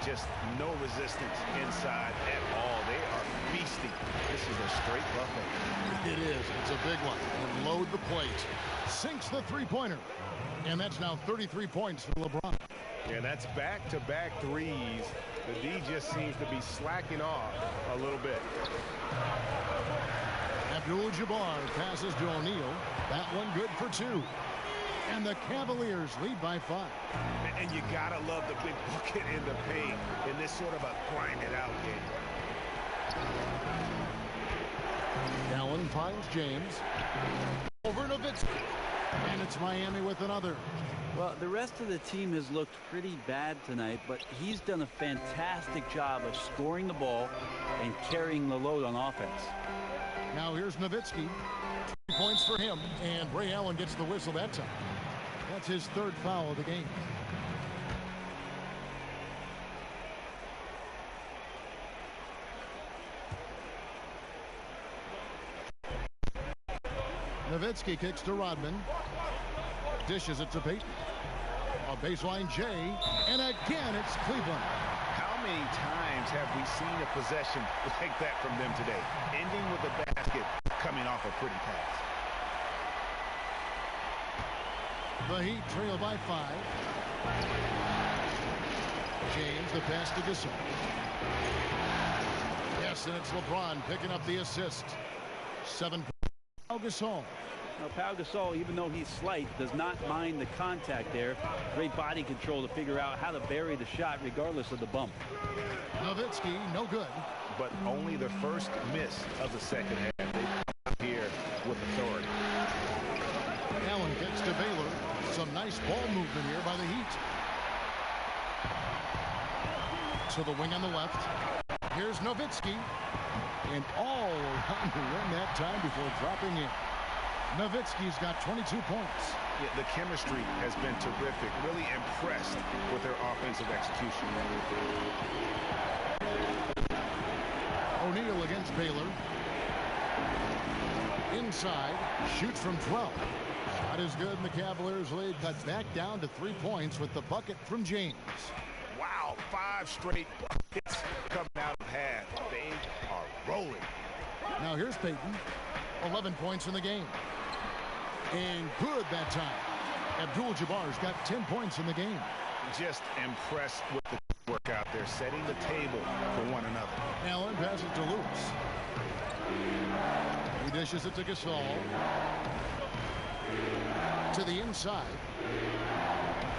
Just no resistance inside at all. They are feasting. This is a straight buffet. It is. It's a big one. And load the plate. Sinks the three-pointer. And that's now 33 points for LeBron. Yeah, that's back-to-back threes. The D just seems to be slacking off a little bit. Abdul-Jabbar passes to O'Neal. That one good for 2. And the Cavaliers lead by 5. And you gotta love the big bucket in the paint in this sort of a grind-it-out game. Allen finds James. Over Nowitzki. And it's Miami with another. Well, the rest of the team has looked pretty bad tonight, but he's done a fantastic job of scoring the ball and carrying the load on offense. Now here's Nowitzki. 3 points for him, and Ray Allen gets the whistle that time. That's his 3rd foul of the game. Nowitzki kicks to Rodman. Dishes it to Payton. A baseline J, and again it's Cleveland. How many times have we seen a possession like that from them today? Ending with a basket, coming off a pretty pass. The Heat trail by 5. James, the pass to Gasol. Yes, and it's LeBron picking up the assist. 7 points. Gasol. Now, Pau Gasol, even though he's slight, does not mind the contact there. Great body control to figure out how to bury the shot regardless of the bump. Nowitzki, no good. But only the first miss of the second half. They come out here with authority. Allen gets to Baylor. Some nice ball movement here by the Heat. To the wing on the left. Here's Nowitzki. And all around the rim that time before dropping in. Nowitzki's got 22 points. Yeah, the chemistry has been terrific. Really impressed with their offensive execution. O'Neal against Baylor. Inside, shoots from 12. Shot is good, and the Cavaliers lead cuts back down to 3 points with the bucket from James. Wow, 5 straight buckets coming out of half. They are rolling. Now here's Payton. 11 points in the game. And good that time. Abdul-Jabbar's got 10 points in the game. Just impressed with the work out there, setting the table for one another. Allen passes to Lewis. He dishes it to Gasol. To the inside.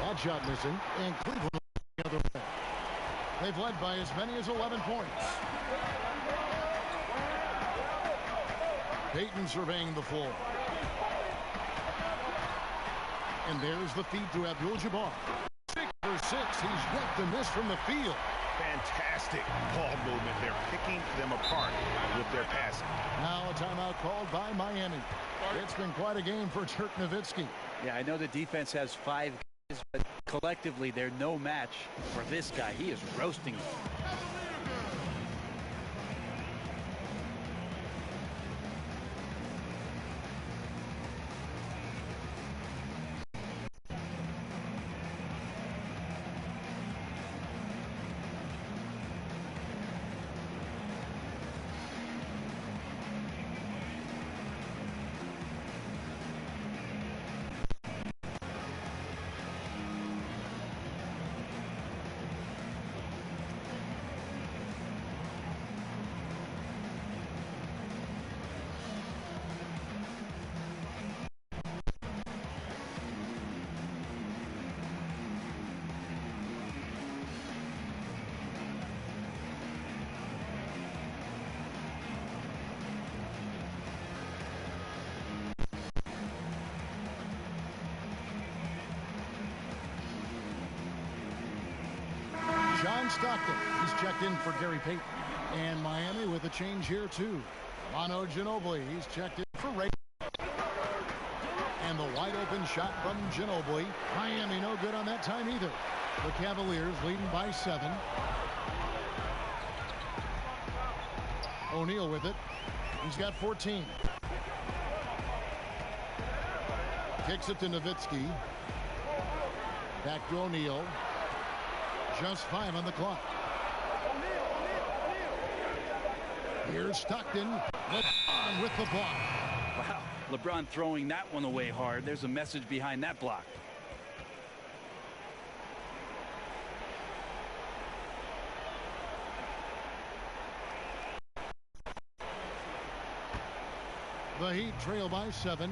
That shot missing. And Cleveland the other way. They've led by as many as 11 points. Payton surveying the floor. And there's the feed to Abdul-Jabbar. 6 for 6. He's yet to miss from the field. Fantastic ball movement. They're picking them apart with their passing. Now a timeout called by Miami. It's been quite a game for Dirk Nowitzki. Yeah, I know the defense has 5 guys, but collectively they're no match for this guy. He is roasting them. John Stockton, he's checked in for Gary Payton. And Miami with a change here, too. Manu Ginobili, he's checked in for Ray. And the wide-open shot from Ginobili. Miami no good on that time either. The Cavaliers leading by 7. O'Neal with it. He's got 14. Kicks it to Nowitzki. Back to O'Neal. Just 5 on the clock. Here's Stockton. LeBron with the block. Wow, LeBron throwing that one away hard. There's a message behind that block. The Heat trail by 7.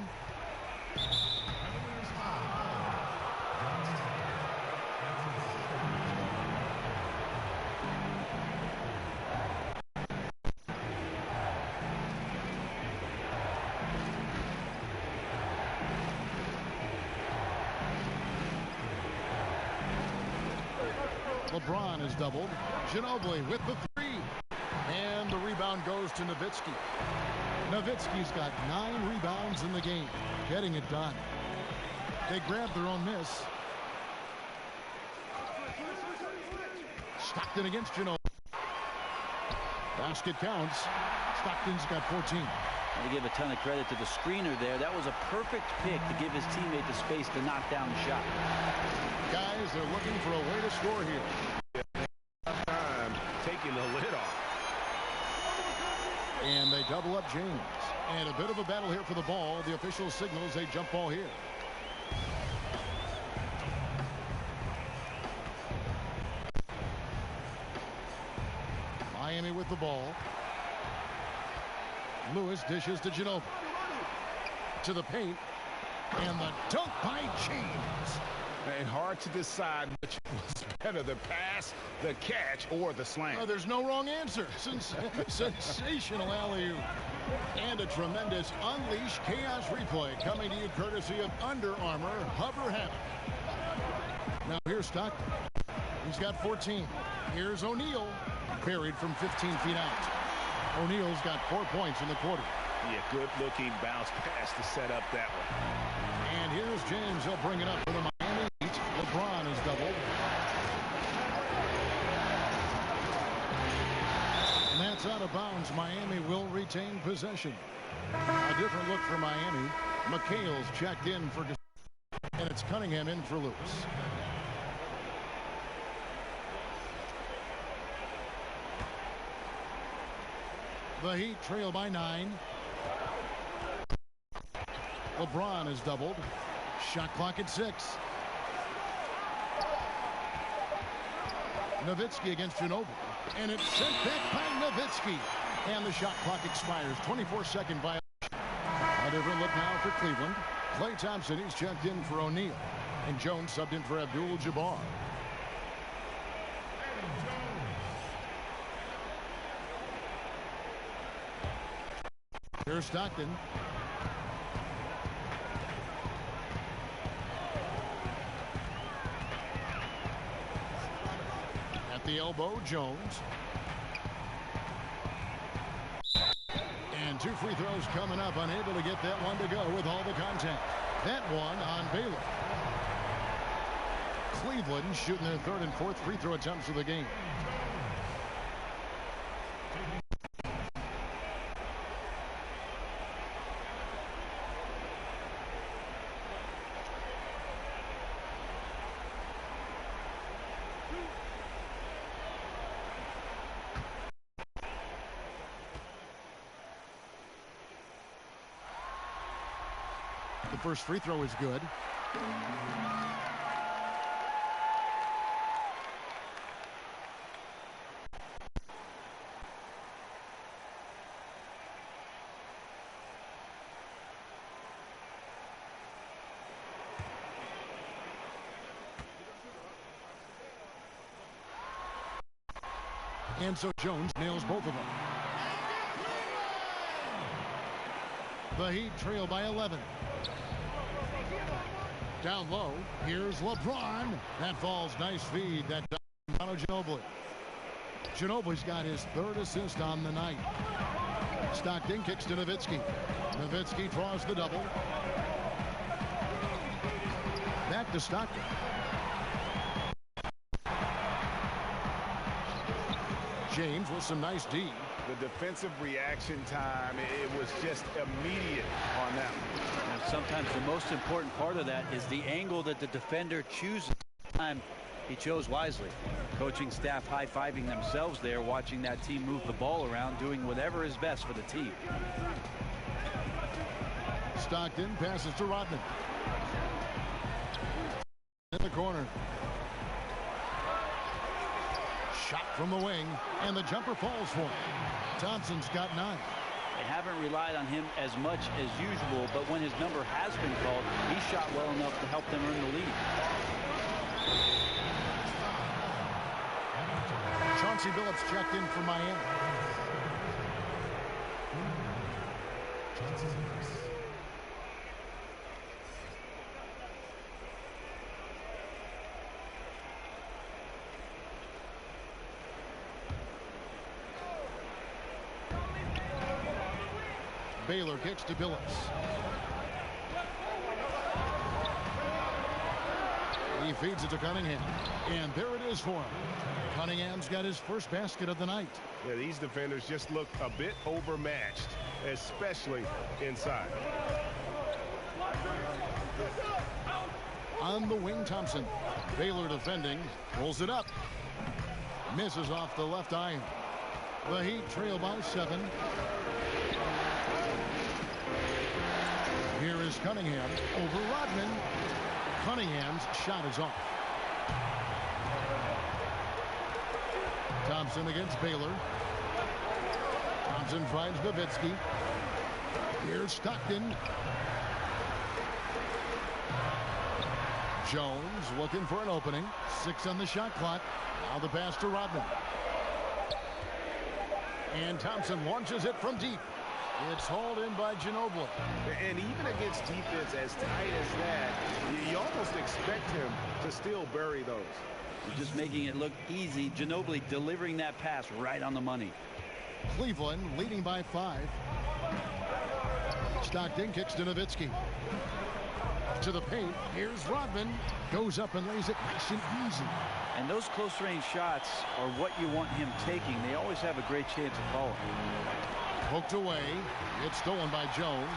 LeBron is doubled. Ginobili with the 3. And the rebound goes to Nowitzki. Nowitzki's got 9 rebounds in the game. Getting it done. They grab their own miss. Stockton against Ginobili. Basket counts. Stockton's got 14. To give a ton of credit to the screener there. That was a perfect pick to give his teammate the space to knock down the shot. Guys, they're looking for a way to score here. Time taking the lid off. And they double up James. And a bit of a battle here for the ball. The official signals a jump ball here. Miami with the ball. Lewis dishes to Ginobili. To the paint. And the dunk by James. And hard to decide which was better, the pass, the catch, or the slam. Oh, there's no wrong answer. Sensational alley-oop. And a tremendous Unleash Chaos replay coming to you courtesy of Under Armour Hover Hammock. Now here's Stockton. He's got 14. Here's O'Neal. Buried from 15 feet out. O'Neal's got 4 points in the quarter. Yeah, good-looking bounce pass to set up that one. And here's James. He'll bring it up for the Miami Heat. LeBron is doubled. And that's out of bounds. Miami will retain possession. A different look for Miami. McHale's checked in for Gasol, and it's Cunningham in for Lewis. The Heat trail by 9. LeBron is doubled. Shot clock at 6. Nowitzki against Ginobili. And it's sent back by Nowitzki. And the shot clock expires. 24-second violation. A different look now for Cleveland. Klay Thompson, he's checked in for O'Neal. And Jones subbed in for Abdul-Jabbar. Here's Stockton. At the elbow, Jones. And 2 free throws coming up. Unable to get that one to go with all the contact. That one on Baylor. Cleveland shooting their 3rd and 4th free throw attempts of the game. The first free throw is good. And so Jones nails both of them. The Heat trail by 11. Down low, here's LeBron. That falls, nice feed. That down to Ginobili. Ginobili's got his 3rd assist on the night. Stockton kicks to Nowitzki. Nowitzki draws the double. Back to Stockton. James with some nice D. The defensive reaction time, it was just immediate on that one. And sometimes the most important part of that is the angle that the defender chooses. Time he chose wisely. Coaching staff high-fiving themselves there, watching that team move the ball around, doing whatever is best for the team. Stockton passes to Rodman. In the corner. Shot from the wing, and the jumper falls for him. Thompson's got 9. They haven't relied on him as much as usual, but when his number has been called, he shot well enough to help them earn the lead. Chauncey Billups checked in for Miami. Baylor kicks to Billups. He feeds it to Cunningham. And there it is for him. Cunningham's got his first basket of the night. Yeah, these defenders just look a bit overmatched, especially inside. On the wing, Thompson. Baylor defending. Pulls it up. Misses off the left iron. The Heat trail by 7. Here is Cunningham over Rodman. Cunningham's shot is off. Thompson against Baylor. Thompson finds Nowitzki. Here's Stockton. Jones looking for an opening. 6 on the shot clock. Now the pass to Rodman. And Thompson launches it from deep. It's hauled in by Ginobili. And even against defense as tight as that, you almost expect him to still bury those. Just making it look easy. Ginobili delivering that pass right on the money. Cleveland leading by 5. Stockton kicks to Nowitzki. To the paint. Here's Rodman. Goes up and lays it nice and easy. And those close-range shots are what you want him taking. They always have a great chance of falling. Poked away. It's stolen by Jones.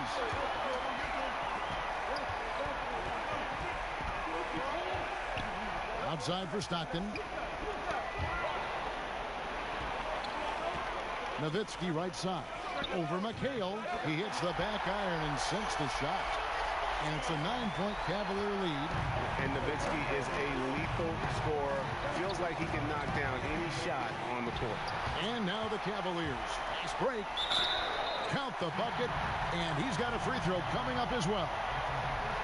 Outside for Stockton. Nowitzki right side. Over McHale. He hits the back iron and sinks the shot. And it's a 9-point Cavalier lead. And Nowitzki is a lethal scorer. Feels like he can knock down any shot on the court. And now the Cavaliers. Fast break. Count the bucket. And he's got a free throw coming up as well.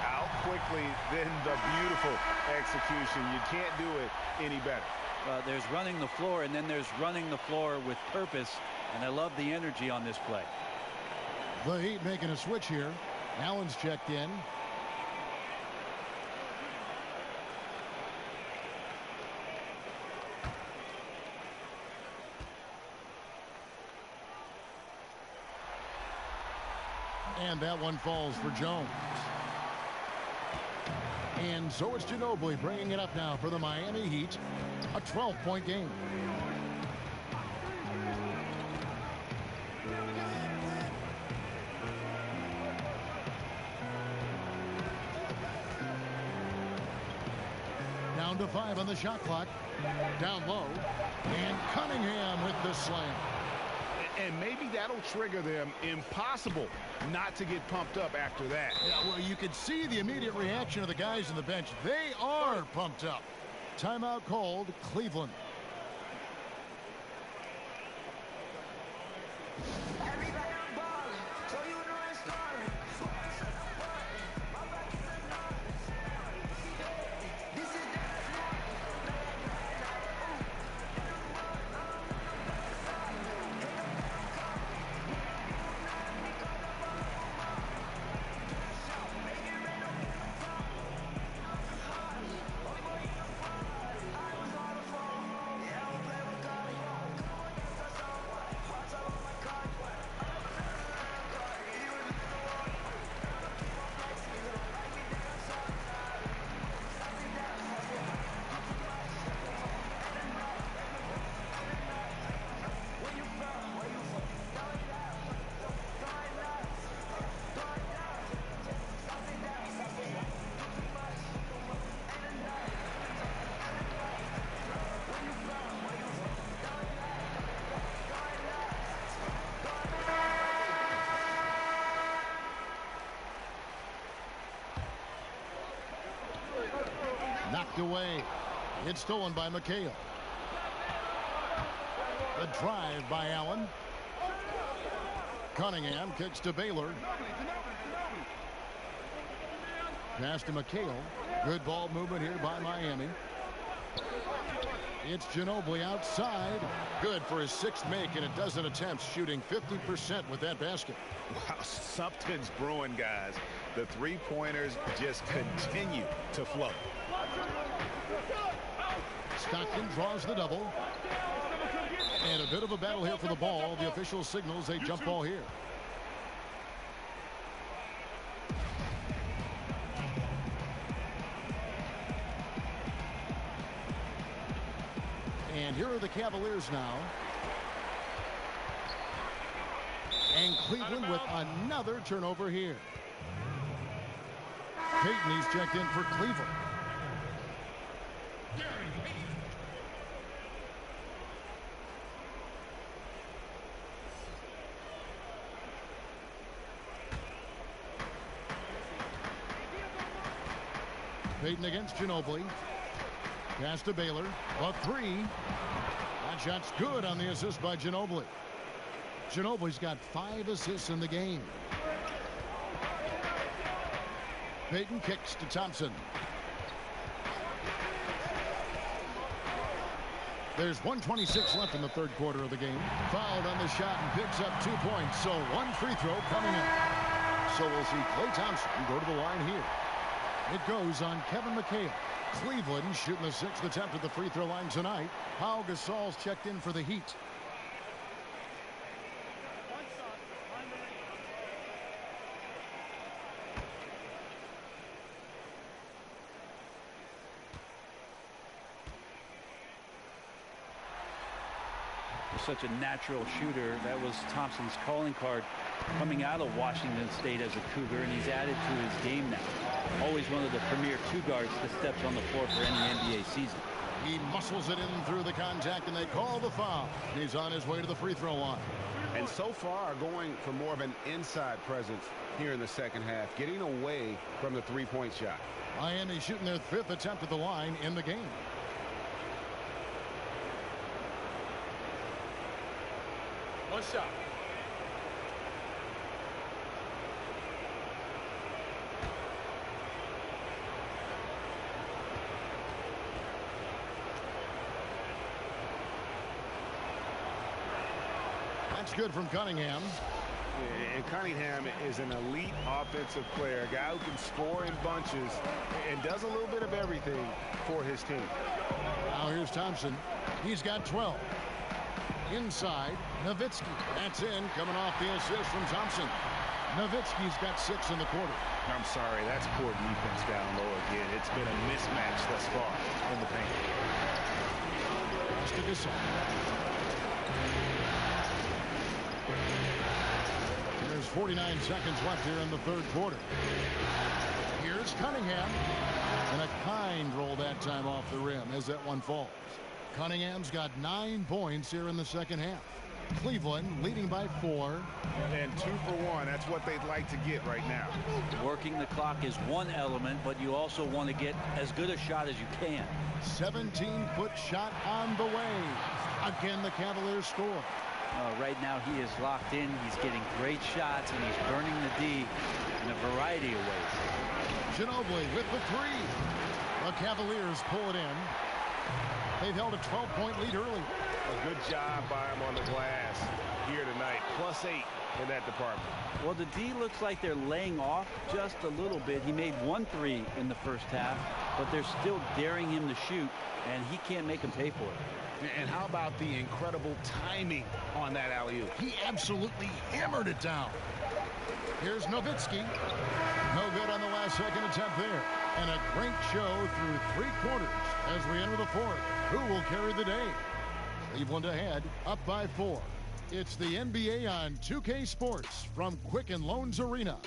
Out quickly, then the beautiful execution. You can't do it any better. There's running the floor, and then there's running the floor with purpose. And I love the energy on this play. The Heat making a switch here. Allen's checked in. And that one falls for Jones. And so it's Ginobili bringing it up now for the Miami Heat. A 12-point game. Down to 5 on the shot clock. Down low. And Cunningham with the slam. And maybe that'll trigger them. Impossible not to get pumped up after that. Yeah, well, you could see the immediate reaction of the guys on the bench. They are pumped up. Timeout called, Cleveland. Knocked away. It's stolen by McHale. The drive by Allen. Cunningham kicks to Baylor. Pass to McHale. Good ball movement here by Miami. It's Ginobili outside. Good for his 6th make in a dozen attempts, shooting 50% with that basket. Wow, something's brewing, guys. The three-pointers just continue to flow. Stockton draws the double. And a bit of a battle here for the ball. The official signals a jump ball here. here are the Cavaliers now. And Cleveland with another turnover here. Payton, he's checked in for Cleveland. Payton against Ginobili. Pass to Baylor. A three. That shot's good on the assist by Ginobili. Ginobili's got 5 assists in the game. Payton kicks to Thompson. There's 1:26 left in the third quarter of the game. Fouled on the shot and picks up 2 points. So 1 free throw coming in. So we'll see Klay Thompson go to the line here. It goes on Kevin McHale. Cleveland shooting the 6th attempt at the free throw line tonight. Pau Gasol's checked in for the Heat. Such a natural shooter. That was Thompson's calling card coming out of Washington State as a Cougar, and he's added to his game now. Always one of the premier 2 guards that steps on the floor for any NBA season. He muscles it in through the contact, and they call the foul. He's on his way to the free throw line. And so far going for more of an inside presence here in the second half, getting away from the three-point shot. Miami shooting their 5th attempt at the line in the game. One shot. That's good from Cunningham. And Cunningham is an elite offensive player, a guy who can score in bunches and does a little bit of everything for his team. Now here's Thompson. He's got 12. Inside, Nowitzki. That's in, coming off the assist from Thompson. Nowitzki's got 6 in the quarter. I'm sorry, that's poor defense down low again. It's been a mismatch thus far in the paint. Pass to Gasol. There's 49 seconds left here in the third quarter. Here's Cunningham. And a kind roll that time off the rim as that one falls. Cunningham's got 9 points here in the second half. Cleveland leading by 4. And 2 for 1. That's what they'd like to get right now. Working the clock is one element, but you also want to get as good a shot as you can. 17-foot shot on the way. Again, the Cavaliers score. Right now he is locked in. He's getting great shots, and he's burning the D in a variety of ways. Ginobili with the 3. The Cavaliers pull it in. They've held a 12-point lead early. A good job by him on the glass here tonight. +8 in that department. Well, the D looks like they're laying off just a little bit. He made 1 3 in the first half, but they're still daring him to shoot, and he can't make them pay for it. And how about the incredible timing on that alley-oop? He absolutely hammered it down. Here's Nowitzki. No good on the last second attempt there. And a great show through 3 quarters as we enter the 4th. Who will carry the day? Cleveland ahead, up by 4. It's the NBA on 2K Sports from Quicken Loans Arena.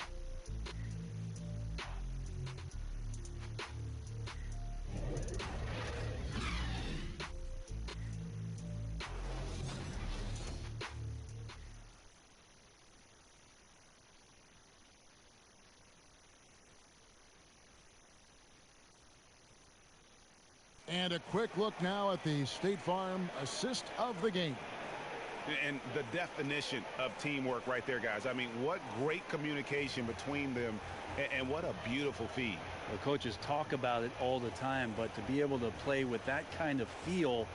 And a quick look now at the State Farm assist of the game. And the definition of teamwork right there, guys. I mean, what great communication between them, and what a beautiful feed. The coaches talk about it all the time, but to be able to play with that kind of feel,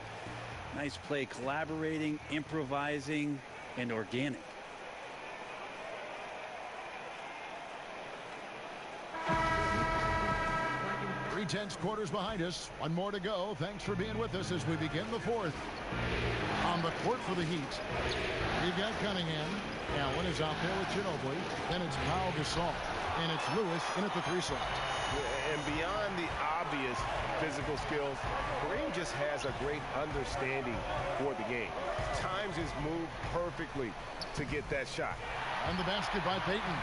nice play, collaborating, improvising, and organic. Tense quarters behind us. 1 more to go. Thanks for being with us as we begin the 4th. On the court for the Heat, we've got Cunningham. Allen is out there with Ginobili. Then it's Pau Gasol. And it's Lewis in at the 3 slot. And beyond the obvious physical skills, Kareem just has a great understanding for the game. Times his move perfectly to get that shot. And the basket by Payton.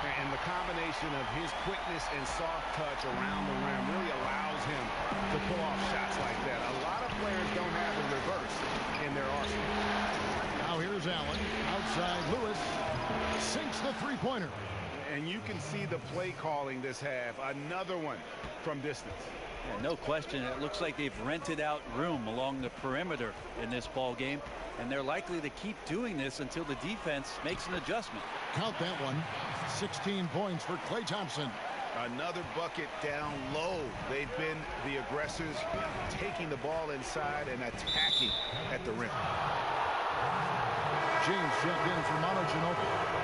And the combination of his quickness and soft touch around the rim really allows him to pull off shots like that. A lot of players don't have a reverse in their arsenal. Now here's Allen. Outside Lewis. Sinks the three-pointer. And you can see the play calling this half. Another one from distance. Yeah, no question. It looks like they've rented out room along the perimeter in this ball game, and they're likely to keep doing this until the defense makes an adjustment. Count that one. 16 points for Klay Thompson. Another bucket down low. They've been the aggressors, taking the ball inside and attacking at the rim. James checked in for Manu Ginobili.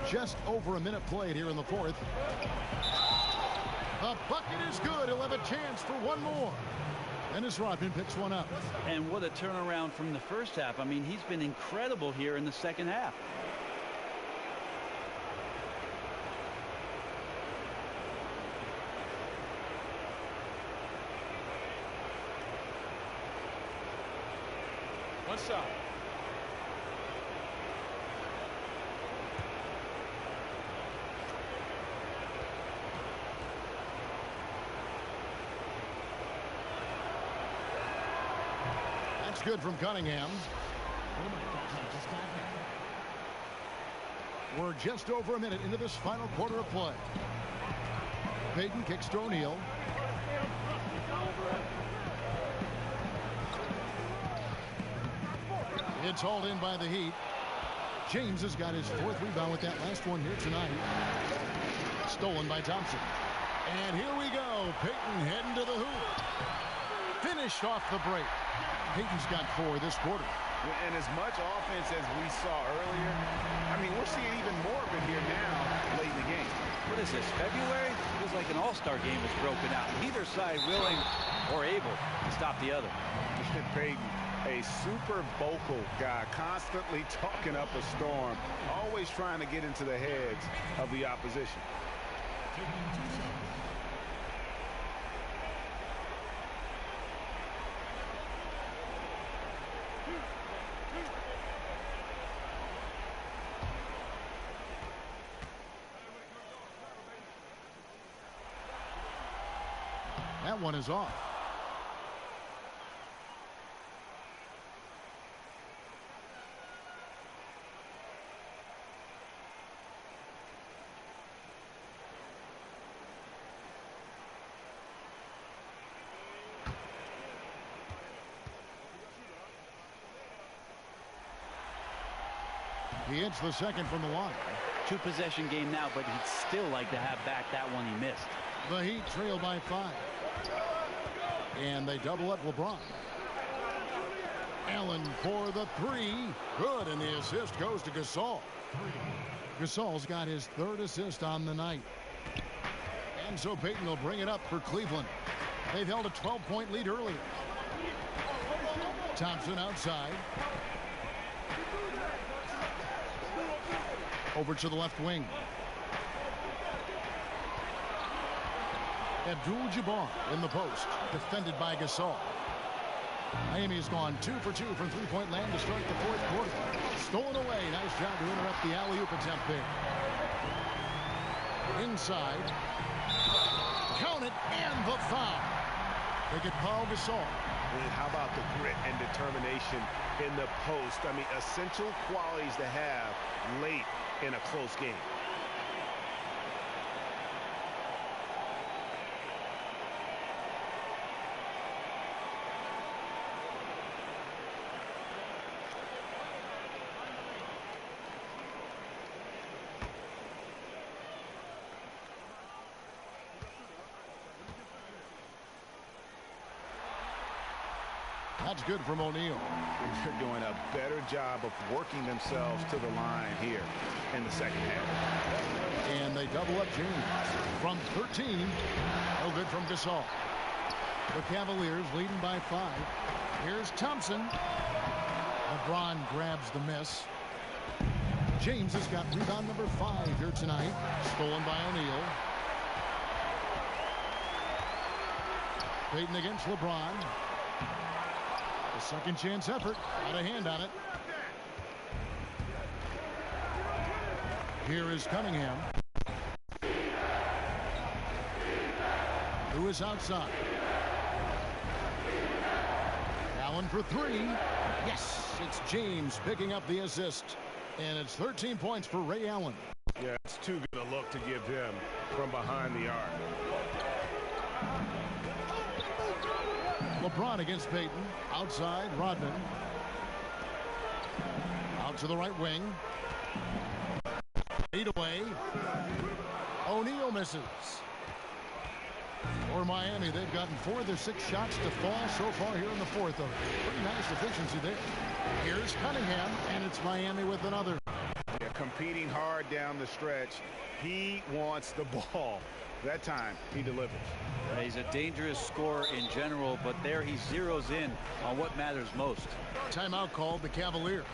Just over a minute played here in the fourth. The bucket is good. He'll have a chance for one more. Dennis Rodman picks one up. And what a turnaround from the first half. I mean, he's been incredible here in the second half. One shot. That's good from Cunningham. We're just over a minute into this final quarter of play. Payton kicks to O'Neal. It's hauled in by the Heat. James has got his fourth rebound with that last one here tonight. Stolen by Thompson. And here we go. Payton heading to the hoop. Finished off the break. Payton's got 4 this quarter. And as much offense as we saw earlier, I mean, we're seeing even more of it here now late in the game. What is this, February? Feels like an all-star game is broken out. Neither side willing or able to stop the other. Payton, a super vocal guy, constantly talking up a storm, always trying to get into the heads of the opposition. That one is off. He hits the second from the line. 2-possession game now, but he'd still like to have back that one he missed. The Heat trail by 5. And they double up LeBron. Allen for the 3. Good, and the assist goes to Gasol. Gasol's got his 3rd assist on the night. And so Payton will bring it up for Cleveland. They've held a 12-point lead earlier. Thompson outside. Over to the left wing. Abdul-Jabbar in the post, defended by Gasol. Miami has gone 2 for 2 from three-point land to start the fourth quarter. Stolen away. Nice job to interrupt the alley-oop attempt there. Inside. Count it, and the foul. They get Paul Gasol. And how about the grit and determination in the post? I mean, essential qualities to have late in a close game. That's good from O'Neal. They're doing a better job of working themselves to the line here in the second half. And they double up James from 13. No good from Gasol. The Cavaliers leading by 5. Here's Thompson. LeBron grabs the miss. James has got rebound number 5 here tonight. Stolen by O'Neal. Payton against LeBron. A second chance effort. Got a hand on it. Here is Cunningham. Who is outside? Allen for 3. Yes, it's James picking up the assist. And it's 13 points for Ray Allen. Yeah, it's too good a look to give him from behind the arc. LeBron against Payton. Outside, Rodman. Out to the right wing. 8 away. O'Neal misses. For Miami, they've gotten 4 of their 6 shots to fall so far here in the 4th. Pretty nice efficiency there. Here's Cunningham, and it's Miami with another. Yeah, competing hard down the stretch. He wants the ball. That time, he delivers. He's a dangerous scorer in general, but there he zeroes in on what matters most. Timeout called the Cavaliers.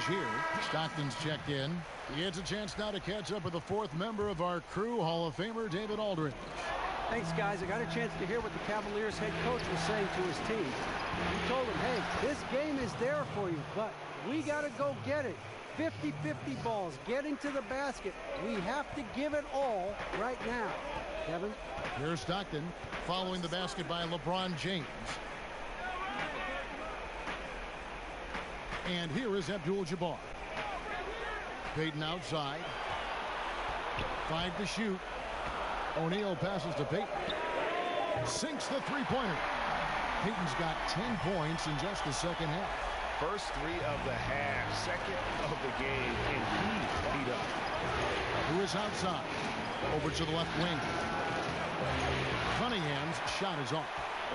Here, Stockton's checked in. He gets a chance now to catch up with the 4th member of our crew, Hall of Famer David Aldridge. Thanks, guys. I got a chance to hear what the Cavaliers head coach was saying to his team. He told them, hey, this game is there for you, but we got to go get it. 50-50 balls, getting to the basket. We have to give it all right now. Kevin? Here's Stockton following the basket by LeBron James. And here is Abdul-Jabbar. Payton outside. 5 to shoot. O'Neal passes to Payton. Sinks the three-pointer. Payton's got 10 points in just the second half. First 3 of the half, second of the game, and he beat up. Who is outside? Over to the left wing. Cunningham's shot is off.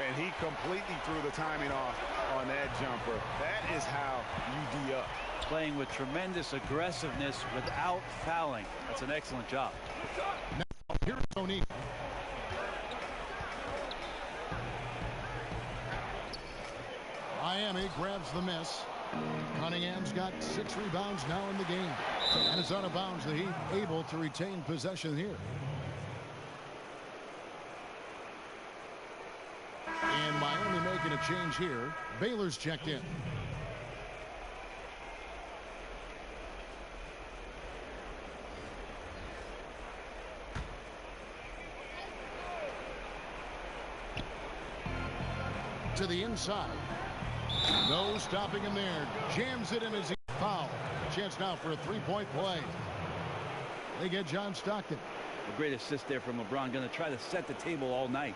And he completely threw the timing off on that jumper. That is how you D up. Playing with tremendous aggressiveness without fouling. That's an excellent job. Now, here's O'Neal. Miami grabs the miss. Cunningham's got 6 rebounds now in the game. And it's out of bounds. The Heat able to retain possession here. And Miami making a change here. Baylor's checked in. To the inside. No stopping him there. Jams it in as he foul. Chance now for a 3-point play. They get John Stockton. A great assist there from LeBron. Going to try to set the table all night.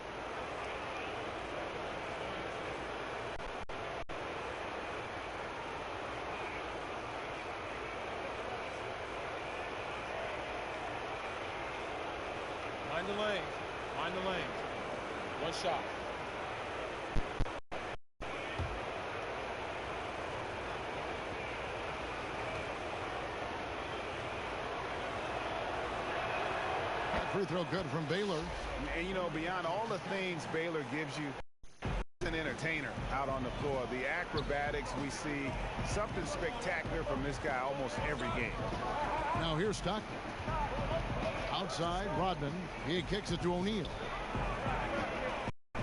Mind the lane. Mind the lane. 1 shot. free throw good from Baylor. And, you know, beyond all the things Baylor gives you, an entertainer out on the floor. The acrobatics we see, something spectacular from this guy almost every game. Now here's Stockton. Outside, Rodman. He kicks it to O'Neal.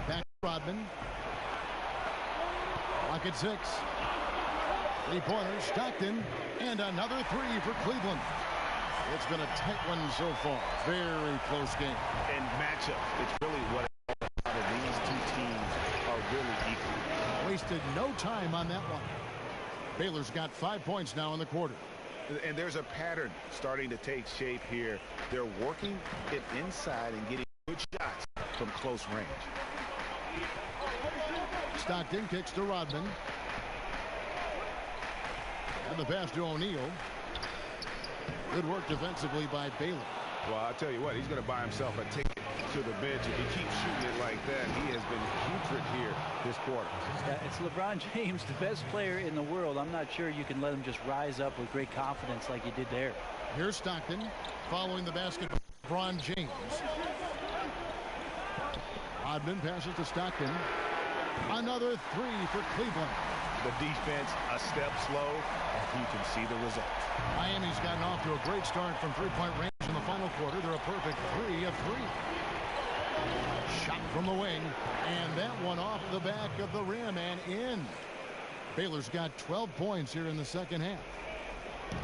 Back to Rodman. Clock at 6. Three-pointers, Stockton, and another three for Cleveland. It's been a tight one so far. Very close game. And matchup, it's really what these two teams are really equal. Wasted no time on that one. Baylor's got 5 points now in the quarter. And there's a pattern starting to take shape here. They're working it inside and getting good shots from close range. Stockton kicks to Rodman. And the pass to O'Neal. Good work defensively by Baylor. Well, I'll tell you what, he's going to buy himself a ticket to the bench. If he keeps shooting it like that, he has been putrid here this quarter. Yeah, it's LeBron James, the best player in the world. I'm not sure you can let him just rise up with great confidence like he did there. Here's Stockton following the basket. LeBron James. Rodman passes to Stockton. Another three for Cleveland. The defense a step slow, and you can see the result. Miami's gotten off to a great start from three-point range in the final quarter. They're a perfect 3 of 3. Shot from the wing, and that one off the back of the rim and in. Baylor's got 12 points here in the second half.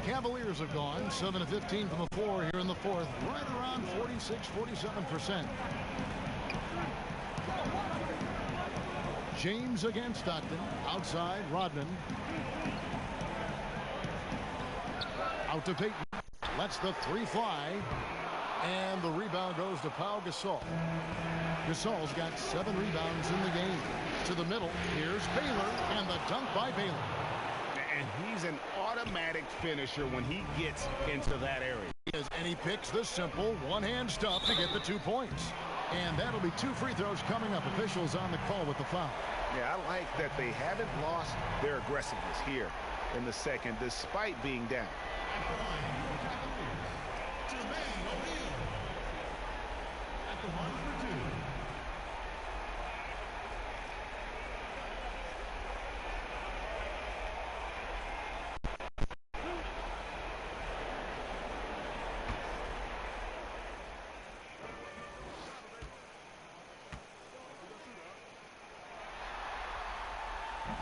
Cavaliers have gone 7 of 15 from the floor here in the fourth, right around 46-47%. James against Stockton. Outside, Rodman. Out to Payton. Lets the three fly. And the rebound goes to Pau Gasol. Gasol's got 7 rebounds in the game. To the middle. Here's Baylor. And the dunk by Baylor. And he's an automatic finisher when he gets into that area. And he picks the simple one-hand stuff to get the 2 points. And that'll be 2 free throws coming up. Officials on the call with the foul. Yeah, I like that they haven't lost their aggressiveness here in the second, despite being down.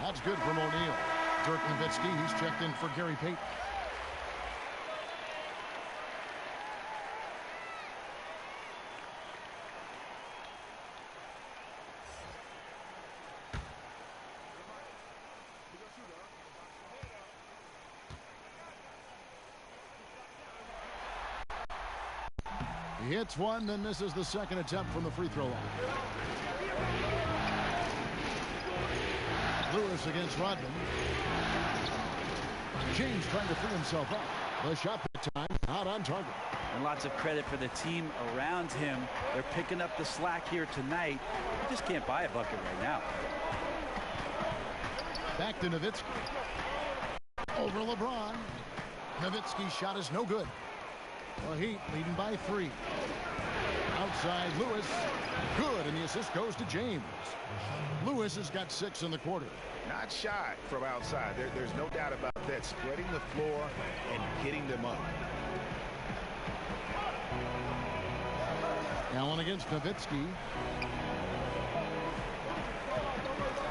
That's good from O'Neal. Dirk Nowitzki, he's checked in for Gary Payton. He hits one, then misses the second attempt from the free throw line. Lewis against Rodman. James trying to free himself up. The shot that time, not on target. And lots of credit for the team around him. They're picking up the slack here tonight. You just can't buy a bucket right now. Back to Nowitzki. Over LeBron. Nowitzki's shot is no good. The Heat leading by 3. Outside Lewis. Good, and the assist goes to James. Lewis has got 6 in the quarter. Not shy from outside. There's no doubt about that. Spreading the floor and getting them up. Allen against Nowitzki.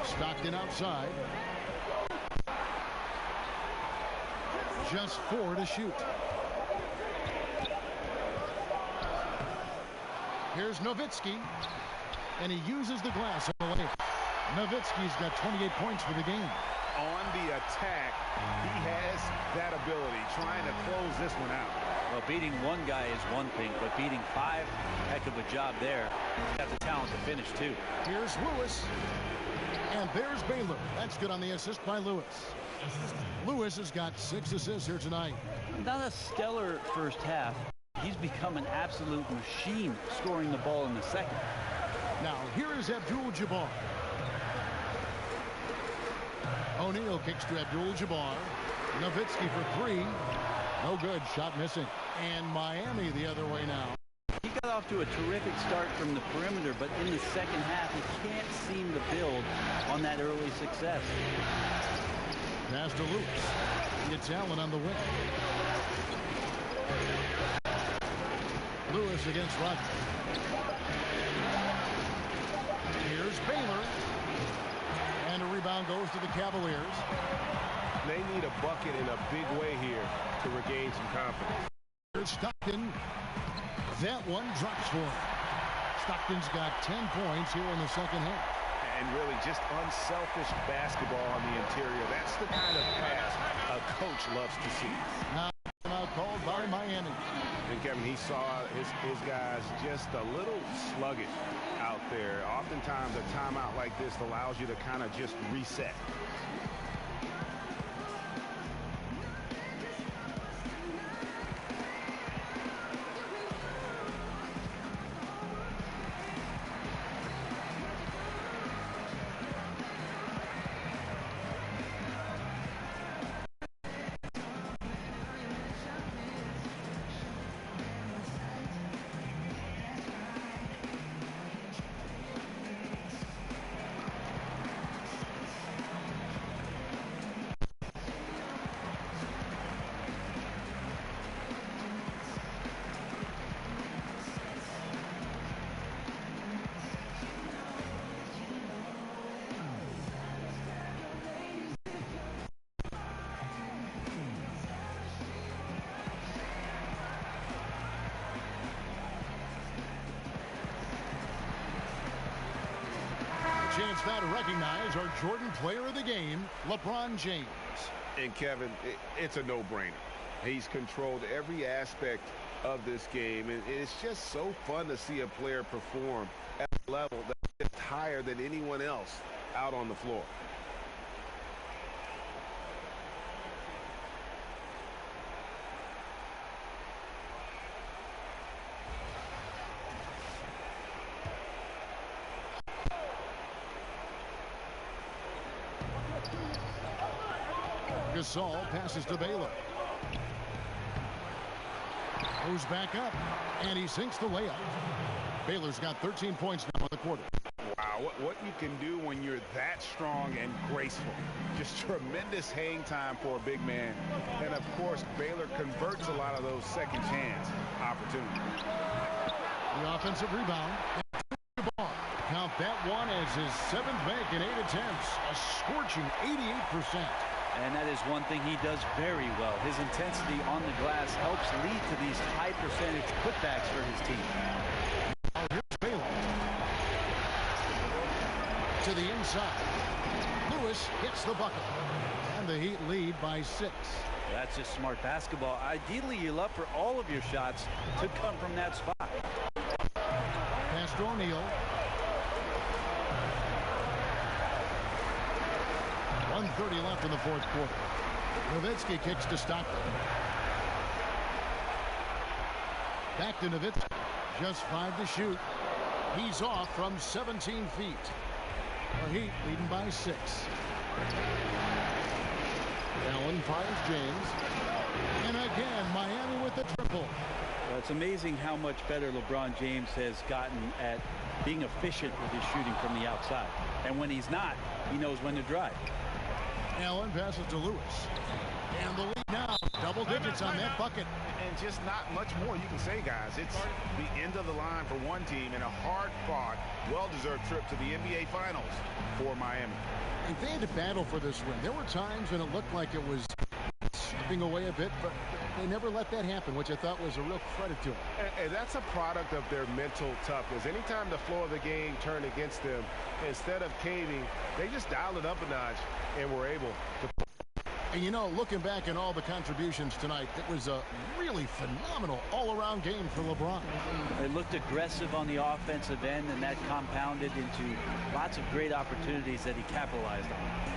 Stockton outside. Just 4 to shoot. Here's Nowitzki. And he uses the glass on the lane. Nowitzki's got 28 points for the game. On the attack, he has that ability, trying to close this one out. Well, beating one guy is one thing, but beating 5, heck of a job there. He's got the talent to finish, too. Here's Lewis. And there's Baylor. That's good on the assist by Lewis. Lewis has got 6 assists here tonight. Not a stellar first half. He's become an absolute machine scoring the ball in the second. Now, here is Abdul-Jabbar. O'Neal kicks to Abdul-Jabbar. Nowitzki for 3. No good. Shot missing. And Miami the other way now. He got off to a terrific start from the perimeter, but in the second half, he can't seem to build on that early success. Pass to Lewis. It's Allen on the wing. Lewis against Rodman. Here's Baylor. And a rebound goes to the Cavaliers. They need a bucket in a big way here to regain some confidence. Here's Stockton. That one drops for him. Stockton's got 10 points here in the second half. And really just unselfish basketball on the interior. That's the kind of pass a coach loves to see. Now called by Miami. And Kevin, he saw his guys just a little sluggish out there. Oftentimes a timeout like this allows you to kind of just reset. Chance now to recognize our Jordan Player of the Game, LeBron James. And Kevin, it's a no-brainer. He's controlled every aspect of this game, and it's just so fun to see a player perform at a level that's higher than anyone else out on the floor. Gasol passes to Baylor. Goes back up, and he sinks the layup. Baylor's got 13 points now in the quarter. Wow, what you can do when you're that strong and graceful. Just tremendous hang time for a big man. And, of course, Baylor converts a lot of those second chance opportunities. The offensive rebound. Count that one as his 7th make in 8 attempts. A scorching 88%. And that is one thing he does very well. His intensity on the glass helps lead to these high percentage putbacks for his team. Here's Baylor. To the inside. Lewis hits the bucket. And the Heat lead by 6. That's just smart basketball. Ideally, you love for all of your shots to come from that spot. Pass to O'Neal. 1:30 left in the fourth quarter. Nowitzki kicks to Stockton. Back to Nowitzki. Just 5 to shoot. He's off from 17 feet. The Heat leading by 6. Allen finds James. And again, Miami with the triple. Well, it's amazing how much better LeBron James has gotten at being efficient with his shooting from the outside. And when he's not, he knows when to drive. Allen passes to Lewis. And the lead now, double digits on that bucket. And just not much more you can say, guys. It's the end of the line for one team and a hard-fought, well-deserved trip to the NBA Finals for Miami. And they had to battle for this win. There were times when it looked like it was slipping away a bit, but they never let that happen, which I thought was a real credit to them. And that's a product of their mental toughness. Anytime the flow of the game turned against them, instead of caving, they just dialed it up a notch and were able to. And, you know, looking back at all the contributions tonight, it was a really phenomenal all-around game for LeBron. They looked aggressive on the offensive end, and that compounded into lots of great opportunities that he capitalized on.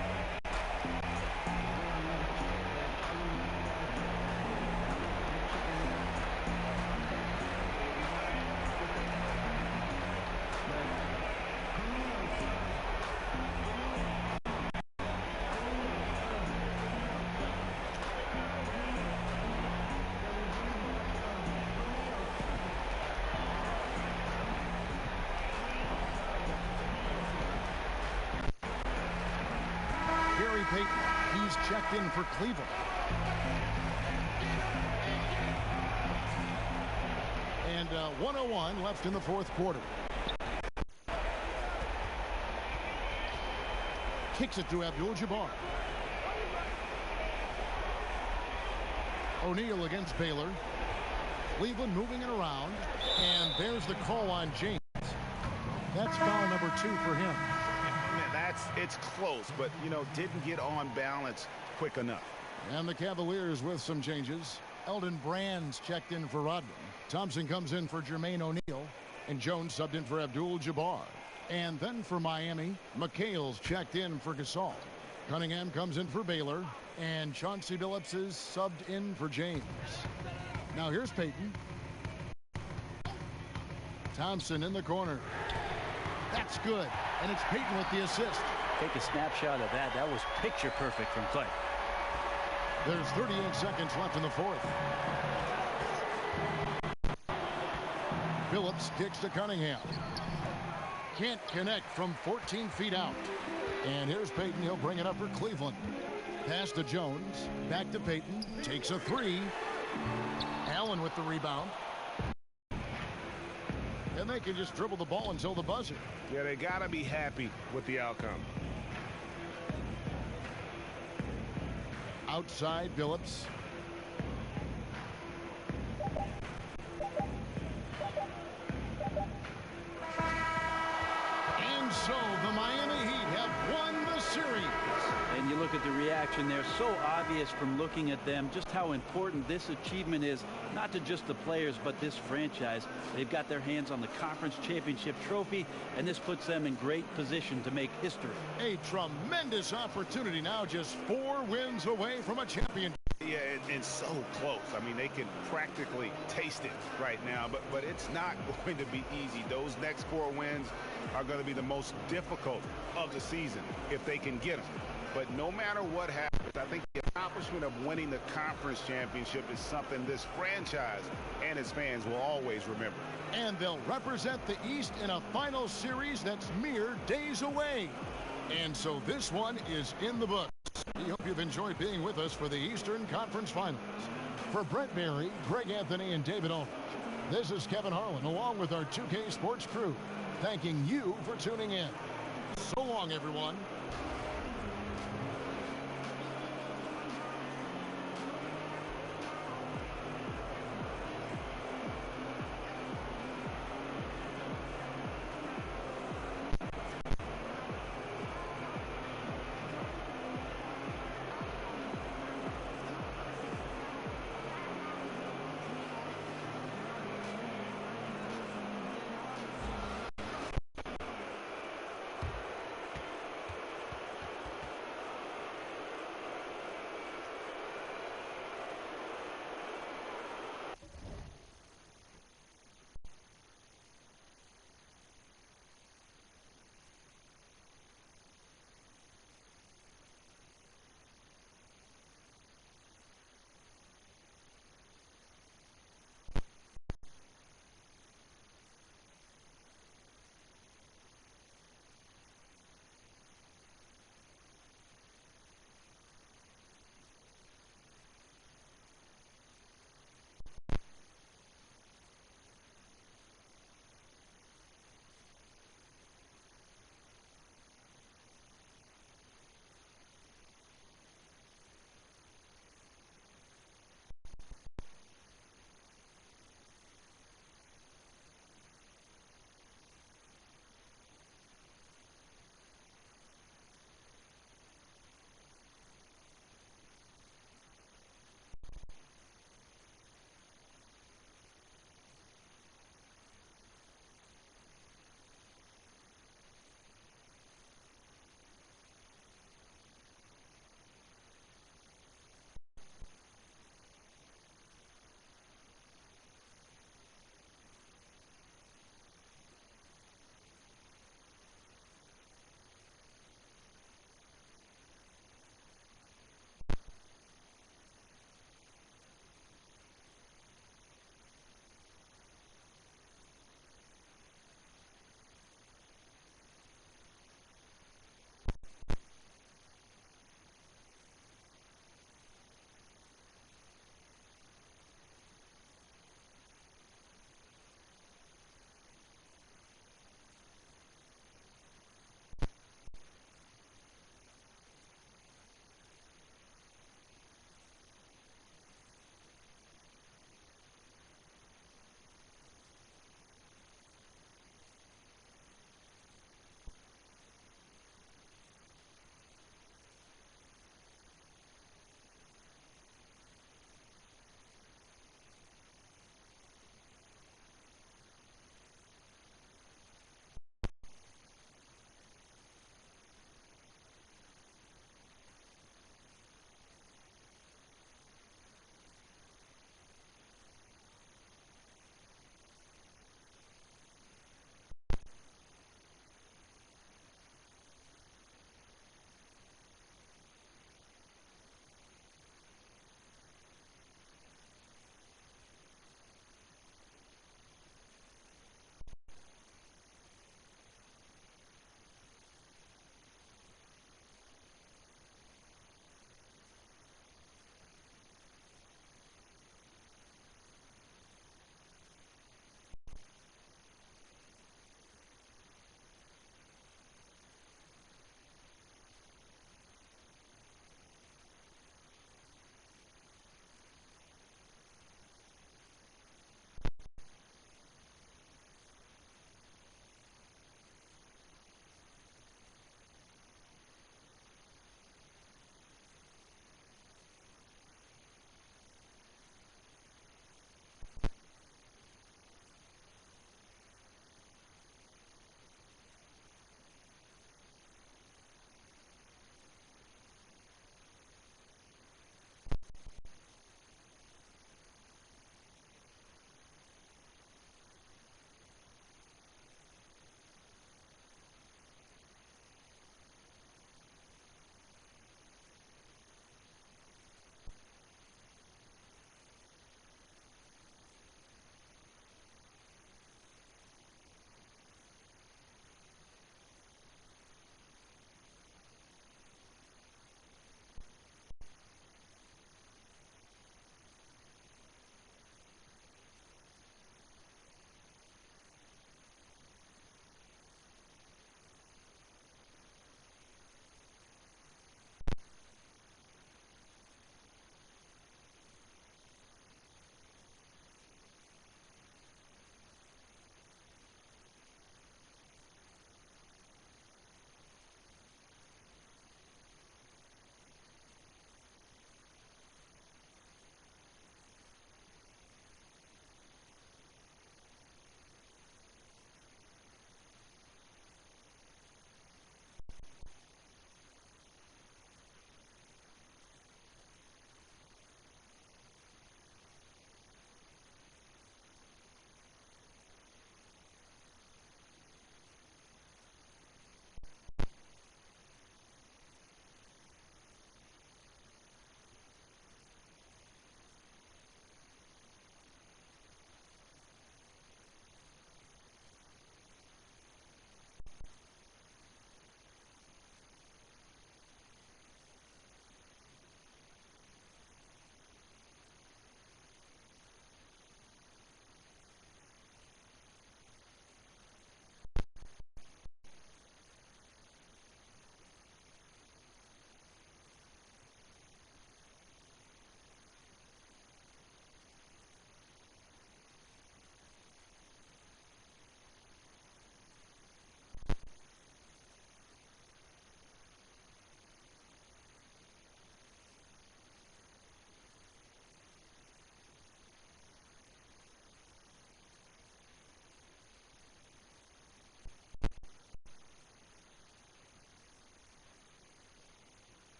Payton. He's checked in for Cleveland. And 1:01 left in the fourth quarter. Kicks it to Abdul-Jabbar. O'Neal against Baylor. Cleveland moving it around. And there's the call on James. That's foul number 2 for him. It's close, but, didn't get on balance quick enough. And the Cavaliers with some changes. Eldon Brand's checked in for Rodman. Thompson comes in for Jermaine O'Neal. And Jones subbed in for Abdul-Jabbar. And then for Miami, McHale's checked in for Gasol. Cunningham comes in for Baylor. And Chauncey Billups is subbed in for James. Now here's Payton. Thompson in the corner. That's good. And it's Payton with the assist. Take a snapshot of that. That was picture perfect from Clay. There's 38 seconds left in the fourth. Billups kicks to Cunningham. Can't connect from 14 feet out. And here's Payton. He'll bring it up for Cleveland. Pass to Jones. Back to Payton. Takes a three. Allen with the rebound. And they can just dribble the ball until the buzzer. Yeah, they got to be happy with the outcome. Outside, Billups. And so the Miami Heat have won the series. And you look at the reaction there, so obvious from looking at them just how important this achievement is, not to just the players, but this franchise. They've got their hands on the conference championship trophy, and this puts them in great position to make history. A tremendous opportunity now, just 4 wins away from a championship. Yeah, and so close. I mean, they can practically taste it right now, but it's not going to be easy. Those next 4 wins are going to be the most difficult of the season if they can get them. But no matter what happens, I think the accomplishment of winning the conference championship is something this franchise and its fans will always remember. And they'll represent the East in a final series that's mere days away. And so this one is in the books. We hope you've enjoyed being with us for the Eastern Conference Finals. For Brent Barry, Greg Anthony, and David Aldridge, this is Kevin Harlan along with our 2K Sports crew, thanking you for tuning in. So long, everyone.